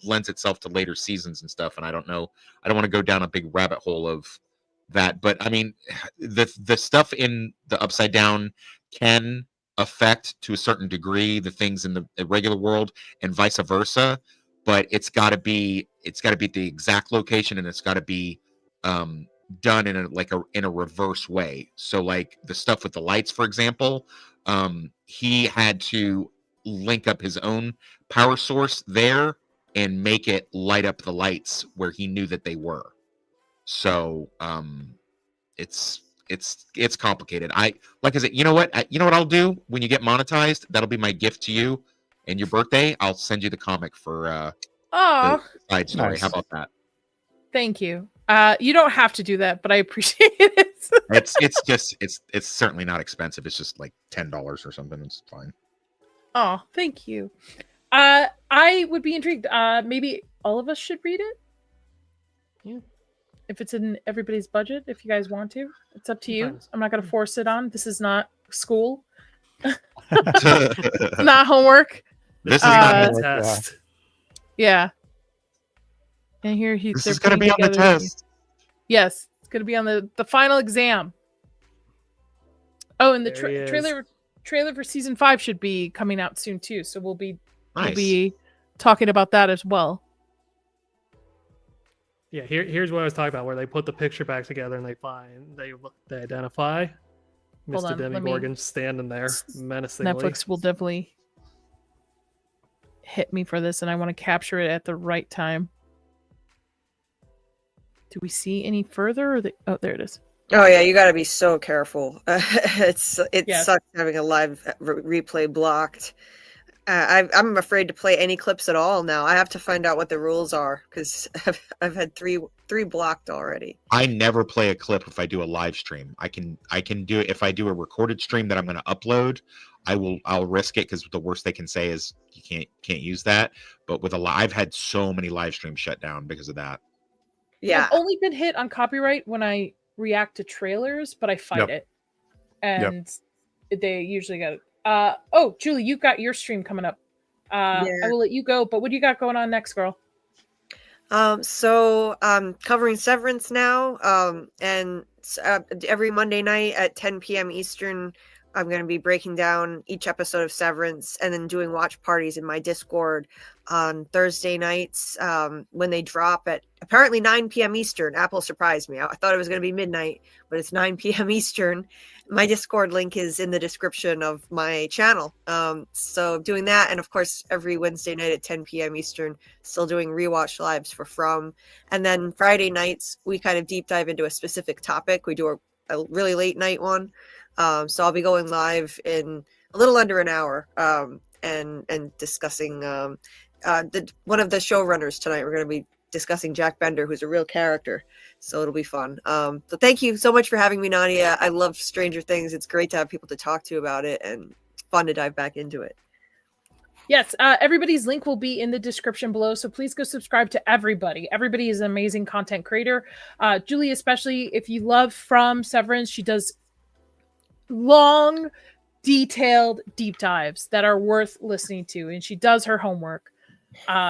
lends itself to later seasons and stuff, and I don't know. I don't want to go down a big rabbit hole of that, but I mean, the stuff in the Upside Down can affect to a certain degree the things in the regular world, and vice versa. But it's got to be the exact location, and it's got to be done in a reverse way. So like the stuff with the lights, for example, he had to link up his own power source there and make it light up the lights where he knew that they were. So it's complicated. I said, you know what I'll do when you get monetized? That'll be my gift to you and your birthday. I'll send you the comic for the side story. Nice. How about that? Thank you. You don't have to do that, but I appreciate it. it's certainly not expensive. It's just like $10 or something. It's fine. Oh, thank you. I would be intrigued. Maybe all of us should read it. Yeah. If it's in everybody's budget, if you guys want to, it's up to you. I'm not going to force it on. This is not school. It's not homework. This is not a test. Yeah. And here this is going to be on the test. Yes, it's going to be on the final exam. Oh, and the trailer for season 5 should be coming out soon too. So we'll be talking about that as well. Yeah, here's what I was talking about, where they put the picture back together and they identify Mr. Demogorgon standing there menacingly. Netflix will definitely hit me for this, and I want to capture it at the right time. Do we see any further? Oh, there it is. Oh yeah, you got to be so careful. It sucks having a live replay blocked. I'm afraid to play any clips at all now. I have to find out what the rules are because I've had three blocked already. I never play a clip if I do a live stream. I can do it if I do a recorded stream that I'm going to upload. I'll risk it because the worst they can say is you can't use that. But with I've had so many live streams shut down because of that. Yeah, I've only been hit on copyright when I react to trailers, but I fight it, and they usually get it. Oh, Julie, you've got your stream coming up. I will let you go, but what do you got going on next, girl? So covering Severance now, and every Monday night at 10 p.m. Eastern, I'm going to be breaking down each episode of Severance and then doing watch parties in my Discord on Thursday nights when they drop at apparently 9 p.m. Eastern. Apple surprised me. I thought it was going to be midnight, but it's 9 p.m. Eastern. My Discord link is in the description of my channel. So doing that, and of course, every Wednesday night at 10 p.m. Eastern, still doing Rewatch lives for From. And then Friday nights, we kind of deep dive into a specific topic. We do a really late night one. So I'll be going live in a little under an hour and discussing one of the showrunners tonight. We're going to be discussing Jack Bender, who's a real character. So it'll be fun. So thank you so much for having me, Nadia. I love Stranger Things. It's great to have people to talk to about it and it's fun to dive back into it. Yes, everybody's link will be in the description below, so please go subscribe to everybody. Everybody is an amazing content creator. Julie, especially if you love From Severance, she does long, detailed deep dives that are worth listening to, and she does her homework.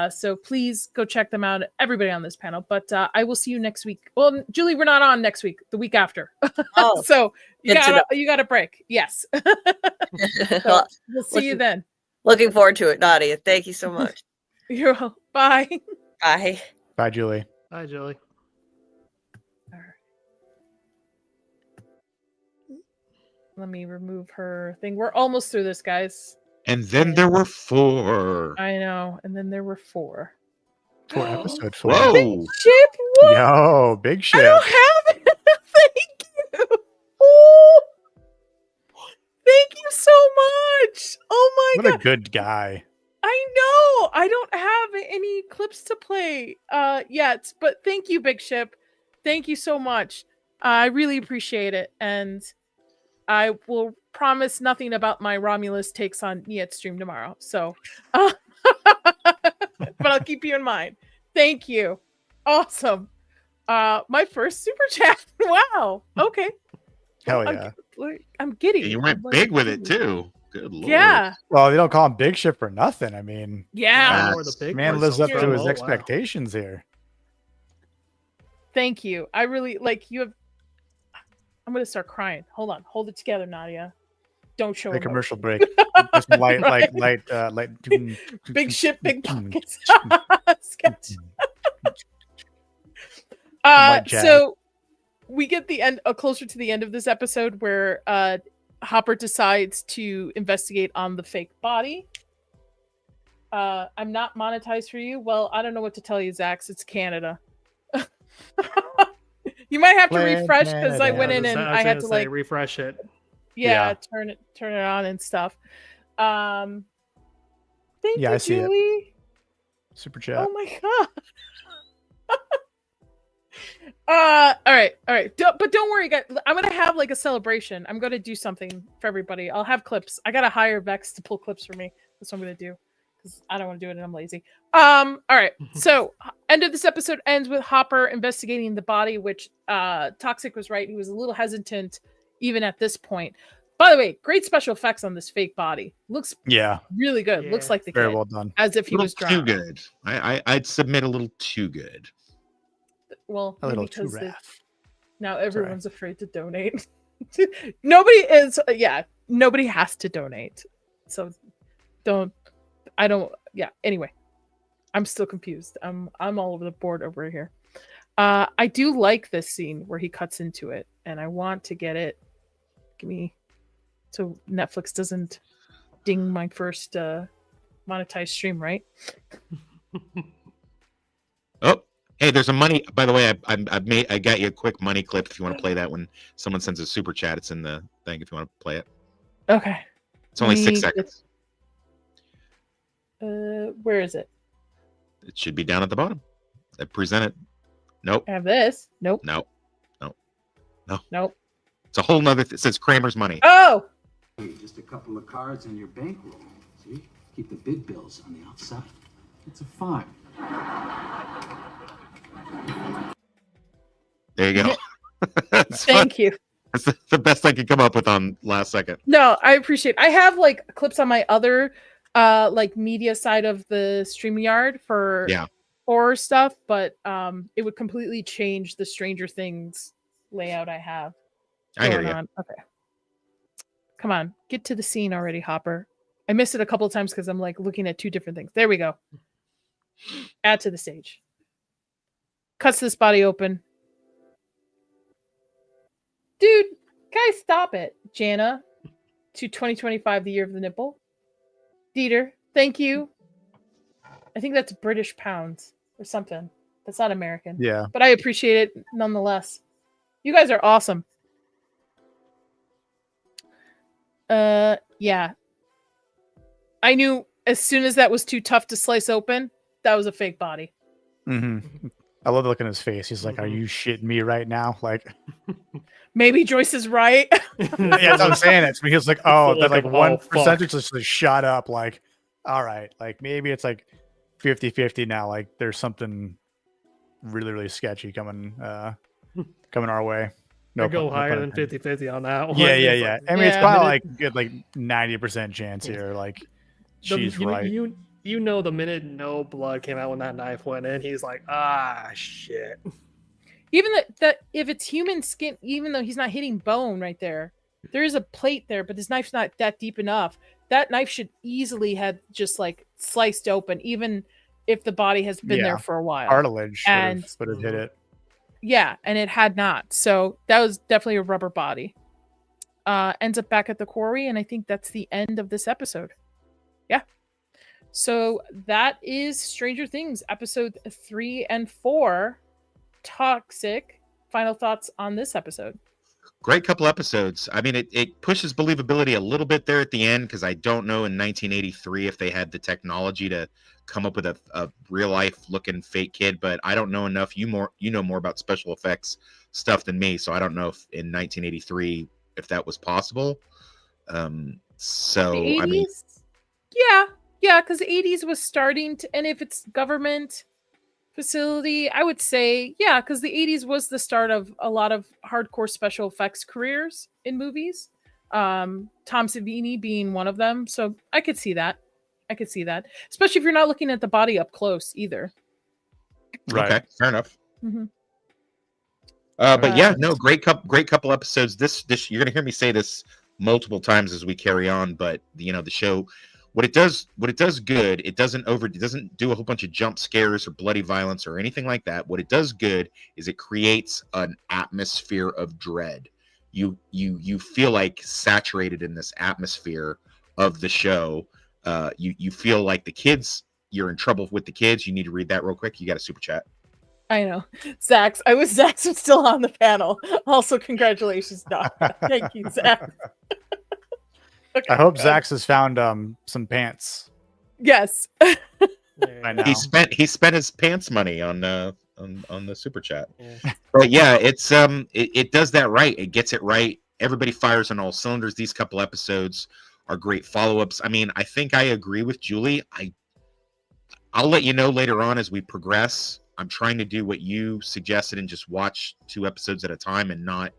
So please go check them out, everybody on this panel. But I will see you next week. Well, Julie, we're not on next week, the week after. Oh, so you got a break. Yes. So we'll see you then. Looking forward to it, Nadia. Thank you so much. You're welcome. Bye. Bye. Bye, Julie. Bye, Julie. Let me remove her thing. We're almost through this, guys. And then there were 4. I know. And then there were 4. 4 episode 4. Whoa. Big ship. What? Yo, big ship. I don't have it. Thank you. Oh, thank you so much. Oh my God. What a good guy. I know. I don't have any clips to play yet, but thank you, Big Ship. Thank you so much. I really appreciate it. And I will promise nothing about my Romulus takes on Niet's stream tomorrow. So, but I'll keep you in mind. Thank you. Awesome. My first super chat. Wow. Okay. Hell yeah. I'm giddy. You went big with it too. Good Lord. Yeah. Well, they don't call him Big Ship for nothing. I mean, yeah. Man lives up to his expectations here. Thank you. I really you have. I'm gonna start crying. Hold on. Hold it together, Nadia. Don't show a emotion. commercial break. Just light. Big ship, big pockets. Sketch. So we get the end closer to the end of this episode where Hopper decides to investigate on the fake body. I'm not monetized for you. Well, I don't know what to tell you, Zax. It's Canada. You might have to refresh because I went in and I had to like refresh it. Yeah, turn it on and stuff. Thank you, I see Julie. it. Super chat. Oh my god. All right. But don't worry, guys. I'm gonna have like a celebration. I'm gonna do something for everybody. I'll have clips. I gotta hire Vex to pull clips for me. That's what I'm gonna do because I don't want to do it and I'm lazy. All right. So end of this episode ends with Hopper investigating the body, which Toxic was right. He was a little hesitant even at this point. By the way, great special effects on this fake body. Looks really good. Yeah. Looks like the Very kid, well done. as if he was too drowned. good. I'd submit a little too good. Well, A little maybe too because rough. now everyone's afraid to donate. Nobody has to donate. So anyway. I'm still confused. I'm all over the board over here. I do like this scene where he cuts into it, and I want to get it. Give me so Netflix doesn't ding my first monetized stream, right? Oh, hey, there's a money. By the way, I got you a quick money clip if you want to play that when someone sends a super chat. It's in the thing if you want to play it. Okay. It's only 6 seconds. Where is it? It should be down at the bottom. Present it. Nope. I have this. Nope. No. Nope. It's a whole nother. It says Kramer's money. Oh. Just a couple of cards and your bankroll. See? Keep the big bills on the outside. It's a fine. There you go. Thank you. That's the best I could come up with on last second. No, I appreciate it. I have like clips on my other like media side of the StreamYard for horror stuff, but it would completely change the Stranger Things layout I have. I hear you. Okay. Come on, get to the scene already, Hopper. I missed it a couple of times because I'm like looking at two different things. There we go. Add to the stage. Cuts this body open. Dude, guys, stop it. Jana, to 2025, the year of the nipple. Dieter, thank you. I think that's British pounds or something. That's not American. Yeah. But I appreciate it nonetheless. You guys are awesome. Yeah. I knew as soon as that was too tough to slice open, that was a fake body. Mm-hmm. I love the look in his face. He's like, "Are you shitting me right now?" Like, maybe Joyce is right. Yeah, that's what I'm saying. It's he was like, "Oh, that like 1% just shot up." Like, all right, like maybe it's like 50-50 now. Like, there's something really, really sketchy coming our way. No, go higher than 50-50 on that one. Yeah. I mean, it's probably like good, like 90% chance here. Like, she's right. You know, the minute no blood came out when that knife went in, he's like, shit. Even that if it's human skin, even though he's not hitting bone right there, there is a plate there, but this knife's not that deep enough. That knife should easily have just like sliced open, even if the body has been there for a while. Cartilage would have hit it. Yeah, and it had not. So that was definitely a rubber body. Ends up back at the quarry, and I think that's the end of this episode. Yeah. So that is Stranger Things, episode 3 and 4. Toxic. Final thoughts on this episode? Great couple episodes. I mean, it pushes believability a little bit there at the end because I don't know in 1983 if they had the technology to come up with a real life looking fake kid, but I don't know enough. You know more about special effects stuff than me, so I don't know if in 1983 if that was possible. So the 80s? I mean, yeah, because the 80s was starting to, and if it's government facility, I would say because the 80s was the start of a lot of hardcore special effects careers in movies. Tom Savini being one of them, so I could see that. Especially if you're not looking at the body up close either. Right. Okay, fair enough. Mm-hmm. But yeah, no, great couple episodes. This you're gonna hear me say this multiple times as we carry on, but the show what it does good, it doesn't do a whole bunch of jump scares or bloody violence or anything like that. What it does good is it creates an atmosphere of dread. You feel like saturated in this atmosphere of the show. You feel like the kids, you're in trouble with the kids. You need to read that real quick. You got a super chat. I know. Zax was still on the panel. Also, congratulations, Doc. Thank you, Zax. Okay, I hope Zax has found some pants. Yes. Right now. He spent his pants money on the super chat. Yeah. But yeah, it's it does that right. It gets it right. Everybody fires on all cylinders. These couple episodes are great follow-ups. I mean, I think I agree with Julie. I'll let you know later on as we progress. I'm trying to do what you suggested and just watch 2 episodes at a time and not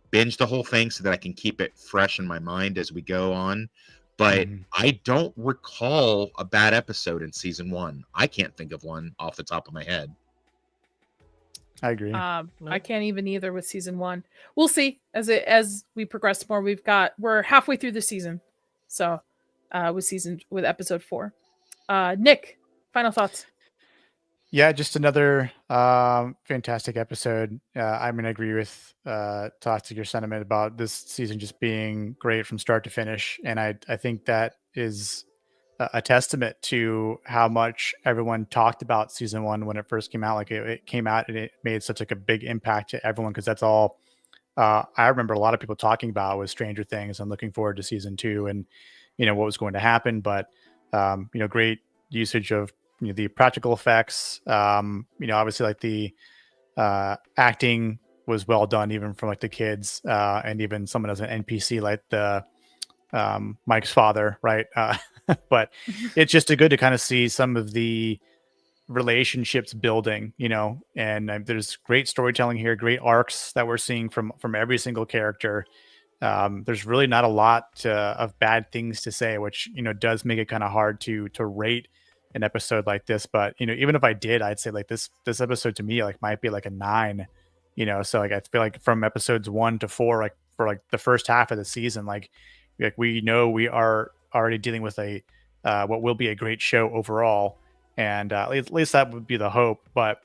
binge the whole thing so that I can keep it fresh in my mind as we go on. But I don't recall a bad episode in season 1. I can't think of one off the top of my head. I agree. I can't even either with season 1. We'll see as we progress more. We're halfway through the season. So with episode 4. Nick, final thoughts. Yeah, just another fantastic episode. I'm going to agree with Toxic, your sentiment about this season just being great from start to finish. And I think that is a testament to how much everyone talked about season 1 when it first came out. Like it came out and it made such like a big impact to everyone, because that's all I remember a lot of people talking about was Stranger Things. I'm looking forward to season 2 and, what was going to happen. But, great usage of the practical effects, obviously like the acting was well done, even from like the kids, and even someone as an NPC like the Mike's father, right? But it's just good to kind of see some of the relationships building, and there's great storytelling here, great arcs that we're seeing from every single character. There's really not a lot of bad things to say, which does make it kind of hard to rate an episode like this. But even if I did, I'd say like this episode to me like might be like a 9. So like I feel like from episodes 1 to 4, like for like the first half of the season, like we know we are already dealing with a what will be a great show overall, and at least that would be the hope. But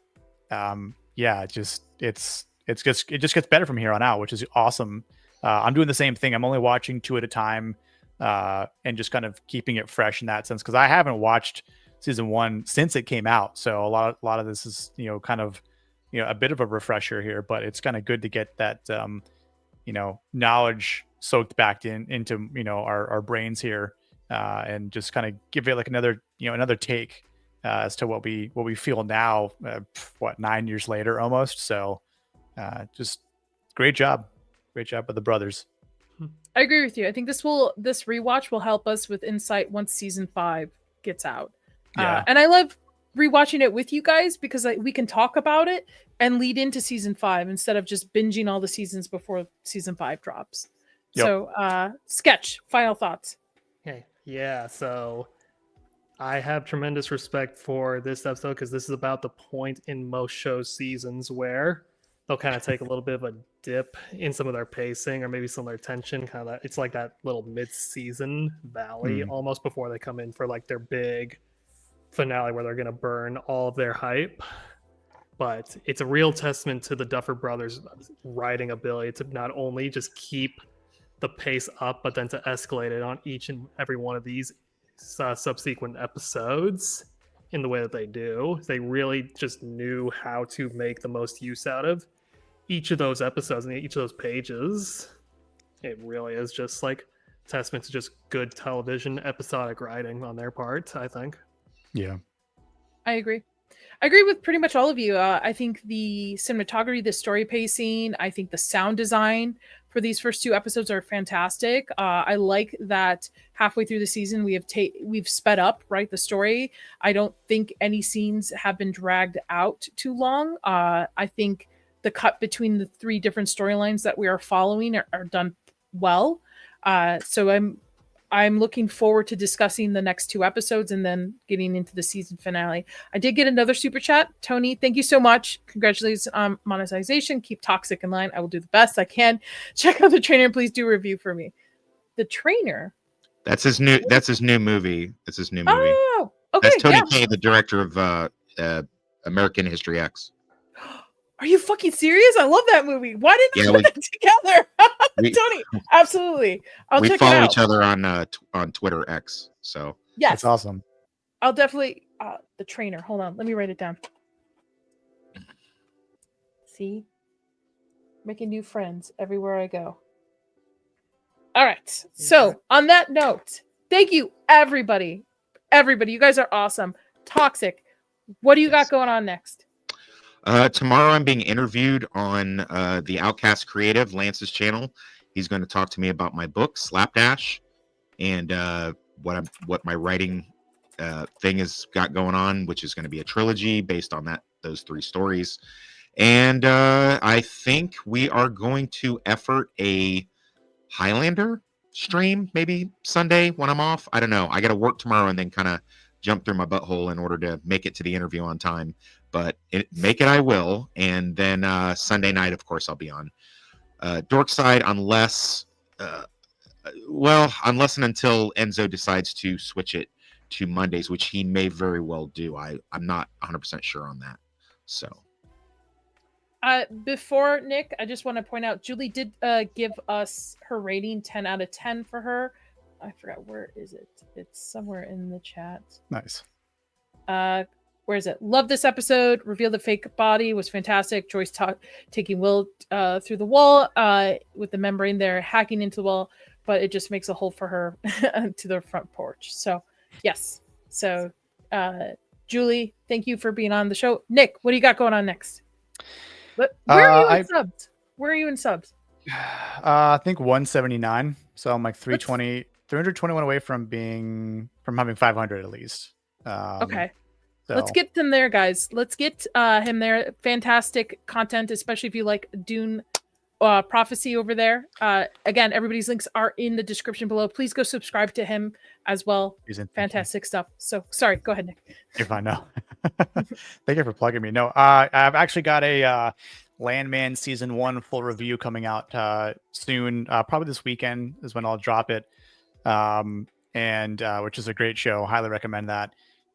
it just gets better from here on out, which is awesome. I'm doing the same thing. I'm only watching 2 at a time, and just kind of keeping it fresh in that sense, because I haven't watched season 1 since it came out. So a lot of this is kind of a bit of a refresher here, but it's kind of good to get that knowledge soaked back into our brains here, and just kind of give it like another take as to what we feel now, 9 years later almost. So just great job with the brothers. I agree with you. I think this rewatch will help us with insight once season 5 gets out. Yeah. And I love rewatching it with you guys, because we can talk about it and lead into season 5 instead of just binging all the seasons before season 5 drops. Yep. So Sketch, final thoughts. Okay. Yeah, so I have tremendous respect for this episode, because this is about the point in most show seasons where they'll kind of take a little bit of a dip in some of their pacing or maybe some of their tension. Kind of it's like that little mid-season valley almost before they come in for like their big finale where they're going to burn all of their hype. But it's a real testament to the Duffer Brothers' writing ability to not only just keep the pace up, but then to escalate it on each and every one of these subsequent episodes in the way that they do. They really just knew how to make the most use out of each of those episodes and each of those pages. It really is just like testament to just good television episodic writing on their part, I think. Yeah, I agree. I agree with pretty much all of you. I think the cinematography, the story pacing, I think the sound design for these first 2 episodes are fantastic. I like that halfway through the season we've sped up, right, the story. I don't think any scenes have been dragged out too long. I think the cut between the 3 different storylines that we are following are done well. So I'm looking forward to discussing the next 2 episodes and then getting into the season finale. I did get another super chat. Tony, thank you so much. Congratulations on monetization. Keep Toxic in line. I will do the best I can. Check out the trainer. Please do a review for me. The trainer That's his new movie. That's his new movie. Oh, okay. That's Tony Kaye, the director of American History X. Are you fucking serious? I love that movie. Why didn't I put that together? Tony, absolutely. I'll check it out. We follow each other on Twitter X. So yes, that's awesome. I'll definitely the trainer. Hold on, let me write it down. See, making new friends everywhere I go. All right. So on that note, thank you everybody. You guys are awesome. Toxic. What do you got going on next? Tomorrow I'm being interviewed on the Outcast Creative, Lance's channel. He's going to talk to me about my book, Slapdash, and what my writing thing has got going on, which is going to be a trilogy based on those 3 stories. And I think we are going to effort a Highlander stream maybe Sunday when I'm off. I don't know. I got to work tomorrow and then kind of jump through my butthole in order to make it to the interview on time. But make it I will. And then Sunday night, of course, I'll be on Dorkside unless and until Enzo decides to switch it to Mondays, which he may very well do. I'm not 100% sure on that. So. Before Nick, I just want to point out Julie did give us her rating 10 out of 10 for her. I forgot, where is it? It's somewhere in the chat. Nice. Where is it? Love this episode. Reveal the fake body was fantastic. Joyce taking Will through the wall with the membrane there, hacking into the wall, but it just makes a hole for her to the front porch. So yes. So Julie, thank you for being on the show. Nick, what do you got going on next? Where are you in subs? Where are you in subs? I think 179. So I'm like 321 away from having 500 at least. Okay. So. Let's get them there, guys. Let's get him there. Fantastic content, especially if you like Dune Prophecy over there. Again, everybody's links are in the description below. Please go subscribe to him as well. Fantastic stuff. So sorry, go ahead, Nick. You're fine now. Thank you for plugging me. No, I've actually got a Landman season 1 full review coming out soon. Probably this weekend is when I'll drop it. And which is a great show. Highly recommend that.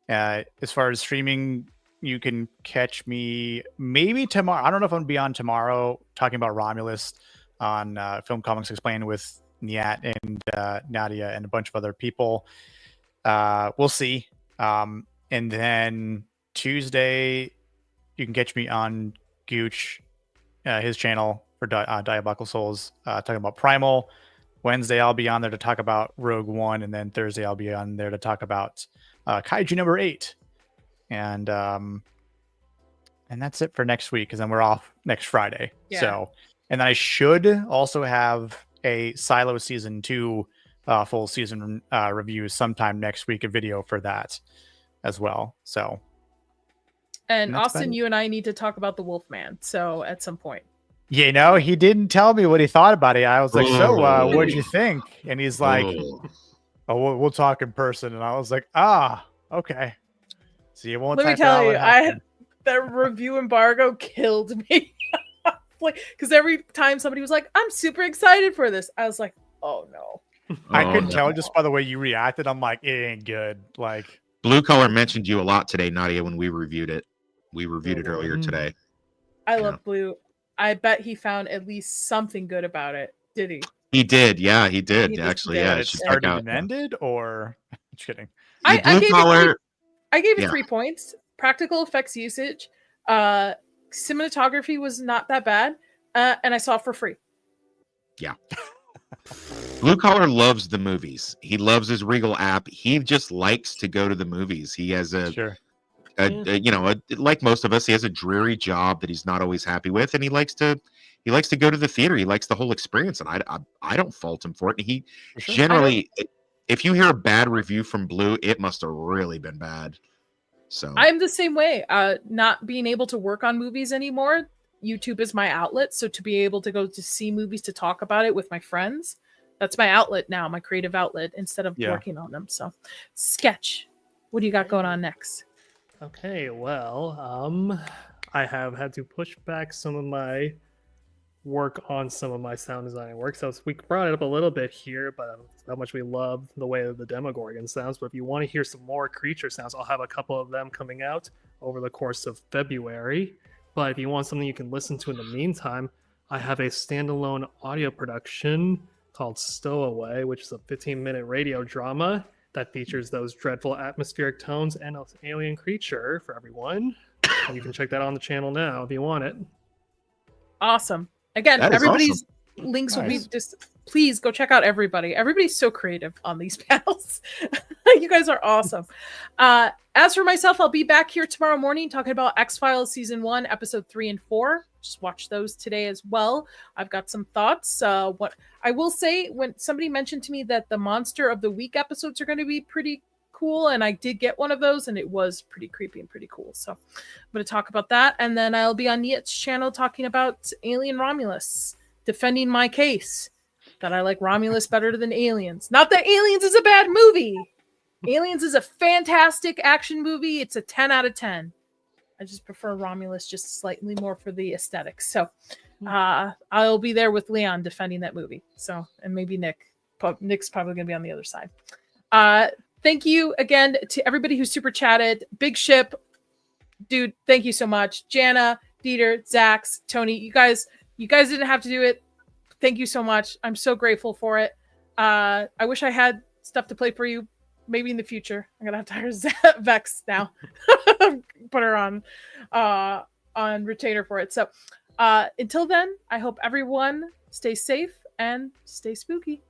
As far as streaming, you can catch me maybe tomorrow. I don't know if I'm gonna be on tomorrow talking about Romulus on Film Comics Explained with Niat and Nadia and a bunch of other people. We'll see. And then Tuesday, you can catch me on Gooch, his channel for Diabolical Souls, talking about Primal. Wednesday, I'll be on there to talk about Rogue One, and then Thursday, I'll be on there to talk about Kaiju number 8. And that's it for next week, because then we're off next Friday. Yeah. So, and then I should also have a Silo season 2 full season review sometime next week, a video for that as well. So, and Austin, you and I need to talk about the Wolfman. So at some point. You know, he didn't tell me what he thought about it. I was like, so what'd you think? And he's like, we'll talk in person. And I was like, okay. So you won't. Let me tell you, that review embargo killed me. Like, because every time somebody was like, I'm super excited for this, I was like, oh no. I could tell just by the way you reacted. I'm like, it ain't good. Like, Blue Collar mentioned you a lot today, Nadia, when we reviewed it. We reviewed it earlier today. I love Blue. I bet he found at least something good about it. Did he? He did. Yeah, he did. Actually, yeah. It started and ended, or just kidding. I gave it 3 points. Practical effects usage. Cinematography was not that bad. And I saw it for free. Yeah. Blue Collar loves the movies. He loves his Regal app. He just likes to go to the movies. He has like most of us, he has a dreary job that he's not always happy with, and he likes to go to the theater. He likes the whole experience, and I don't fault him for it. And he generally, if you hear a bad review from Blue, it must have really been bad. So I'm the same way. Not being able to work on movies anymore, YouTube is my outlet. So to be able to go to see movies, to talk about it with my friends, that's my outlet now, my creative outlet, instead of working on them. So, Sketch, what do you got going on next? Okay, well, I have had to push back some of my work on some of my sound designing work. So we brought it up a little bit here, but how much we love the way that the Demogorgon sounds. But if you want to hear some more creature sounds, I'll have a couple of them coming out over the course of February. But if you want something you can listen to in the meantime, I have a standalone audio production called Stowaway, which is a 15-minute radio drama that features those dreadful atmospheric tones and an alien creature for everyone. And you can check that on the channel now if you want it. Awesome. Again, everybody's links will be just, please go check out everybody. Everybody's so creative on these panels. You guys are awesome. As for myself, I'll be back here tomorrow morning talking about X-Files Season 1, Episode 3 and 4. Just watch those today as well. I've got some thoughts. What I will say, when somebody mentioned to me that the Monster of the Week episodes are going to be pretty cool, and I did get one of those, and it was pretty creepy and pretty cool. So I'm going to talk about that, and then I'll be on Niet's channel talking about Alien Romulus, defending my case that I like Romulus better than Aliens. Not that Aliens is a bad movie. Aliens is a fantastic action movie. It's a 10 out of 10. I just prefer Romulus just slightly more for the aesthetics. So I'll be there with Leon defending that movie. So, and maybe Nick. Nick's probably going to be on the other side. Thank you again to everybody who super chatted. Big Ship, dude, thank you so much. Jana, Dieter, Zax, Tony, you guys didn't have to do it. Thank you so much. I'm so grateful for it. I wish I had stuff to play for you. Maybe in the future. I'm gonna have to hire Vex now. Put her on retainer for it. So until then, I hope everyone stays safe and stay spooky.